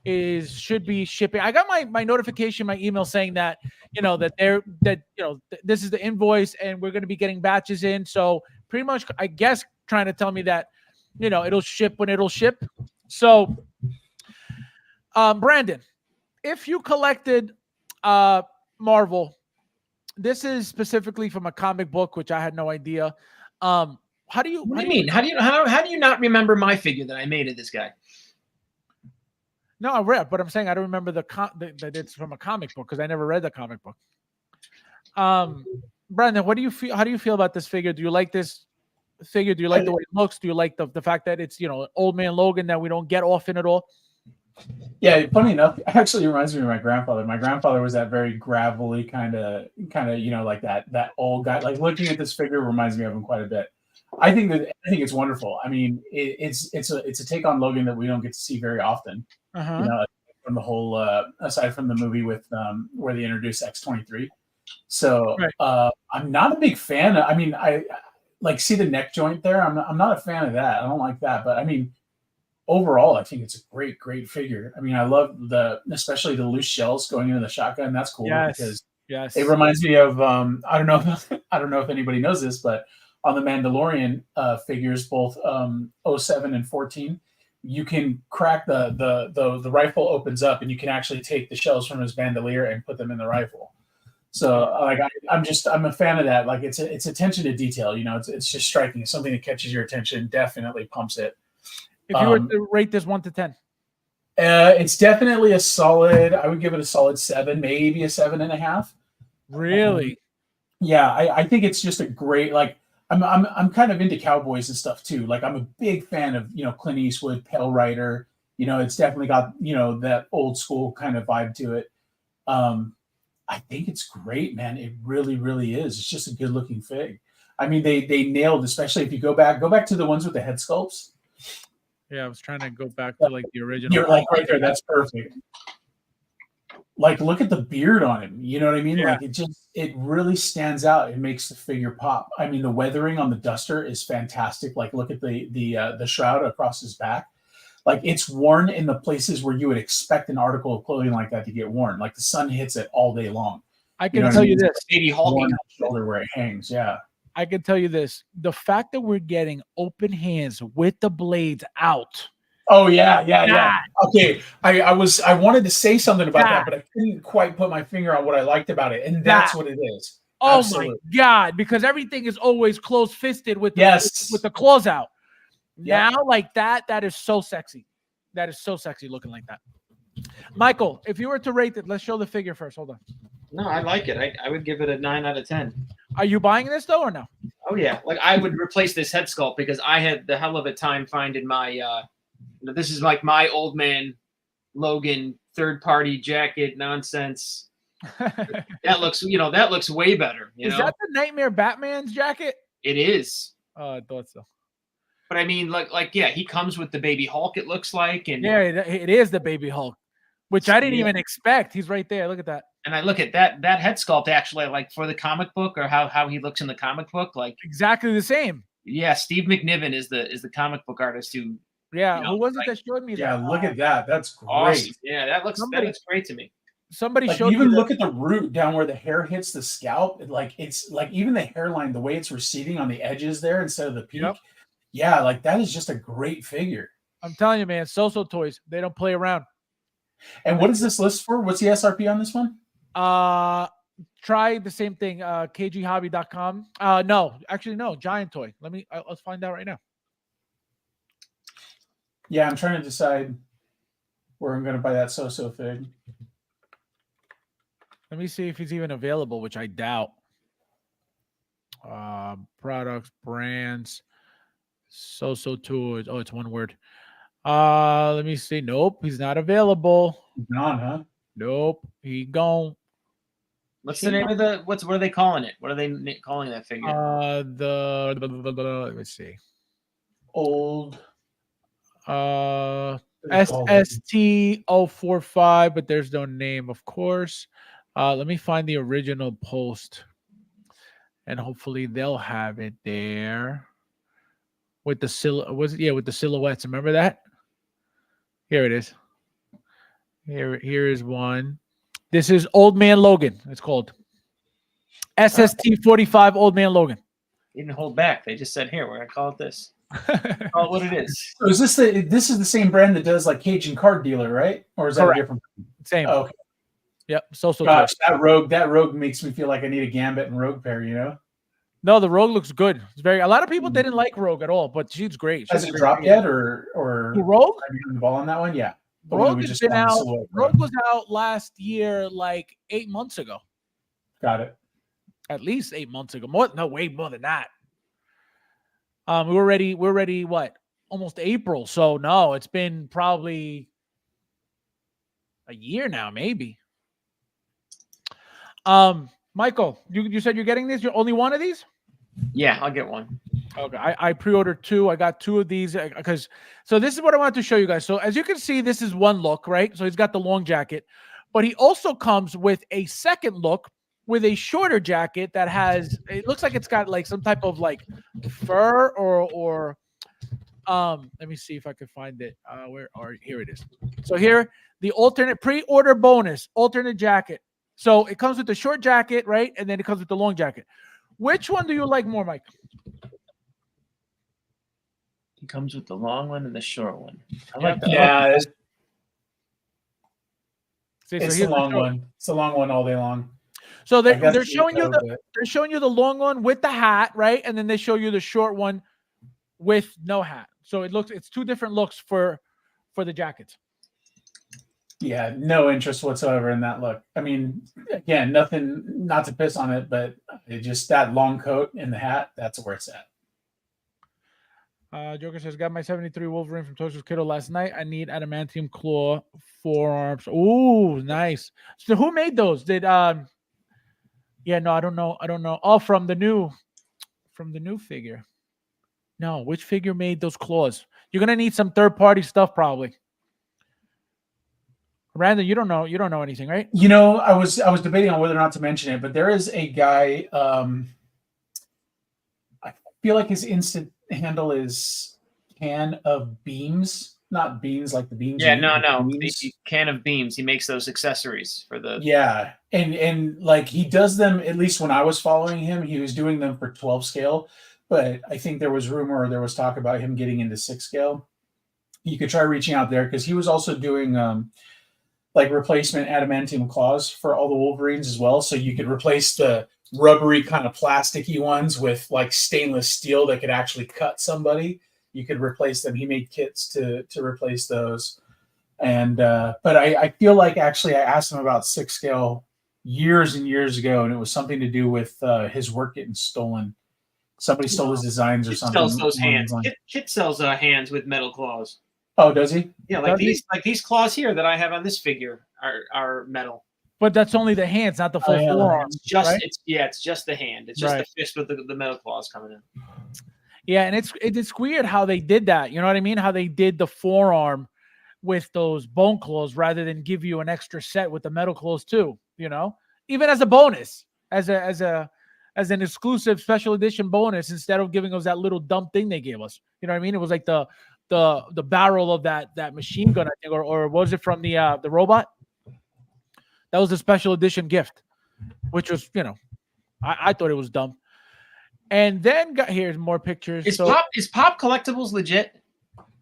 should be shipping. I got my notification, my email saying that this is the invoice and we're gonna be getting batches in. So pretty much, I guess, trying to tell me that it'll ship when it'll ship. So. Brandon, if you collected Marvel, this is specifically from a comic book, which I had no idea. How do you mean? How do you not remember my figure that I made of this guy? No, I read, but I'm saying I don't remember that it's from a comic book because I never read the comic book. Brandon, what do you feel? How do you feel about this figure? Do you like this figure? Do you like the way it looks? Do you like the fact that it's old man Logan that we don't get often at all? Yeah, funny enough, it actually reminds me of my grandfather. My grandfather was that very gravelly kind of like that old guy. Like looking at this figure reminds me of him quite a bit. I think it's wonderful. I mean, it's a take on Logan that we don't get to see very often. From the whole aside from the movie with where they introduced X-23. So right. I'm not a big fan. I mean, I like see the neck joint there. I'm not a fan of that. I don't like that. But I mean. Overall, I think it's a great figure. I mean, I love especially the loose shells going into the shotgun. That's cool because it reminds me of I don't know if anybody knows this, but on the Mandalorian figures, both 07 and 14, you can crack the rifle opens up and you can actually take the shells from his bandolier and put them in the rifle. So like I'm a fan of that. Like it's attention to detail. It's just striking. It's something that catches your attention. Definitely pumps it. If you were to rate this 1 to 10, it's definitely a solid. I would give it a solid 7, maybe a 7.5. Really? Yeah, I think it's just a great. Like I'm kind of into cowboys and stuff too. Like I'm a big fan of Clint Eastwood, Pale Rider. It's definitely got that old school kind of vibe to it. I think it's great, man. It really, really is. It's just a good looking fig. I mean, they nailed, especially if you go back to the ones with the head sculpts. Yeah, I was trying to go back to like the original. You're like right there. That's perfect. Like, look at the beard on him. You know what I mean? Yeah. Like, it really stands out. It makes the figure pop. I mean, the weathering on the duster is fantastic. Like, look at the shroud across his back. Like, it's worn in the places where you would expect an article of clothing like that to get worn. Like, the sun hits it all day long. I can tell you this. Baby Hulk on the shoulder where it hangs. Yeah. I can tell you this. The fact that we're getting open hands with the blades out. Oh yeah. Okay, I wanted to say something about that, but I couldn't quite put my finger on what I liked about it, and that's what it is. Oh Absolutely. my God! Because everything is always close-fisted with Yes. the claws out. Yep. Now, like that is so sexy. That is so sexy looking like that. Michael, if you were to rate it, let's show the figure first. Hold on. No, I like it. I would give it a 9 out of 10. Are you buying this though or no? Oh yeah, like I would replace this head sculpt because I had the hell of a time finding my. This is like my old man Logan third-party jacket nonsense. That looks way better. Is that the Nightmare Batman's jacket? It is. Oh, I thought so. But I mean, yeah, he comes with the baby Hulk. It looks like, and yeah, it is the baby Hulk, which I didn't even expect. He's right there. Look at that. And I look at that head sculpt actually, like for the comic book or how he looks in the comic book, like exactly the same. Yeah, Steve McNiven is the comic book artist who. Yeah, who was it that showed me that? Yeah, look at that. That's great. Awesome. Yeah, that looks great to me. Somebody like, showed even me look at the root down where the hair hits the scalp. It's like even the hairline, the way it's receding on the edges there instead of the peak. Yep. Yeah, like that is just a great figure. I'm telling you, man, So Toys, they don't play around. And what is this list for? What's the SRP on this one? Try the same thing. KGHobby.com. No, actually, no. Giant Toy. Let's find out right now. Yeah, I'm trying to decide where I'm going to buy that So fig. Let me see if he's even available, which I doubt. Products, brands, So Toys. Oh, it's one word. Let me see. Nope, he's not available. Gone, huh? Nope, he gone. What's the name of what are they calling it? What are they calling that figure? Let me see. Old. SST045, but there's no name, of course. Let me find the original post, and hopefully they'll have it there with the with the silhouettes. Remember that? Here it is. Here is one. This is Old Man Logan. It's called SST45 Old Man Logan. They didn't hold back. They just said, "Here, we're gonna call it this." Call it what it is. So is this is the same brand that does like Cajun Card Dealer, right? Or is that a different? Same. Oh, okay. Yep. Gosh, that rogue makes me feel like I need a Gambit and Rogue pair. You know. No, the Rogue looks good. It's a lot of people didn't like Rogue at all, but she's great. Has it dropped yet, or the Rogue? Have you on the ball on that one? Yeah. Rogue has been out. Rogue was out last year, like 8 months ago. Got it. At least 8 months ago. Way more than that. We're ready. What? Almost April. So no, it's been probably a year now, maybe. Michael, you said you're getting this. You're only one of these? Yeah, I'll get one. Okay, I pre-ordered 2. I got 2 of these because so this is what I wanted to show you guys. So as you can see, this is one look, right? So he's got the long jacket, but he also comes with a second look with a shorter jacket that has, it looks like it's got like some type of like fur or let me see if I can find it. Here it is. So here, the alternate pre-order bonus, alternate jacket. So it comes with the short jacket, right? And then it comes with the long jacket. Which one do you like more, Mike? It comes with the long one and the short one. I like that. Yeah, it's the long one. It's the long one all day long. So they're showing you the long one with the hat, right? And then they show you the short one with no hat. So it's 2 different looks for the jackets. Yeah, no interest whatsoever in that look. I mean, again, nothing, not to piss on it, but just that long coat and the hat, that's where it's at. Joker says, got my 73 Wolverine from Toasters Kiddo last night. I need adamantium claw forearms. Ooh, nice. So who made those? I don't know. Oh, from the new from the new figure. No, which figure made those claws? You're gonna need some third-party stuff, probably. Brandon, you don't know anything, right? You know, I was debating on whether or not to mention it, but there is a guy. I feel like his instant handle is can of beams, not beans like the beans. Yeah, no. The can of beams. He makes those accessories for the. Yeah, and like he does them. At least when I was following him, he was doing them for 12 scale. But I think there was talk about him getting into 6 scale. You could try reaching out there because he was also doing like replacement adamantium claws for all the Wolverines as well. So you could replace the rubbery kind of plasticky ones with like stainless steel that could actually cut somebody. You could replace them. He made kits to replace those. And but I feel like actually I asked him about 6 scale years and years ago, and it was something to do with his work getting stolen. Somebody stole his designs or Kit something. sells those hands. Kit sells hands with metal claws. Oh, does he? Yeah, like these claws here that I have on this figure are metal. But that's only the hands, not the full forearm. It's just right? it's just the hand. It's just the fist with the metal claws coming in. Yeah, and it's weird how they did that. You know what I mean? How they did the forearm with those bone claws rather than give you an extra set with the metal claws too. You know, even as a bonus, as an exclusive special edition bonus, instead of giving us that little dumb thing they gave us. You know what I mean? It was like the barrel of that machine gun, I think, or was it from the robot? That was a special edition gift, which was, you know, I thought it was dumb. And then here's more pictures. Is Pop Collectibles legit?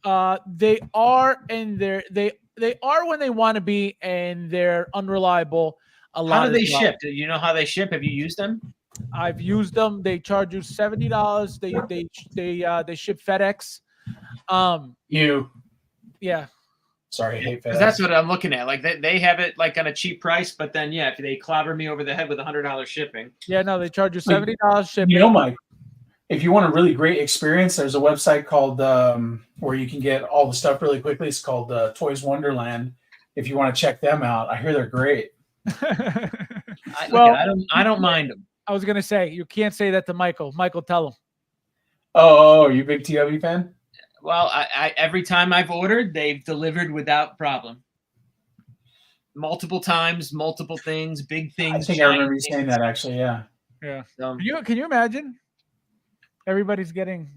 They are, and they are when they want to be, and they're unreliable. How do they ship? Do you know how they ship? Have you used them? I've used them. They charge you $70. They ship FedEx. Yeah. Sorry, I hate FedEx. That's what I'm looking at. Like they have it like on a cheap price, but then if they clobber me over the head with $100 shipping. Yeah, no, they charge you $70 shipping. You know, Mike, if you want a really great experience, there's a website called where you can get all the stuff really quickly. It's called Toys Wonderland. If you want to check them out, I hear they're great. I don't mind them. I was gonna say you can't say that to Michael. Michael, tell him. Oh, are you a big TW fan? Well, I every time I've ordered, they've delivered without problem. Multiple times, multiple things, big things. I think I remember you saying that actually. Yeah. Yeah. Can you imagine? Everybody's getting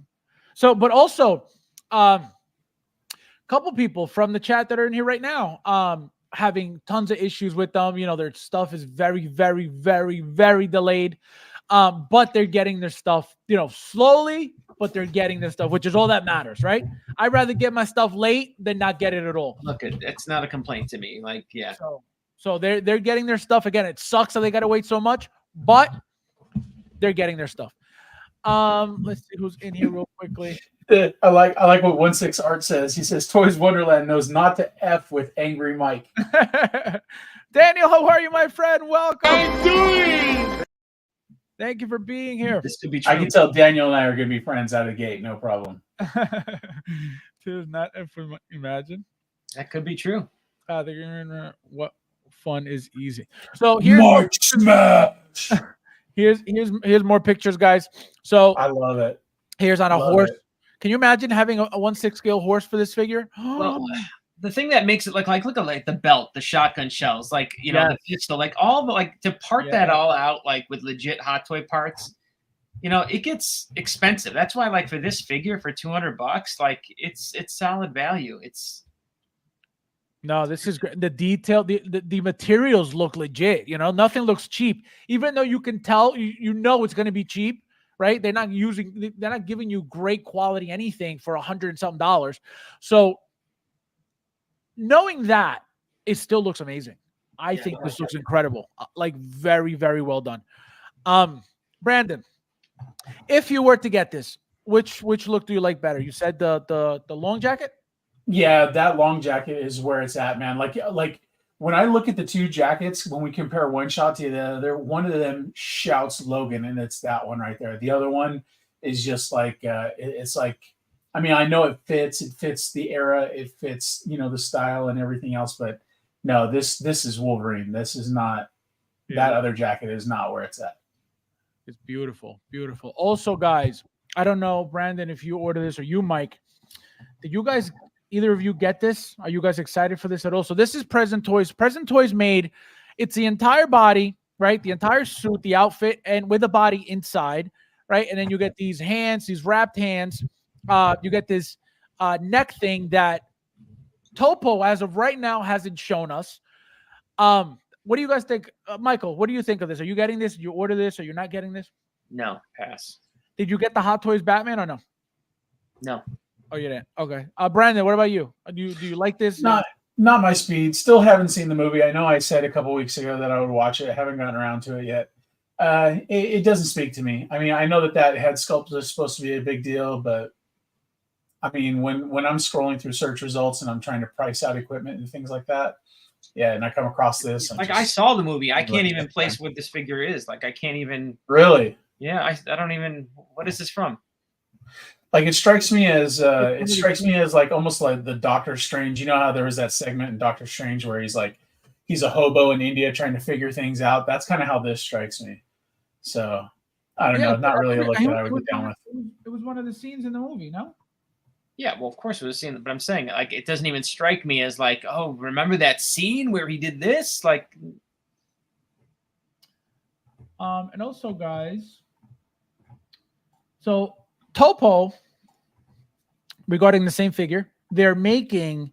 so, but also, couple people from the chat that are in here right now, having tons of issues with them. You know, their stuff is very, very, very, very delayed. But they're getting their stuff, you know, slowly, but they're getting their stuff, which is all that matters, right? I'd rather get my stuff late than not get it at all. Look, it's not a complaint to me. Like, yeah. So they're getting their stuff. Again, it sucks that they got to wait so much, but they're getting their stuff. Let's see who's in here real quickly. I like what 16 Art says. He says Toys Wonderland knows not to F with Angry Mike. Daniel, how are you, my friend? Welcome. I'm doing. Thank you for being here. This could be true. I can tell Daniel and I are going to be friends out of the gate. No problem. Not if we imagine. That could be true. They're gonna what fun is easy. So here's March Smash. Here's more pictures, guys. So I love it. Here's on a horse. Can you imagine having a 1/6 scale horse for this figure? Well, the thing that makes it look like the belt, the shotgun shells, like the pistol, like all the to part that all out like with legit Hot Toy parts, it gets expensive. That's why like for this figure for $200, like it's solid value. No, this is great. The detail, the materials look legit. Nothing looks cheap, even though you can tell it's going to be cheap, right? They're not giving you great quality anything for $100 and something. So knowing that, it still looks amazing. I think this looks incredible. Like very, very well done. Brandon, if you were to get this, which look do you like better? You said the long jacket? Yeah, that long jacket is where it's at, man. Like when I look at the two jackets, when we compare one shot to the other, one of them shouts Logan, and it's that one right there. The other one is just like it's like, I mean, I know it fits the era, it fits the style and everything else, but no, this is Wolverine. This is not that other jacket is not where it's at. It's beautiful, beautiful. Also, guys, I don't know, Brandon, if you order this or you, Mike. Did you guys, either of you, get this? Are you guys excited for this at all? So this is Present Toys. Present Toys made. It's the entire body, right? The entire suit, the outfit, and with the body inside, right? And then you get these hands, these wrapped hands. You get this neck thing that Topo, as of right now, hasn't shown us. What do you guys think, Michael? What do you think of this? Are you getting this? Did you order this? Or you're not getting this? No, pass. Did you get the Hot Toys Batman or no? No. Oh, you didn't. Okay. Brandon, what about you? Do you like this? Not my speed. Still haven't seen the movie. I know I said a couple weeks ago that I would watch it. I haven't gotten around to it yet. It doesn't speak to me. I mean, I know that head sculpt is supposed to be a big deal, but I mean, when I'm scrolling through search results and I'm trying to price out equipment and things like that, yeah, and I come across this. I saw the movie. I can't even place what this figure is. Like, I can't even. Really? Yeah, I don't even. What is this from? Like, it strikes me as like almost like the Doctor Strange. You know how there was that segment in Doctor Strange where he's a hobo in India trying to figure things out. That's kind of how this strikes me. So I don't know. Not really a look that I would get down with. It was one of the scenes in the movie, no? Yeah, well, of course it was a scene, but I'm saying, like, it doesn't even strike me as like, oh, remember that scene where he did this? Like, and also, guys, so Topo, regarding the same figure, they're making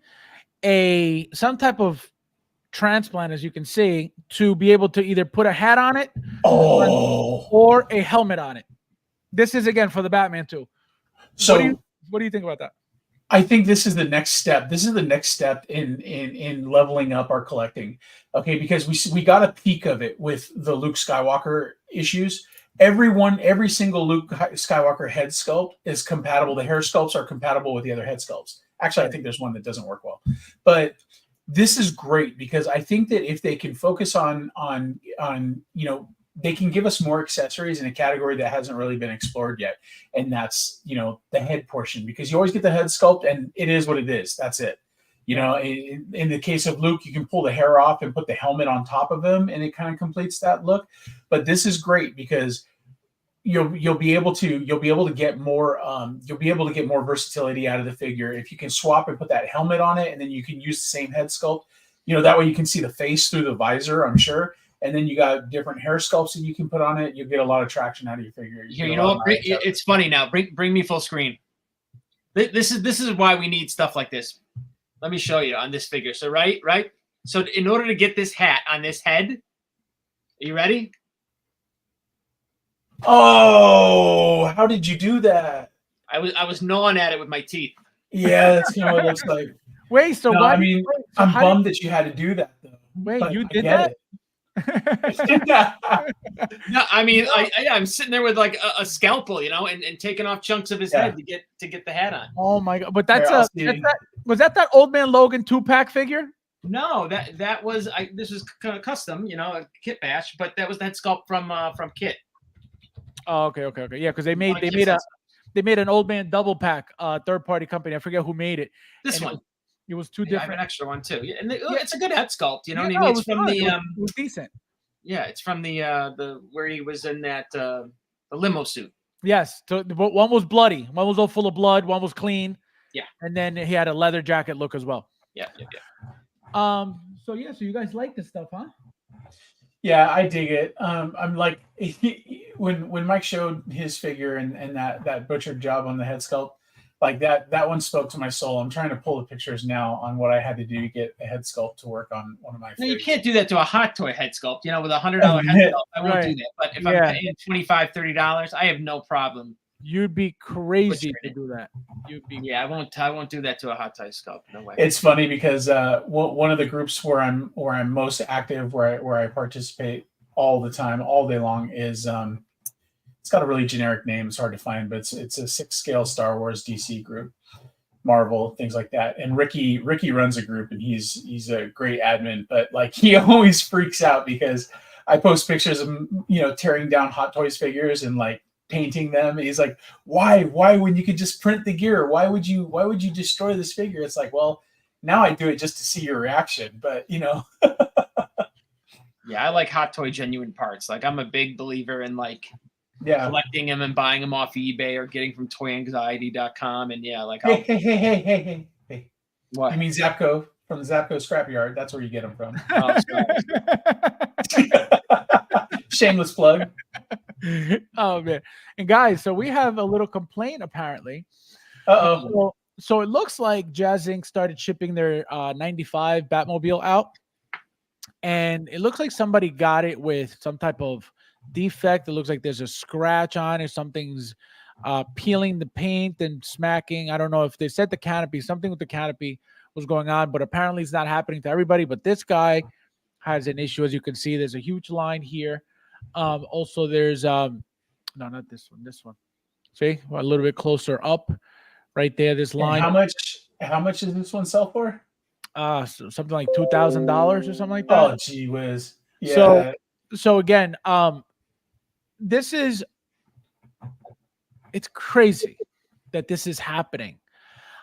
some type of transplant, as you can see, to be able to either put a hat on it or a helmet on it. This is, again, for the Batman too. So what do you think about that? I think this is the next step. This is the next step in leveling up our collecting. Okay, because we got a peek of it with the Luke Skywalker issues. Every single Luke Skywalker head sculpt is compatible. The hair sculpts are compatible with the other head sculpts. Actually, I think there's one that doesn't work well. But this is great because I think that if they can focus on they can give us more accessories in a category that hasn't really been explored yet. And that's, the head portion, because you always get the head sculpt and it is what it is. That's it. In the case of Luke, you can pull the hair off and put the helmet on top of him and it kind of completes that look. But this is great because you'll be able to get more versatility out of the figure if you can swap and put that helmet on it, and then you can use the same head sculpt. That way you can see the face through the visor, I'm sure. And then you got different hair sculpts that you can put on it. You'll get a lot of traction out of your figure. Here, you know what? It's funny now. Bring me full screen. This is why we need stuff like this. Let me show you on this figure. So right. So in order to get this hat on this head, are you ready? Oh, how did you do that? I was gnawing at it with my teeth. Yeah, that's kind of what it looks like. Wait, so no, I mean, I'm bummed that you had to do that though. Wait, you did that? No, I mean, I'm sitting there with like a scalpel, and taking off chunks of his head to get the hat on. Oh my god! But was that old man Logan 2-pack figure? No, that was this was kind of custom, a kit bash, but that was that sculpt from Kit. Oh, okay, yeah, because they made an old man double pack, third party company. I forget who made it. This one. It was two different. I have an extra one too. Yeah, and it's a good head sculpt. You know what I mean? No, It's from the it was decent. Yeah, it's from the where he was in that the limo suit. Yes, so one was bloody, one was all full of blood, one was clean. Yeah, and then he had a leather jacket look as well. Yeah. So you guys like this stuff, huh? Yeah, I dig it. I'm like, when Mike showed his figure and that butchered job on the head sculpt, like that one spoke to my soul. I'm trying to pull the pictures now on what I had to do to get a head sculpt to work on one of my. No, you can't do that to a Hot Toy head sculpt. With $100 head sculpt, I won't do that. But if I'm paying $25, $30, I have no problem. You'd be crazy to do that. I won't do that to a Hot Toy sculpt. No way. It's funny because one of the groups where I'm most active, where I participate all the time, all day long, is it's got a really generic name. It's hard to find, but it's a 6-scale Star Wars DC group, Marvel, things like that. And Ricky runs a group, and he's a great admin, but like he always freaks out because I post pictures of him, tearing down Hot Toys figures and like painting them. And he's like, why when you could just print the gear? Why would you destroy this figure? It's like, well, now I do it just to see your reaction, but Yeah, I like Hot Toy genuine parts. Like, I'm a big believer in like Yeah. collecting them and buying them off eBay or getting from toyanxiety.com. And yeah, like Hey. what? You mean Zapco from the Zapco scrapyard? That's where you get them from. Oh, sorry. Shameless plug. Oh man. And guys, so we have a little complaint apparently. Uh-oh. So it looks like Jazz Inc. started shipping their 95 Batmobile out. And it looks like somebody got it with some type of defect. It looks like there's a scratch on it. Something's peeling the paint and smacking. I don't know if they said the canopy, something with the canopy was going on, but apparently it's not happening to everybody. But this guy has an issue. As you can see, there's a huge line here. Also, there's no, not this one, this one. See, we're a little bit closer up right there. This line. And how much does this one sell for? So something like $2,000 or something like that. Oh, gee whiz. Yeah. So again, it's crazy that this is happening.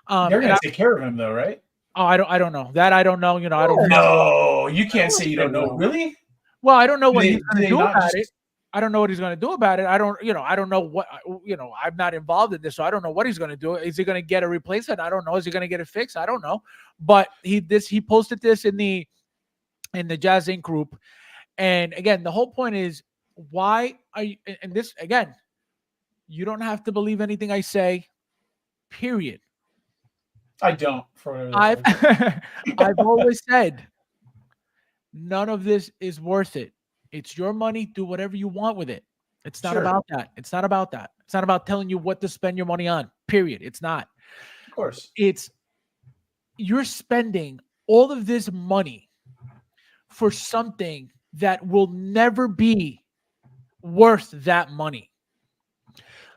They're gonna take care of him though, right? Oh, I don't know that. I don't know. You know, I don't. No, you can't say you don't know. Really? Well, I don't know what he's going to do not about just- it. I don't know what he's going to do about it. I don't know what, I'm not involved in this, so I don't know what he's going to do. Is he going to get a replacement? I don't know. Is he going to get it fixed? I don't know. But he posted this in the Jazz Inc. group. And again, the whole point is, why are you, and this, again, you don't have to believe anything I say, period. I don't. I've always said, none of this is worth it. It's your money. Do whatever you want with it. It's not about that. It's not about that. It's not about telling you what to spend your money on, period. It's not. Of course. You're spending all of this money for something that will never be worth that money.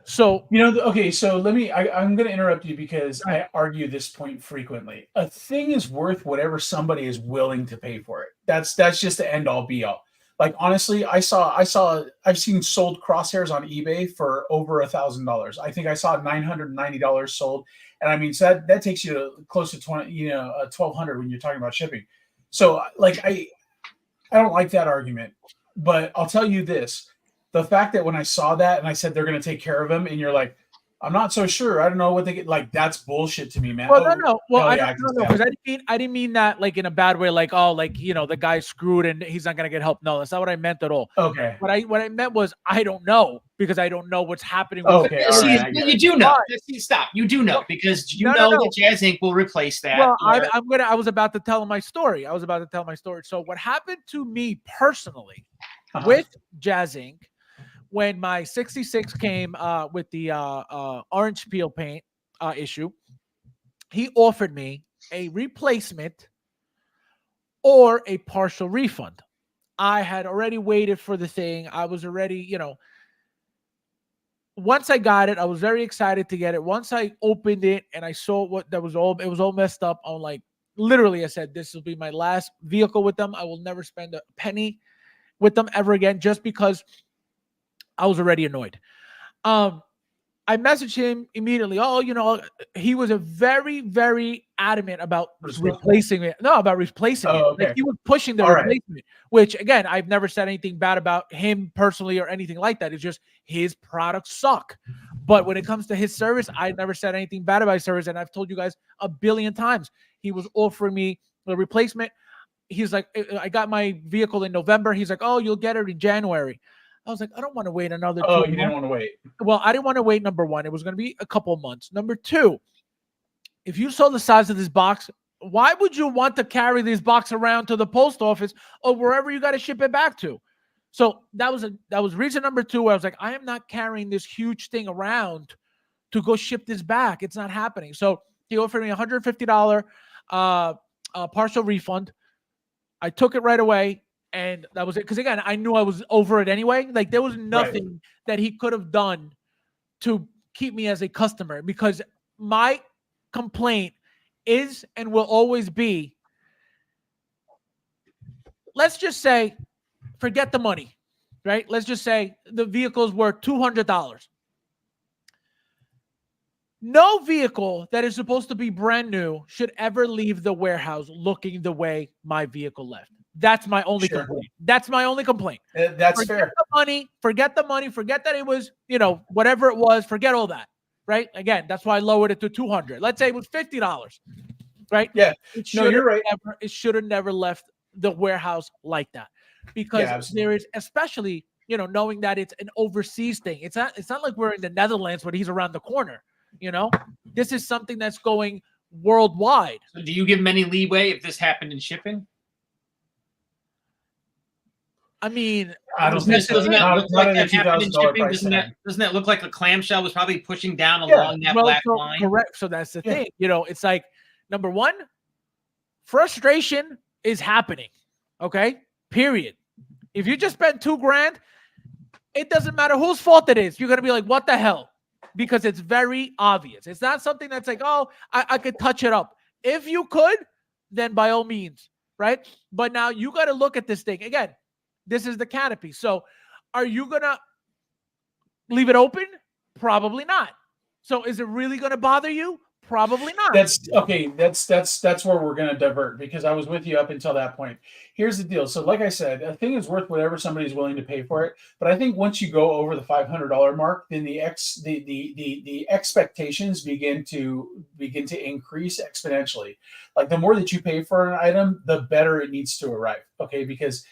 So, okay, so I'm going to interrupt you because I argue this point frequently. A thing is worth whatever somebody is willing to pay for it. That's just the end all be all. Like, honestly, I've seen sold crosshairs on eBay for over $1,000. I think I saw $990 sold. And I mean, so that takes you to close to 1,200 when you're talking about shipping. So like, I don't like that argument, but I'll tell you this. The fact that when I saw that and I said they're going to take care of him, and you're like, I'm not so sure. I don't know what they get. Like, that's bullshit to me, man. Well, no. Well, I yeah, don't know, because I didn't mean that like in a bad way. Like, oh, like, the guy's screwed and he's not going to get help. No, that's not what I meant at all. Okay. What I meant was, I don't know, because I don't know what's happening. Okay. You do know. Stop. You do know, because that Jazz Inc. will replace that. Well, I was about to tell my story. So what happened to me personally with Jazz Inc., when my 66 came with the orange peel paint issue, he offered me a replacement or a partial refund. I had already waited for the thing. I was already, once I got it, I was very excited to get it. Once I opened it and I saw it was all messed up. I'm like, literally, I said, this will be my last vehicle with them. I will never spend a penny with them ever again, just because I was already annoyed. I messaged him immediately. He was a very, very adamant about replacing it. No, about replacing it. Okay. Like, he was pushing the replacement, which, again, I've never said anything bad about him personally or anything like that. It's just his products suck. But when it comes to his service, I never said anything bad about his service. And I've told you guys a billion times, he was offering me a replacement. He's like, I got my vehicle in November. He's like, oh, you'll get it in January. I was like, I don't want to wait another 2 months. You didn't want to wait. Well, I didn't want to wait. Number one, it was going to be a couple of months. Number two, if you saw the size of this box, why would you want to carry this box around to the post office or wherever you got to ship it back to? So that was reason number two, where I was like, I am not carrying this huge thing around to go ship this back. It's not happening. So he offered me $150 partial refund. I took it right away. And that was it. Because, again, I knew I was over it anyway. Like, there was nothing that he could have done to keep me as a customer, because my complaint is and will always be, let's just say, forget the money, right? Let's just say the vehicle's worth $200. No vehicle that is supposed to be brand new should ever leave the warehouse looking the way my vehicle left. That's my only Sure. complaint. That's my only complaint. That's Forget fair. the money. Forget the money. Forget that it was, whatever it was. Forget all that. Right? Again, that's why I lowered it to $200. Let's say it was $50. Right? Yeah. No, you're right. It should have never left the warehouse like that, because there is, especially knowing that it's an overseas thing. It's not like we're in the Netherlands where he's around the corner. This is something that's going worldwide. So do you give him any leeway if this happened in shipping? I mean, I don't think so. Doesn't that look like that happened in shipping? Doesn't that look like the clamshell was probably pushing down along that black line? Correct. So that's the thing. It's like, number one, frustration is happening. Okay. Period. If you just spend $2,000, it doesn't matter whose fault it is. You're gonna be like, what the hell? Because it's very obvious. It's not something that's like, oh, I could touch it up. If you could, then by all means, right? But now you got to look at this thing again. This is the canopy. So are you going to leave it open? Probably not. So is it really going to bother you? Probably not. That's okay. That's where we're going to divert, because I was with you up until that point. Here's the deal. So like I said, a thing is worth whatever somebody's willing to pay for it. But I think once you go over the $500 mark, then the expectations begin to increase exponentially. Like the more that you pay for an item, the better it needs to arrive. Okay, because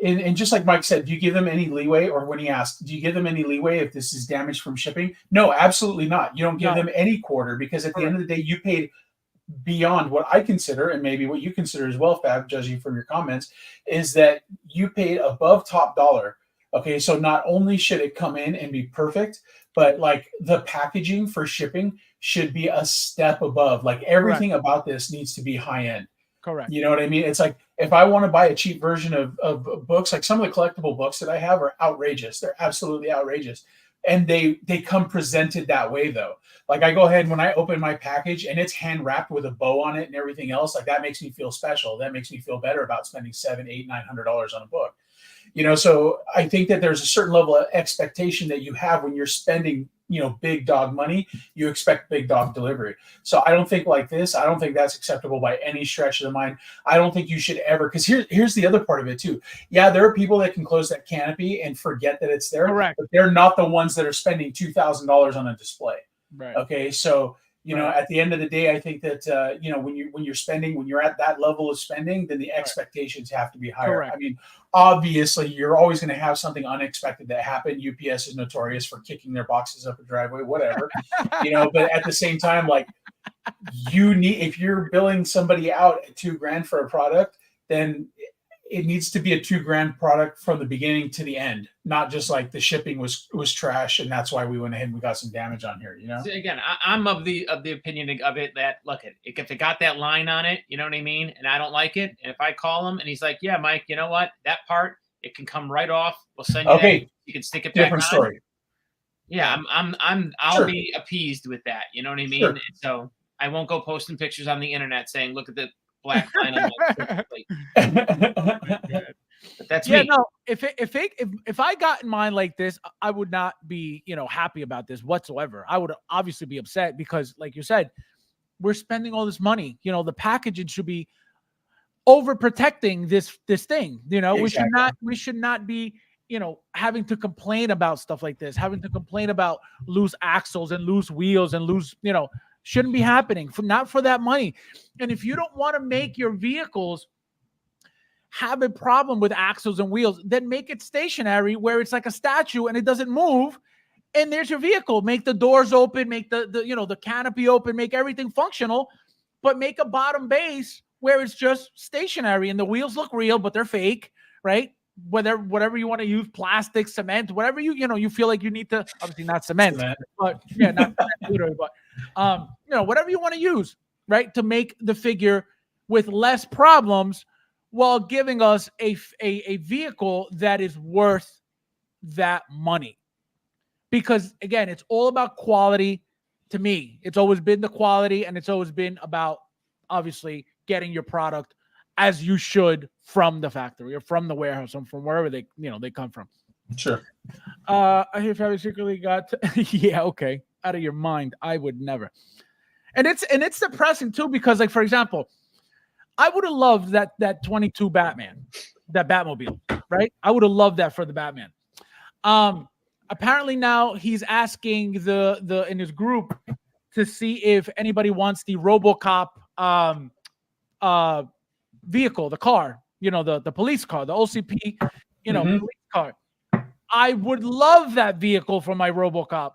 and just like Mike said, do you give them any leeway? Or when he asked, do you give them any leeway if this is damaged from shipping? No, absolutely not. You don't give them any quarter, because at the end of the day, you paid beyond what I consider, and maybe what you consider as well, Fab, judging from your comments, is that you paid above top dollar. Okay, so not only should it come in and be perfect, but like the packaging for shipping should be a step above. Like everything about this needs to be high end. Correct. You know what I mean? It's like, if I want to buy a cheap version of books, like some of the collectible books that I have are outrageous. They're absolutely outrageous. And they come presented that way though. Like I go ahead, when I open my package and it's hand wrapped with a bow on it and everything else, like that makes me feel special. That makes me feel better about spending $700, $800, $900 on a book. So I think that there's a certain level of expectation that you have when you're spending, big dog money. You expect big dog delivery. So I don't think like this. I don't think that's acceptable by any stretch of the mind. I don't think you should ever, because here's the other part of it too. Yeah, there are people that can close that canopy and forget that it's there. Correct. But they're not the ones that are spending $2,000 on a display. Right. Okay, so at the end of the day, I think that when you're spending, when you're at that level of spending, then the expectations have to be higher. Correct. I mean, obviously, you're always going to have something unexpected that happen. UPS is notorious for kicking their boxes up a driveway, whatever. But at the same time, like if you're billing somebody out at $2,000 for a product, then it needs to be a $2,000 product from the beginning to the end, not just like the shipping was trash and that's why we went ahead and we got some damage on here. So again, I'm of the opinion of it that if it got that line on it, you know what I mean, and I don't like it, and if I call him and he's like, yeah, Mike, you know what, that part it can come right off. We'll send you that. You can stick it back. Different story. Yeah, I'll be appeased with that. You know what I mean? Sure. So I won't go posting pictures on the internet saying, look at the black line on my plate. But that's me. No, if I got in mine like this, I would not be, happy about this whatsoever. I would obviously be upset because, like you said, we're spending all this money. The packaging should be overprotecting this thing. Exactly. We should not be, having to complain about stuff like this, having to complain about loose axles and loose wheels and loose, shouldn't be happening not for that money. And if you don't want to make your vehicles have a problem with axles and wheels, then make it stationary where it's like a statue and it doesn't move. And there's your vehicle. Make the doors open, make the canopy open, make everything functional, but make a bottom base where it's just stationary and the wheels look real, but they're fake, right? Whatever you want to use, plastic, cement, whatever you feel like you need to, obviously not cement. But yeah, not literally, but whatever you want to use, right, to make the figure with less problems while giving us a vehicle that is worth that money. Because again, it's all about quality. To me, it's always been the quality, and it's always been about obviously getting your product as you should from the factory or from the warehouse or from wherever they come from. Sure. I hear Fabio secretly got yeah, okay. Out of your mind. I would never. And it's depressing too, because like, for example, I would have loved that 22 Batman, that Batmobile, right? I would have loved that for the Batman. Apparently now he's asking the in his group to see if anybody wants the RoboCop vehicle, the car, the police car, the OCP, police car. I would love that vehicle for my RoboCop.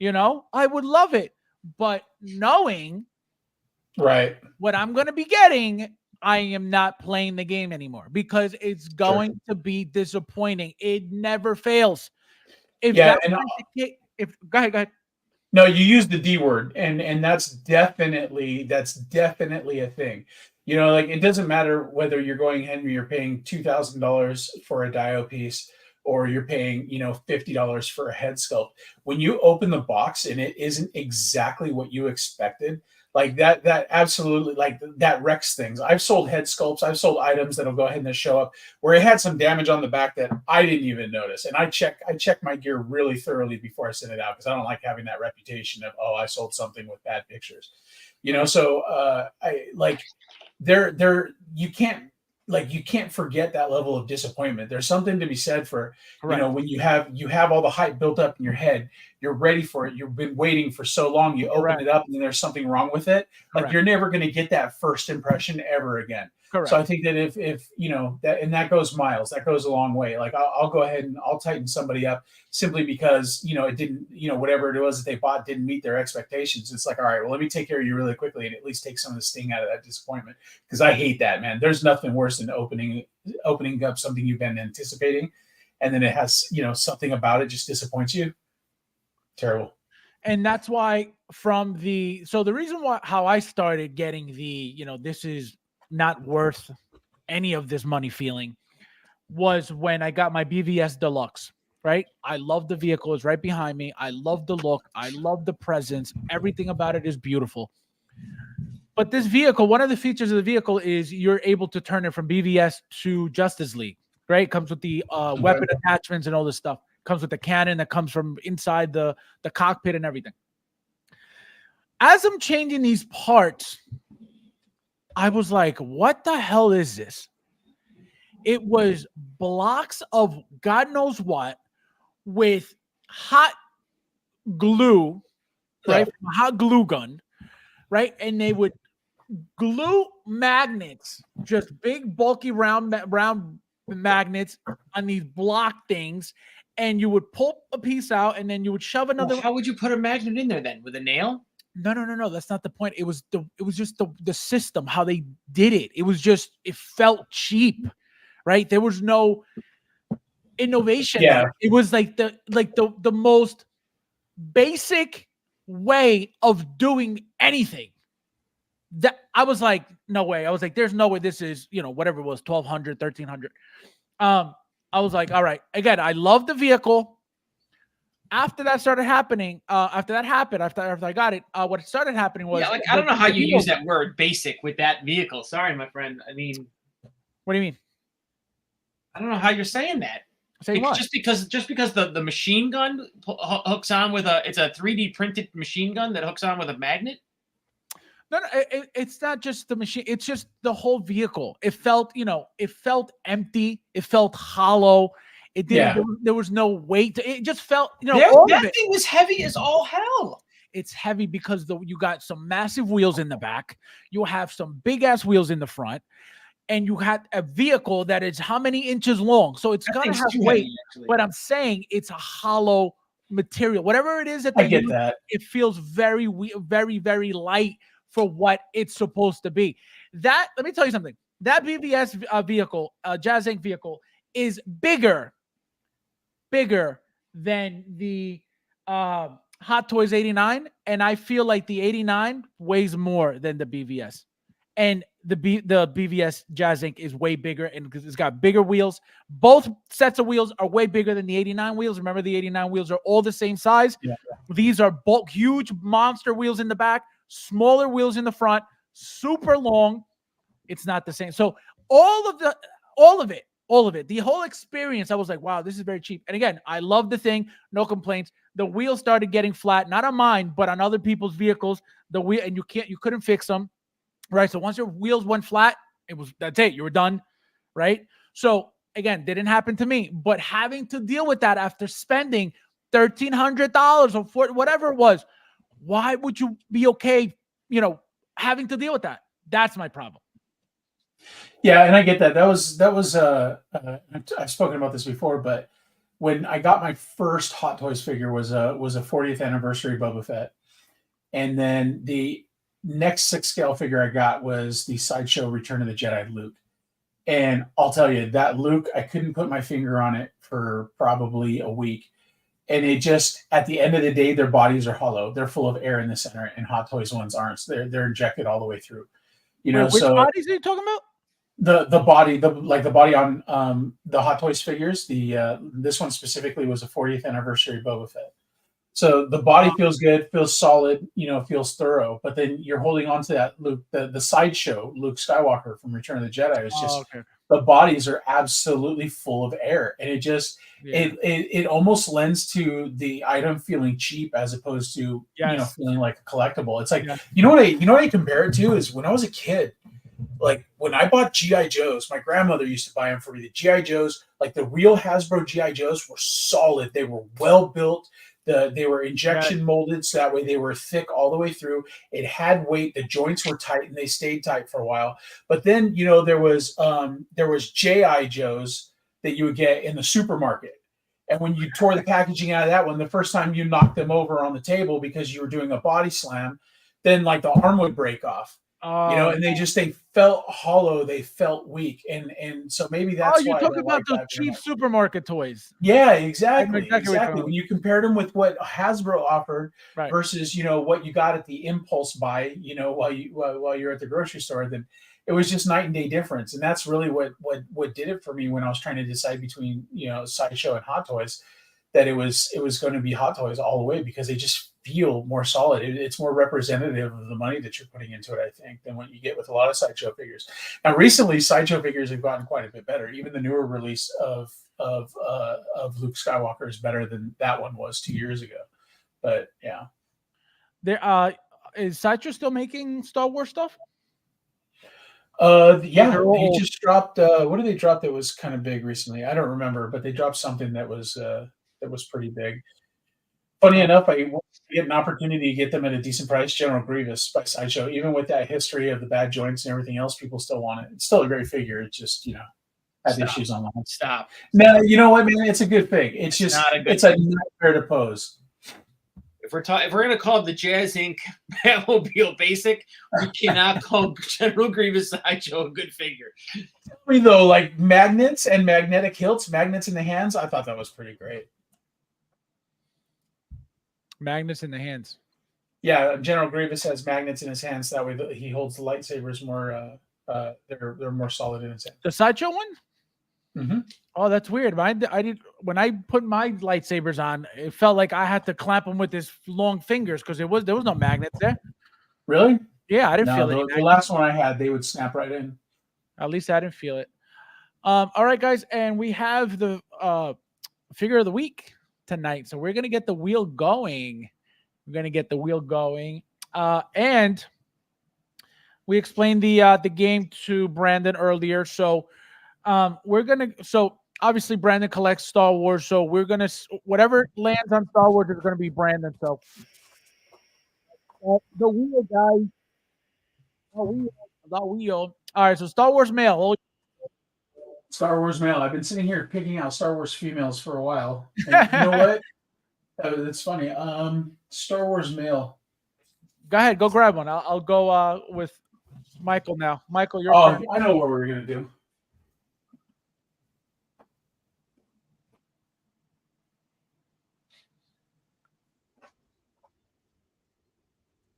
I would love it. But knowing what I'm going to be getting, I am not playing the game anymore because it's going to be disappointing. It never fails. Go ahead. No, you use the D word, and that's definitely a thing. Like it doesn't matter whether you're going ahead and you're paying $2,000 for a Dio piece or you're paying, $50 for a head sculpt. When you open the box and it isn't exactly what you expected, like that absolutely, like that wrecks things. I've sold head sculpts. I've sold items that'll go ahead and show up where it had some damage on the back that I didn't even notice. And I check my gear really thoroughly before I send it out because I don't like having that reputation of, oh, I sold something with bad pictures, So you can't forget that level of disappointment. There's something to be said for, when you have all the hype built up in your head, you're ready for it. You've been waiting for so long. You open it up and then there's something wrong with it. Like you're never going to get that first impression ever again. Correct. So I think that if that goes miles, that goes a long way. Like I'll go ahead and I'll tighten somebody up simply because, it didn't, whatever it was that they bought didn't meet their expectations. It's like, all right, well, let me take care of you really quickly and at least take some of the sting out of that disappointment. Because I hate that, man. There's nothing worse than opening up something you've been anticipating. And then it has, something about it just disappoints you. Terrible. And that's why the reason how I started getting this is not worth any of this money feeling was when I got my BVS Deluxe, right? I love the vehicle. It's right behind me. I love the look. I love the presence. Everything about it is beautiful. But this vehicle, one of the features of the vehicle is you're able to turn it from BVS to Justice League, right? It comes with the weapon attachments and all this stuff. It comes with the cannon that comes from inside the cockpit and everything. As I'm changing these parts, I was like, what the hell is this? It was blocks of God knows what with hot glue, right? A hot glue gun, right? And they would glue magnets, just big, bulky, round magnets on these block things. And you would pull a piece out and then you would shove another. Well, how would you put a magnet in there then? With a nail? No. That's not the point. It was just the system, how they did it. It felt cheap, right? There was no innovation. Yeah. It was like the most basic way of doing anything. That I was like, no way. I was like, there's no way this is, whatever it was, 1,200, 1,300. I was like, all right. Again, I love the vehicle. After that started happening, after I got it, what started happening was I don't know how you use that word basic with that vehicle. Sorry, my friend. I mean, what do you mean? I don't know how you're saying that. Say what? Just because the machine gun hooks on with it's a 3D printed machine gun that hooks on with a magnet. No, it's not just the machine. It's just the whole vehicle. It felt empty. It felt hollow. It didn't. Yeah. There was no weight. It just felt, that thing was heavy as all hell. It's heavy because you got some massive wheels in the back. You have some big ass wheels in the front, and you had a vehicle that is how many inches long? So it's gonna have weight. But I'm saying it's a hollow material. Whatever it is that I get that. It feels very, very, very light for what it's supposed to be. Let me tell you something. That BVS vehicle, Jazz Inc. vehicle, is bigger than the Hot Toys 89, and I feel like the 89 weighs more than the BVS, and the BVS Jazz Inc. is way bigger, and because it's got bigger wheels. Both sets of wheels are way bigger than the 89 wheels. Remember, the 89 wheels are all the same size. Yeah. These are huge monster wheels in the back, smaller wheels in the front, super long. It's not the same. So all of it, the whole experience, I was like, wow, this is very cheap. And again, I love the thing, no complaints. The wheels started getting flat, not on mine, but on other people's vehicles. The wheel, and you couldn't fix them. right? So once your wheels went flat, that's it. You were done, right? So again, didn't happen to me, but having to deal with that after spending $1,300 or whatever it was, why would you be okay, having to deal with that? That's my problem. Yeah, and I get that. I've spoken about this before, but when I got my first Hot Toys figure was a 40th anniversary Boba Fett, and then the next 6 scale figure I got was the Sideshow Return of the Jedi Luke. And I'll tell you, that Luke, I couldn't put my finger on it for probably a week. And it just, at the end of the day, their bodies are hollow. They're full of air in the center, and Hot Toys ones aren't. They're injected all the way through. Wait, which bodies are you talking about? The body on the Hot Toys figures. This one specifically was a 40th anniversary Boba Fett. So the body feels good, feels solid, feels thorough. But then you're holding on to that Luke, the sideshow Luke Skywalker from Return of the Jedi. It's just the bodies are absolutely full of air, and it almost lends to the item feeling cheap as opposed to feeling like a collectible. It's like you know what I compare it to is when I was a kid. Like when I bought G.I. Joes, my grandmother used to buy them for me. The G.I. Joes, like the real Hasbro G.I. Joes, were solid. They were well built. They were injection molded, so that way they were thick all the way through. It had weight. The joints were tight, and they stayed tight for a while. But then, there was J.I. Joes that you would get in the supermarket. And when you tore the packaging out of that one, the first time you knocked them over on the table because you were doing a body slam, then like the arm would break off. And they felt hollow, they felt weak, and so maybe that's you're why talking about those cheap supermarket toys. Yeah, exactly. Exactly. When you compared them with what Hasbro offered versus what you got at the impulse buy, while you're at the grocery store, then it was just night and day difference, and that's really what did it for me when I was trying to decide between Sideshow and Hot Toys. That it was going to be Hot Toys all the way because they just feel more solid. It's more representative of the money that you're putting into it, I think, than what you get with a lot of Sideshow figures. Now, recently, Sideshow figures have gotten quite a bit better. Even the newer release of Luke Skywalker is better than that one was 2 years ago. But yeah, is Sideshow still making Star Wars stuff? They just dropped. What did they drop that was kind of big recently? I don't remember, but they dropped something that was pretty big. Funny enough, I get an opportunity to get them at a decent price. General Grievous by Sideshow, even with that history of the bad joints and everything else, people still want it. It's still a great figure. It's just had issues online. Stop. No, you know what, man? It's a good thing. It's just it's a nightmare to pose. If we're gonna call it the Jazz Inc. Batmobile Basic, we cannot call General Grievous Sideshow a good figure. Though, like magnets and magnetic hilts, magnets in the hands, I thought that was pretty great. Magnets in the hands. Yeah, General Grievous has magnets in his hands. That way, he holds the lightsabers more. They're more solid in his hand. The Sideshow one. Mm-hmm. Oh, that's weird. I did when I put my lightsabers on. It felt like I had to clamp them with his long fingers because there was no magnets there. Really? Yeah, I didn't feel it. The last one I had, they would snap right in. At least I didn't feel it. All right, guys, and we have the figure of the week tonight, so we're gonna get the wheel going. And we explained the game to Brandon earlier, so so obviously Brandon collects Star Wars, so we're gonna whatever lands on Star Wars is gonna be Brandon. So the wheel, guys. The wheel. All right, so Star Wars male. Star Wars male. I've been sitting here picking out Star Wars females for a while. And you know what? That's funny. Star Wars male. Go ahead, go grab one. I'll go with Michael now. Michael, your turn. I know what we're gonna do.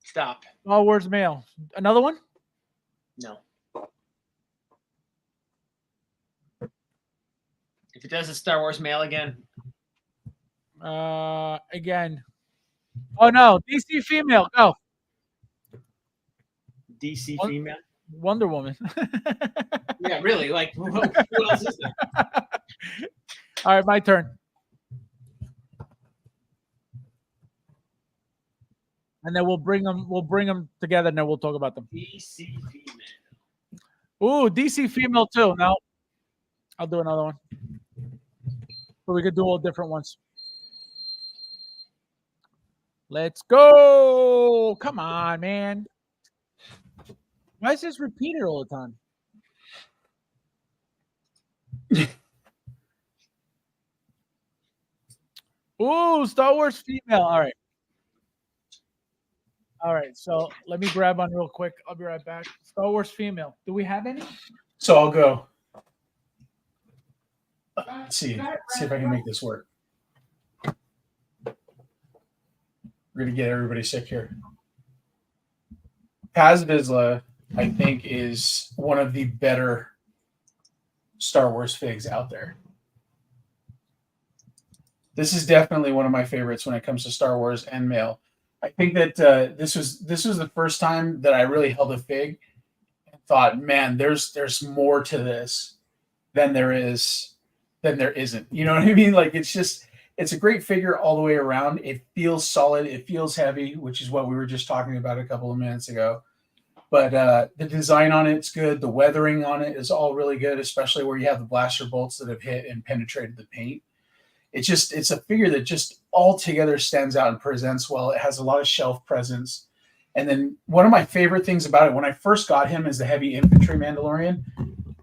Stop. Star Wars male. Another one? No. If it does a Star Wars male again. Again. Oh no, DC female. Go. DC female. Wonder Woman. Yeah, really. Like, who else is there? All right, my turn. and then we'll bring them together, and then we'll talk about them. DC female. Ooh, DC female too. No, I'll do another one. But we could do all different ones. Let's go. Come on, man. Why is this repeated all the time? Ooh, Star Wars female. All right. All right. So let me grab one real quick. I'll be right back. Star Wars female. Do we have any? So I'll go. Let's see if I can make this work. We're gonna get everybody sick here. Paz Vizsla, I think, is one of the better Star Wars figs out there. This is definitely one of my favorites when it comes to Star Wars and male. I think that this was the first time that I really held a fig and thought, man, there's more to this than there isn't. You know what I mean? Like it's a great figure all the way around. It feels solid. It feels heavy, which is what we were just talking about a couple of minutes ago. But the design on it's good. The weathering on it is all really good, especially where you have the blaster bolts that have hit and penetrated the paint. It's a figure that just altogether stands out and presents well. It has a lot of shelf presence. And then one of my favorite things about it, when I first got him as the heavy infantry Mandalorian,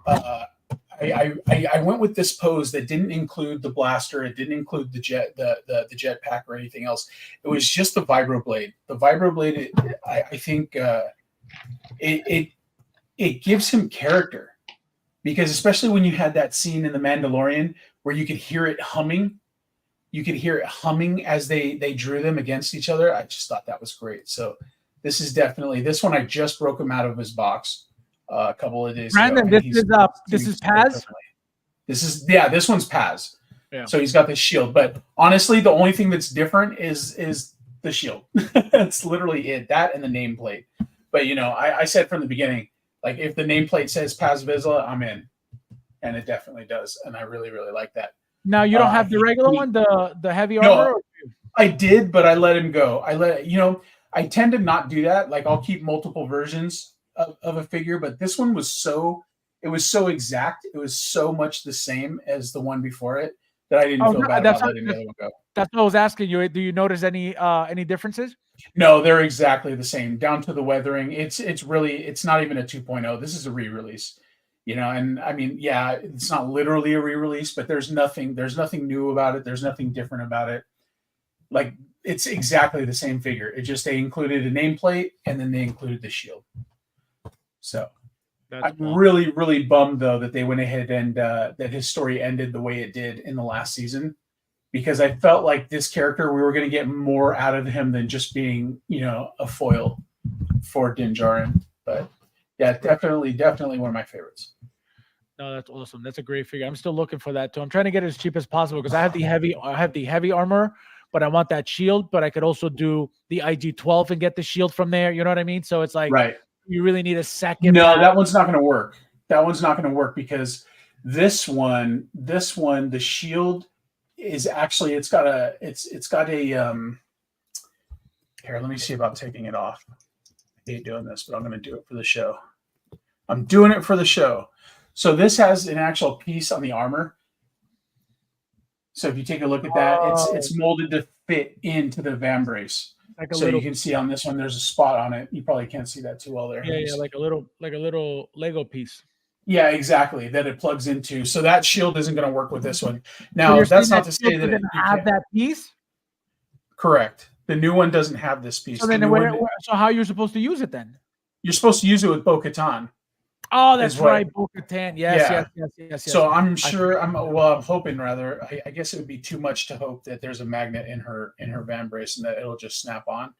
I went with this pose that didn't include the blaster. It didn't include the jetpack or anything else. It was just the vibroblade. The vibroblade, I think it gives him character, because especially when you had that scene in The Mandalorian where you could hear it humming. You could hear it humming as they drew them against each other. I just thought that was great. So this is definitely this one. I just broke him out of his box a couple of days Brandon, ago. This is Paz. This one's Paz. Yeah. So he's got the shield, but honestly, the only thing that's different is the shield. That's literally it. That and the nameplate. But I said from the beginning, like if the nameplate says Paz Vizsla, I'm in, and it definitely does, and I really really like that. Now you don't have the regular one, the heavy armor. No, I did, but I let him go. I tend to not do that. Like I'll keep multiple versions of a figure, but this one was so exact. It was so much the same as the one before it that I didn't feel bad about letting the other one go. That's what I was asking you. Do you notice any differences? No, they're exactly the same, down to the weathering. It's not even a 2.0. This is a re-release. And I mean, yeah, it's not literally a re-release, but there's nothing new about it. There's nothing different about it. Like it's exactly the same figure. It just, they included a nameplate and then they included the shield. So I'm really, really bummed though that they went ahead and that his story ended the way it did in the last season, because I felt like this character, we were going to get more out of him than just being, a foil for Din Djarin. But yeah, definitely one of my favorites. No, that's awesome. That's a great figure. I'm still looking for that too. I'm trying to get it as cheap as possible because I have the heavy armor, but I want that shield. But I could also do the IG-12 and get the shield from there. You know what I mean? So it's like, right. You really need a second. No, that one's not going to work. That one's not going to work because this one, the shield is actually, it's got a here, let me see about taking it off. I hate doing this, but I'm going to do it for the show. I'm doing it for the show. So this has an actual piece on the armor. So if you take a look at that, it's molded to fit into the vambrace. So you can see on this one, there's a spot on it. You probably can't see that too well there. Yeah, like a little Lego piece. Yeah, exactly. That it plugs into. So that shield isn't going to work with this one. Now, so that's not to say that it have that piece. Correct. The new one doesn't have this piece. So then, so how are you supposed to use it then? You're supposed to use it with Bo-Katan. Oh, that's right, Bo-Katan. Yes. So I'm sure. I'm hoping rather. I guess it would be too much to hope that there's a magnet in her van brace and that it'll just snap on.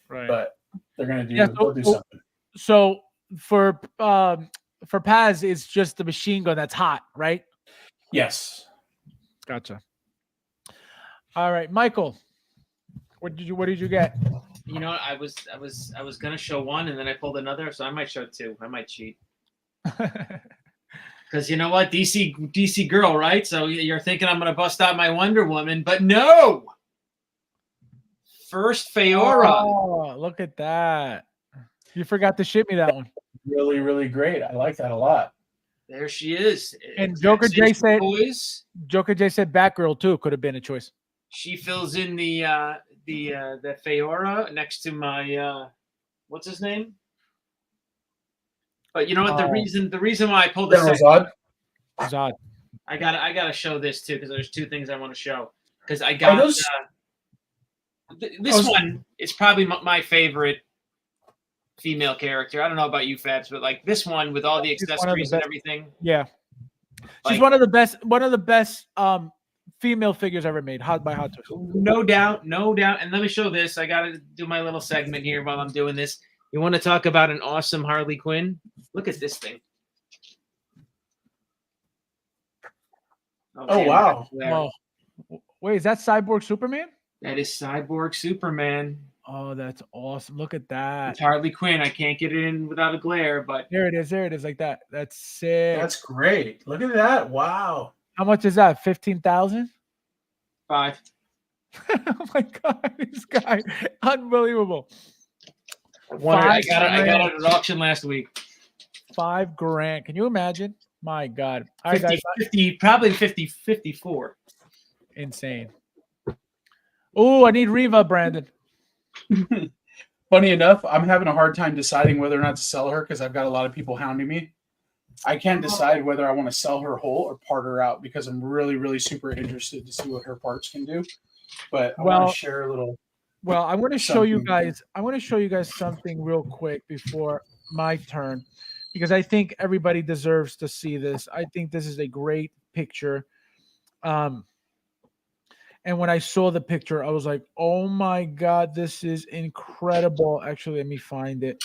Right. But they're gonna do. They'll do something. So for Paz, it's just the machine gun that's hot, right? Yes. Gotcha. All right, Michael. What did you get? I was gonna show one and then I pulled another, so I might show two. I might cheat. Because you know what, DC girl, right? So you're thinking I'm gonna bust out my Wonder Woman, but no. first Feora. Oh, look at that. You forgot to ship me that one. Really, really great. I like that a lot. There she is. And Joker J said Boys. Joker J said Batgirl too could have been a choice. She fills in the Feora next to my what's his name? But you know what? The reason why I pulled this Zod. I gotta show this too because there's two things I want to show because I got this one is probably my favorite female character. I don't know about you, Fabs, but like this one with all the accessories and everything. Yeah, she's like, one of the best female figures ever made. Hot by Hot Toys. No doubt. And let me show this. I gotta do my little segment here while I'm doing this. You want to talk about an awesome Harley Quinn? Look at this thing. Oh wow. Wait, is that Cyborg Superman? That is Cyborg Superman. Oh, that's awesome. Look at that. It's Harley Quinn. I can't get it in without a glare, but there it is, like that. That's sick. That's great. Look at that. Wow. How much is that? 15,000? 5. Oh my god, this guy. Unbelievable. I got it at auction last week. $5,000. Can you imagine? My God. All 50, right, guys. 50, probably 50, 54. Insane. Oh, I need Reva, Brandon. Funny enough, I'm having a hard time deciding whether or not to sell her because I've got a lot of people hounding me. I can't decide whether I want to sell her whole or part her out because I'm really, really super interested to see what her parts can do. But I want to share a little. Well, I want to show you guys. I want to show you guys something real quick before my turn, because I think everybody deserves to see this. I think this is a great picture. And when I saw the picture, I was like, "Oh my God, this is incredible!" Actually, let me find it.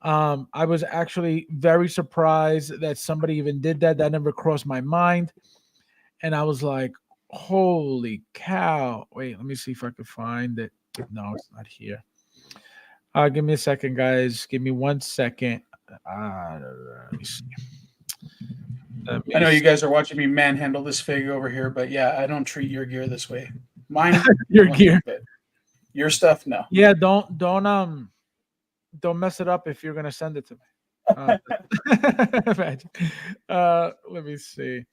I was actually very surprised that somebody even did that. That never crossed my mind, and I was like, "Holy cow!" Wait, let me see if I can find it. No, it's not here. Give me a second, guys. Give me 1 second. Let me see. I know you guys are watching me manhandle this fig over here, but yeah, I don't treat your gear this way. Mine, your gear, your stuff, no. Yeah, don't mess it up if you're gonna send it to me. Let me see.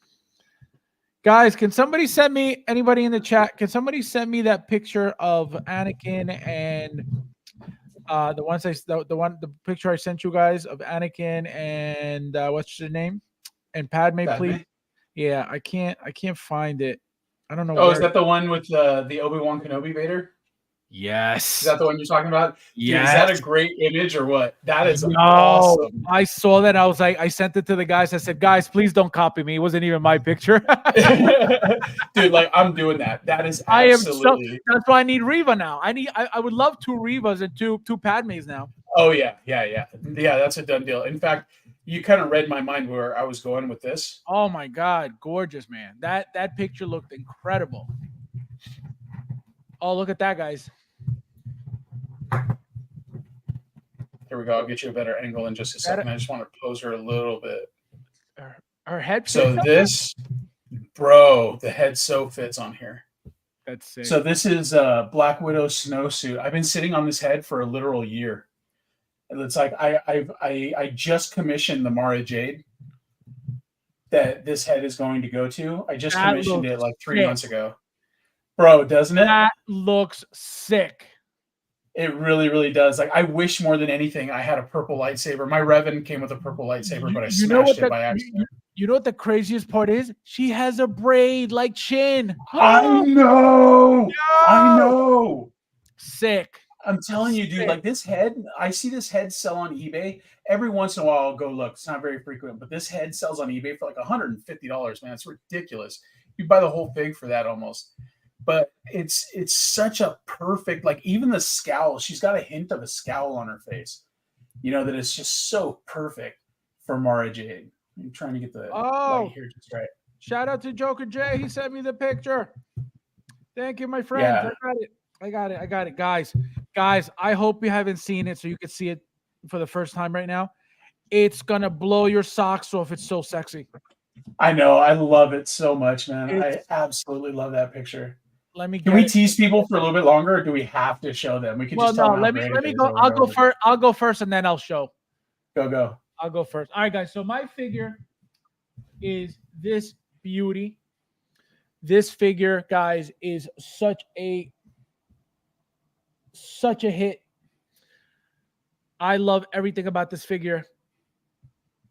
Guys, can somebody send me, anybody in the chat, can somebody send me that picture of Anakin and the picture I sent you guys of Anakin and what's your name? And Padme, please. Yeah, I can't find it. I don't know. Oh, is that the one with the Obi-Wan Kenobi Vader? Yes. Is that the one you're talking about? Yeah. Is that a great image or what? That is awesome. I saw that. I was like, I sent it to the guys. I said, guys, please don't copy me. It wasn't even my picture. Dude, like I'm doing that. That is absolutely. That's why I need Reva now. I would love 2 Revas and two Padmes now. Oh yeah. That's a done deal. In fact, you kind of read my mind where I was going with this. Oh my God, gorgeous, man. That picture looked incredible. Oh, look at that, guys. Here we go. I'll get you a better angle in just a second. I just want to pose her a little bit. Her head. So this, bro, the head so fits on here. That's sick. So this is a Black Widow snowsuit. I've been sitting on this head for a literal year. And it's like I just commissioned the Mara Jade that this head is going to go to. I just commissioned it like 3 months ago. Bro, doesn't it? That looks sick. It really, really does. Like I wish more than anything I had a purple lightsaber. My Revan came with a purple lightsaber, but I smashed it by accident. You know what the craziest part is? She has a braid like Chin. I know. I know. Sick. I'm telling you, dude, like this head, I see this head sell on eBay. Every once in a while, I'll go look. It's not very frequent, but this head sells on eBay for like $150, man. It's ridiculous. You buy the whole fig for that almost. But it's such a perfect, like even the scowl, she's got a hint of a scowl on her face. You know, that it's just so perfect for Mara Jade. I'm trying to get the light here just right. Shout out to Joker J. He sent me the picture. Thank you, my friend. Yeah. I got it. Guys, I hope you haven't seen it so you can see it for the first time right now. It's gonna blow your socks off. It's so sexy. I know. I love it so much, man. I absolutely love that picture. let me. Can we tease people for a little bit longer, or do we have to show them? We can just tell them how great let me it go. is or I'll go whatever. first. I'll go first, and then I'll show. Go. I'll go first. All right, guys. So my figure is this beauty. This figure, guys, is such a hit. I love everything about this figure.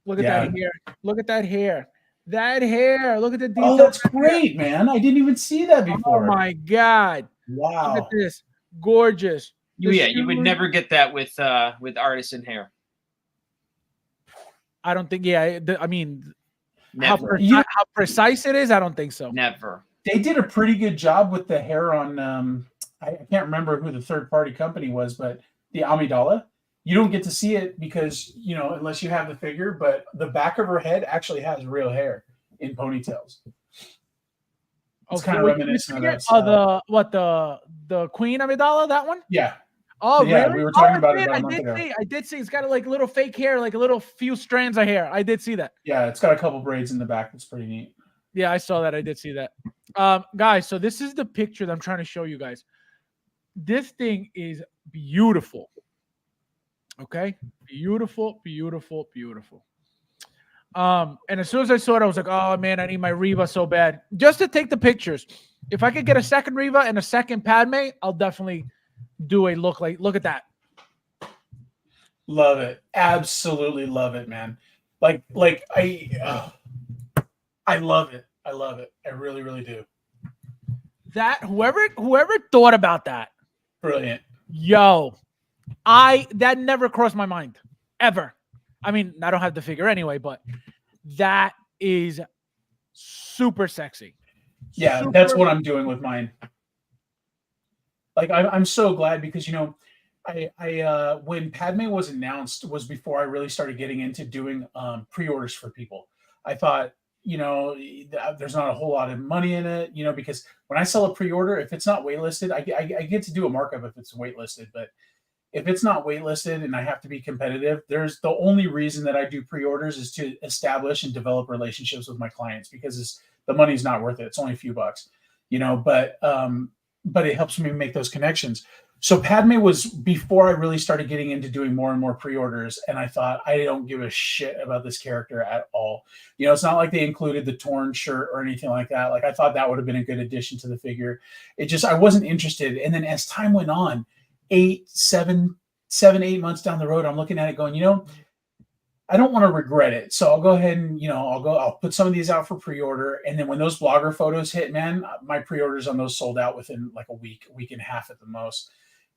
Look at that hair. Look at that hair. That hair. Look at the detail. Oh, that's great, man. I didn't even see that before. Oh my God. Wow. Look at this. Gorgeous. You would never get that with artisan hair. I don't think. Yeah, I mean, Never. how precise it is. I don't think so. Never. They did a pretty good job with the hair on. I can't remember who the third-party company was, but the Amidala. You don't get to see it because unless you have the figure. But the back of her head actually has real hair in ponytails. It's kind of reminiscent of that style. The Queen Amidala, that one? Yeah. Oh, yeah, really? we were talking about it about a month ago. I did see. It's got like little fake hair, like a little few strands of hair. I did see that. Yeah, it's got a couple braids in the back. It's pretty neat. Yeah, I saw that. I did see that. Guys, so this is the picture that I'm trying to show you guys. This thing is beautiful. Okay? Beautiful. And as soon as I saw it, I was like, oh man, I need my Reva so bad. Just to take the pictures. If I could get a second Reva and a second Padme, I'll definitely do a look at that. Love it. Absolutely love it, man. I love it. I love it. I really, really do. That whoever thought about that. Brilliant. Yo, that never crossed my mind ever. I mean, I don't have the figure anyway, but that is super sexy. Yeah, that's what I'm doing with mine. Like I'm so glad because I when Padme was announced was before I really started getting into doing pre-orders for people. I thought, there's not a whole lot of money in it, because when I sell a pre-order, if it's not waitlisted, I get to do a markup if it's waitlisted, but if it's not waitlisted and I have to be competitive, there's the only reason that I do pre-orders is to establish and develop relationships with my clients because the money's not worth it. It's only a few bucks, but it helps me make those connections. So Padme was before I really started getting into doing more and more pre-orders. And I thought, I don't give a shit about this character at all. It's not like they included the torn shirt or anything like that. Like I thought that would have been a good addition to the figure. I wasn't interested. And then as time went on, 8 months down the road, I'm looking at it going, I don't want to regret it. So I'll go ahead and, I'll put some of these out for pre-order. And then when those blogger photos hit, man, my pre-orders on those sold out within like a week and a half at the most.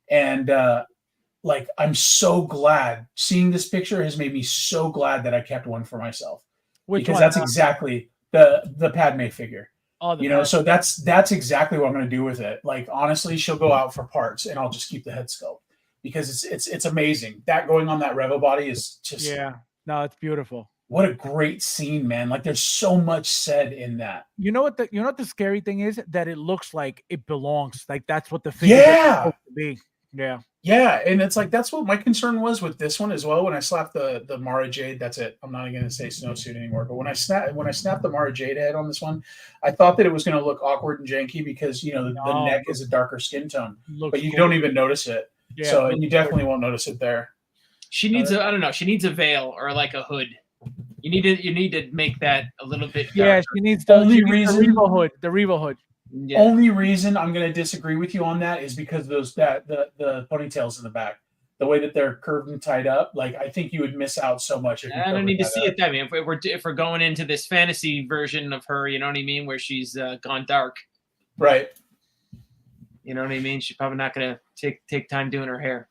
And I'm so glad seeing this picture has made me so glad that I kept one for myself. Because that's exactly the Padme figure. Oh, so that's exactly what I'm going to do with it. Like, honestly, she'll go out for parts and I'll just keep the head sculpt because it's amazing. That going on that Revo body is just, no, it's beautiful. What a great scene, man. Like there's so much said in that. You know what the scary thing is? That it looks like it belongs. Like that's what the figure is supposed to be. Yeah. Yeah. And it's like, that's what my concern was with this one as well. When I slapped the Mara Jade, that's it. I'm not going to say snowsuit anymore. But when I snapped the Mara Jade head on this one, I thought that it was going to look awkward and janky because, the neck is a darker skin tone, but you don't even notice it. Yeah, so, and you definitely won't notice it there. She needs I don't know. She needs a veil or like a hood. You need to make that a little bit darker. Yeah, she needs the Revo hood. Yeah. Only reason I'm going to disagree with you on that is because the ponytails in the back, the way that they're curved and tied up. Like I think you would miss out so much. I don't need to see it that way. If we're going into this fantasy version of her, you know what I mean, where she's gone dark, right? You know what I mean. She's probably not going to take time doing her hair.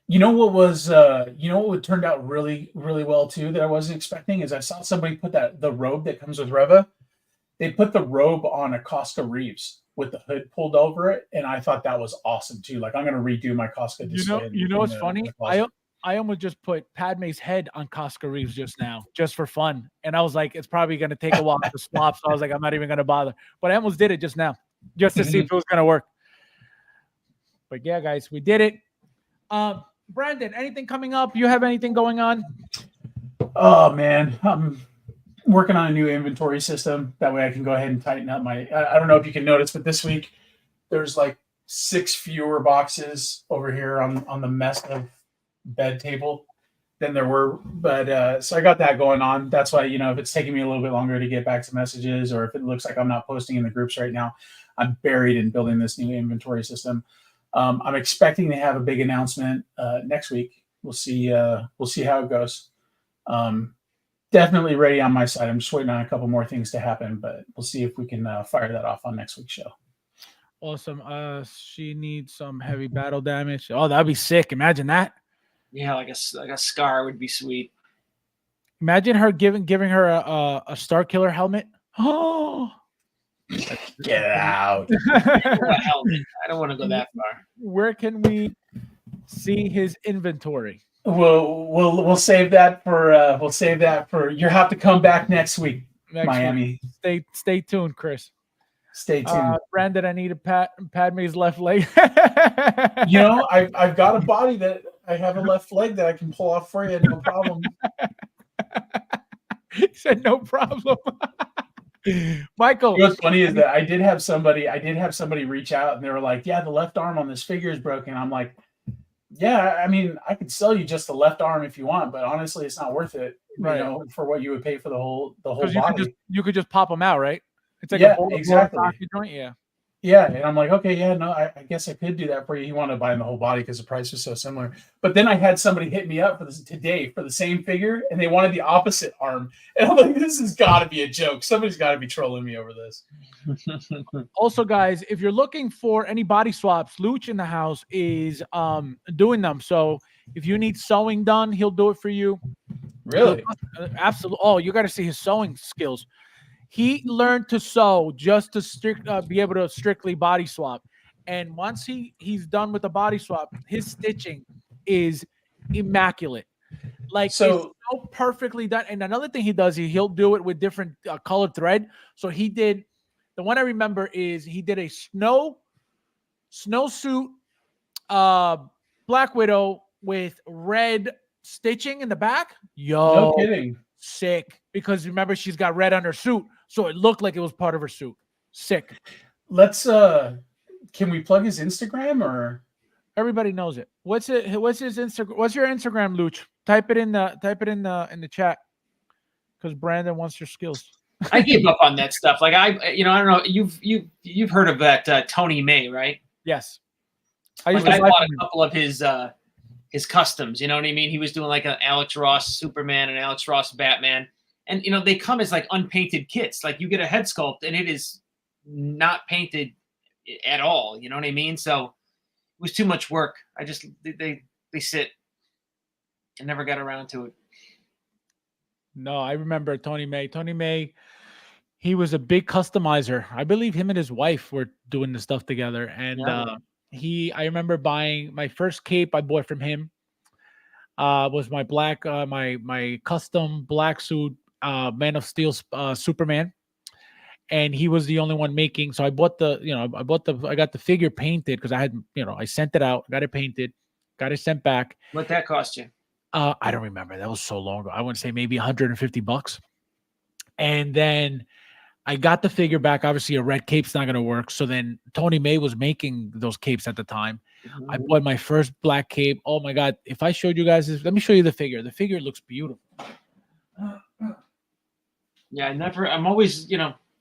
What turned out really, really well too that I wasn't expecting is I saw somebody put the robe that comes with Reva. They put the robe on a Casca Reeves with the hood pulled over it, and I thought that was awesome too. Like I'm going to redo my Casca display. What's funny? I almost just put Padme's head on Casca Reeves just now, just for fun, and I was like, it's probably going to take a while to swap, so I was like, I'm not even going to bother. But I almost did it just now, just to see if it was going to work. But yeah, guys, we did it. Brandon, anything coming up? You have anything going on? Oh man, I'm working on a new inventory system. That way I can go ahead and tighten up I don't know if you can notice, but this week there's like 6 fewer boxes over here on the mess of bed table than there were. But so I got that going on. That's why, if it's taking me a little bit longer to get back to messages, or if it looks like I'm not posting in the groups right now, I'm buried in building this new inventory system. I'm expecting to have a big announcement next week. We'll see how it goes. Definitely ready on my side. I'm just waiting on a couple more things to happen, but we'll see if we can fire that off on next week's show. Awesome. She needs some heavy battle damage. Oh, that'd be sick. Imagine that. Yeah, like a scar would be sweet. Imagine her giving her a Star Killer helmet. Oh, get out! Helmet. I don't want to go that far. Where can we see his inventory? We'll save that for you have to come back next week, Miami. Week. Stay tuned, Chris. Stay tuned. Brandon, I need a Padme's left leg. I've got a body that I have a left leg that I can pull off for you, no problem. He said no problem. Michael. What's funny is that I did have somebody reach out and they were like, yeah, the left arm on this figure is broken. I'm like, yeah, I mean, I could sell you just the left arm if you want, but honestly, it's not worth it, for what you would pay for the whole body. You could just pop them out, right? It's like exactly. Joint, yeah. Yeah, and I'm like, okay, yeah, no, I guess I could do that for you. He wanted to buy the whole body because the price was so similar. But then I had somebody hit me up today for the same figure, and they wanted the opposite arm. And I'm like, this has got to be a joke. Somebody's got to be trolling me over this. Also, guys, if you're looking for any body swaps, Luch in the house is doing them. So if you need sewing done, he'll do it for you. Really? Absolutely. Oh, you got to see his sewing skills. He learned to sew just to be able to strictly body swap. And once he's done with the body swap, his stitching is immaculate. Like, so perfectly done. And another thing he does, he'll do it with different colored thread. So he did, the one I remember is he did a snowsuit Black Widow with red stitching in the back. No kidding. Sick. Because remember, she's got red on her suit. So it looked like it was part of her suit. Sick. Let's can we plug his Instagram or everybody knows it? What's his Instagram? What's your Instagram, Luch? Type it in the chat. Because Brandon wants your skills. I gave up on that stuff. Like I don't know. You've heard of that Tony May, right? Yes. I bought a couple of his customs. You know what I mean? He was doing like an Alex Ross Superman and Alex Ross Batman. And, they come as like unpainted kits. Like you get a head sculpt and it is not painted at all. You know what I mean? So it was too much work. I just, they sit. I never got around to it. No, I remember Tony May. Tony May, he was a big customizer. I believe him and his wife were doing the stuff together. And I remember buying my first cape I bought from him. Was my black, my custom black suit, Man of Steel Superman, and he was the only one making. So I bought I got the figure painted because I had, I sent it out, got it painted, got it sent back. What that cost you? I don't remember. That was so long ago. I want to say maybe $150. And then I got the figure back. Obviously, a red cape's not going to work. So then Tony May was making those capes at the time. Mm-hmm. I bought my first black cape. Oh my God. If I showed you guys this, let me show you the figure. The figure looks beautiful. Yeah, I'm always,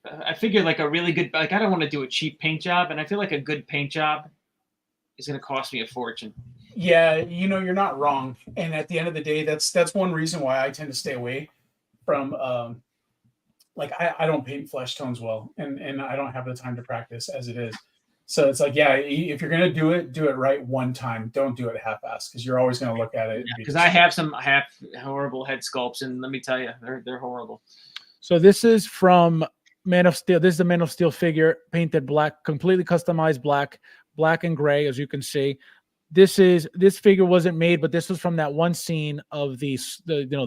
I figure like a really good, like I don't want to do a cheap paint job. And I feel like a good paint job is going to cost me a fortune. Yeah, you're not wrong. And at the end of the day, that's one reason why I tend to stay away from, I don't paint flesh tones well, and I don't have the time to practice as it is. So it's like, yeah, if you're going to do it right one time. Don't do it half-assed because you're always going to look at it. Because I have some horrible head sculpts, and let me tell you, they're horrible. So this is from Man of Steel. This is the Man of Steel figure, painted black, completely customized black and gray, as you can see. This figure wasn't made, but this was from that one scene of the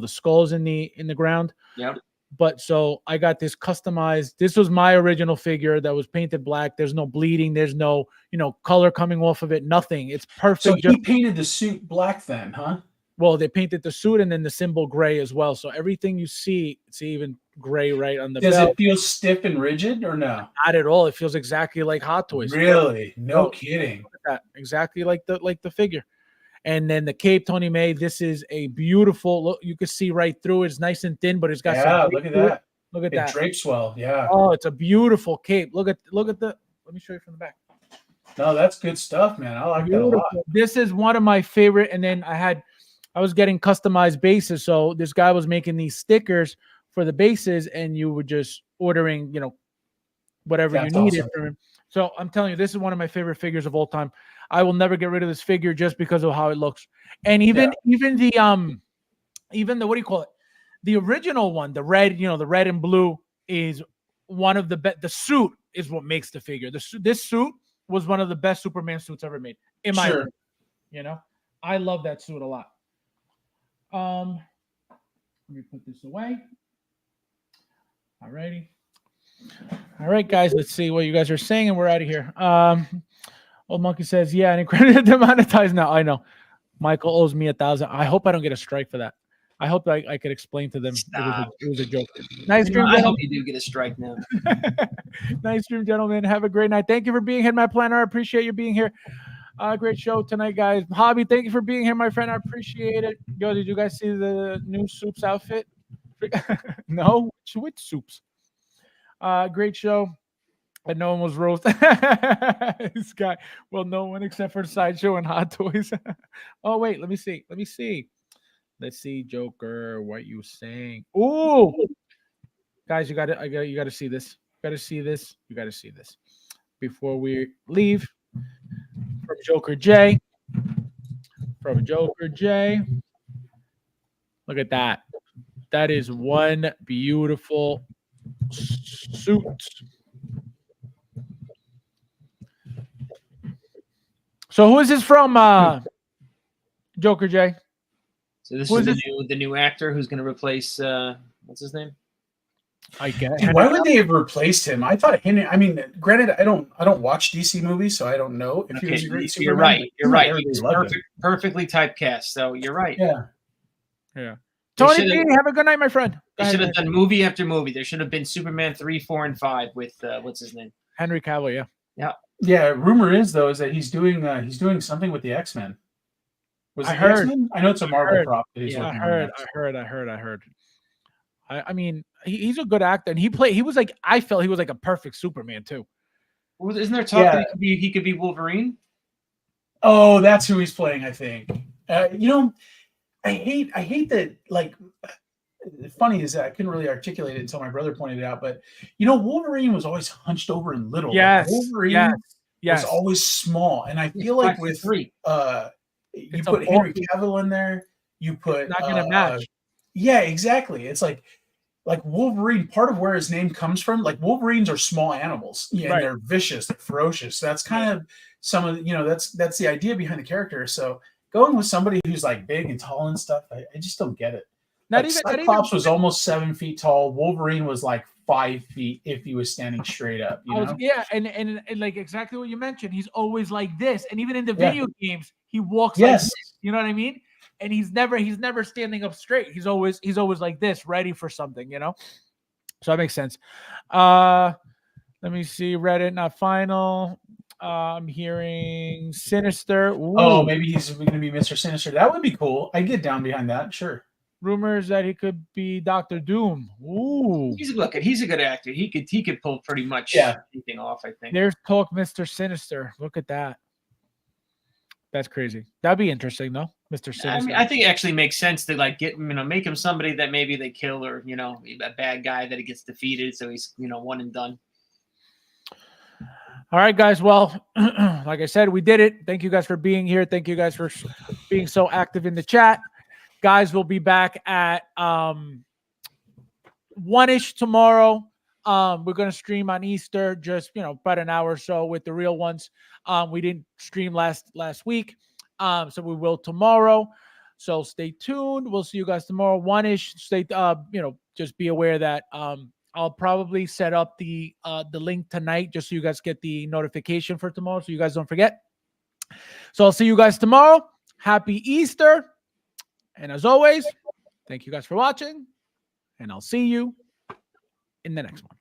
skulls in the ground. Yep. But so I got this customized. This was my original figure that was painted black. There's no bleeding. There's no, color coming off of it. Nothing. It's perfect. So he painted the suit black then, huh? Well, they painted the suit and then the symbol gray as well. So everything you see, it's even gray right on the Does belt. it feel stiff and rigid or no? Not at all. It feels exactly like Hot Toys. Really? No Oh, kidding. Look at that. Exactly like the figure. And then the cape Tony made. This is a beautiful look. You can see right through it. It's nice and thin, but it's got some Look at to it. that. Look at It that. drapes well. Yeah. Oh, it's a beautiful cape. Look at the. Let me show you from the back. No, that's good stuff, man. I like Beautiful. that a lot. This is one of my favorite. And then I was getting customized bases. So this guy was making these stickers for the bases, and you were just ordering, whatever That's you needed awesome. from him. So I'm telling you, this is one of my favorite figures of all time. I will never get rid of this figure just because of how it looks. And even the what do you call it? The original one, the red, the red and blue is one of the best. The suit is what makes the figure. This suit was one of the best Superman suits ever made, in my opinion. I love that suit a lot. Let me put this away. All righty. All right, guys, let's see what you guys are saying, and we're out of here. Old Monkey says, yeah, and Inquisitor demonetized now. I know. Michael owes me 1,000. I hope I don't get a strike for that. I hope I could explain to them it was a joke. Nice stream, I hope you do get a strike now. Nice stream, gentlemen. Have a great night. Thank you for being here, my planner. I appreciate you being here. Great show tonight, guys. Hobby, thank you for being here, my friend. I appreciate it. Yo, did you guys see the new Soups outfit? No? Which Soups? Great show. And no one was roasted. This guy. Well, no one except for Sideshow and Hot Toys. Oh, wait. Let me see. Let's see, Joker. What you saying? Ooh, guys, you got to see this. You got to see this before we leave. From Joker J. Look at that. That is one beautiful suit. So who is this from, Joker J? So this is the new actor who's going to replace what's his name? I guess. Why would they have replaced him? I thought Henry. I mean, granted, I don't watch DC movies, so I don't know if he was a great Superman. You're right. He's perfectly typecast. So you're right. Yeah. Tony P, have a good night, my friend. They should have done movie after movie. There should have been Superman 3, 4, and 5 with what's his name? Henry Cavill. Yeah. Rumor is though is that he's doing something with the X-Men. Was it X-Men? I know it's a Marvel prop. I heard. I mean, he's a good actor, and I felt he was like a perfect Superman too. Well, isn't there talk that he could be Wolverine? Oh, that's who he's playing, I think. I hate that. Like, funny is that I couldn't really articulate it until my brother pointed it out. But Wolverine was always hunched over and little. Yes, like Wolverine was always small, and I feel like with you put Henry Cavill in there, you put not gonna match. Yeah, exactly. It's like Wolverine. Part of where his name comes from, like Wolverines are small animals, and they're vicious, they're ferocious. That's kind of some of that's the idea behind the character. So going with somebody who's like big and tall and stuff, I just don't get it. Cyclops was almost 7 feet tall. Wolverine was like 5 feet if he was standing straight up. And like exactly what you mentioned. He's always like this, and even in the video games, he walks like this. You know what I mean? And he's never standing up straight. He's always like this, ready for something. So that makes sense. Let me see. Reddit not final. I'm hearing Sinister. Ooh. Oh, maybe he's going to be Mr. Sinister. That would be cool. I get down behind that. Sure. Rumors that he could be Dr. Doom. Ooh. He's a good actor. He could pull pretty much anything off, I think. There's talk Mr. Sinister. Look at that. That's crazy. That'd be interesting, though, Mr. Sinister. I mean, I think it actually makes sense to like make him somebody that maybe they kill or a bad guy that he gets defeated, so he's one and done. All right, guys. Well, like I said, we did it. Thank you guys for being here. Thank you guys for being so active in the chat. Guys, we'll be back at 1-ish tomorrow. We're going to stream on Easter, just, about an hour or so with the real ones. We didn't stream last week, so we will tomorrow. So stay tuned. We'll see you guys tomorrow, 1-ish. Stay, just be aware that I'll probably set up the link tonight just so you guys get the notification for tomorrow, so you guys don't forget. So I'll see you guys tomorrow. Happy Easter. And as always, thank you guys for watching, and I'll see you in the next one.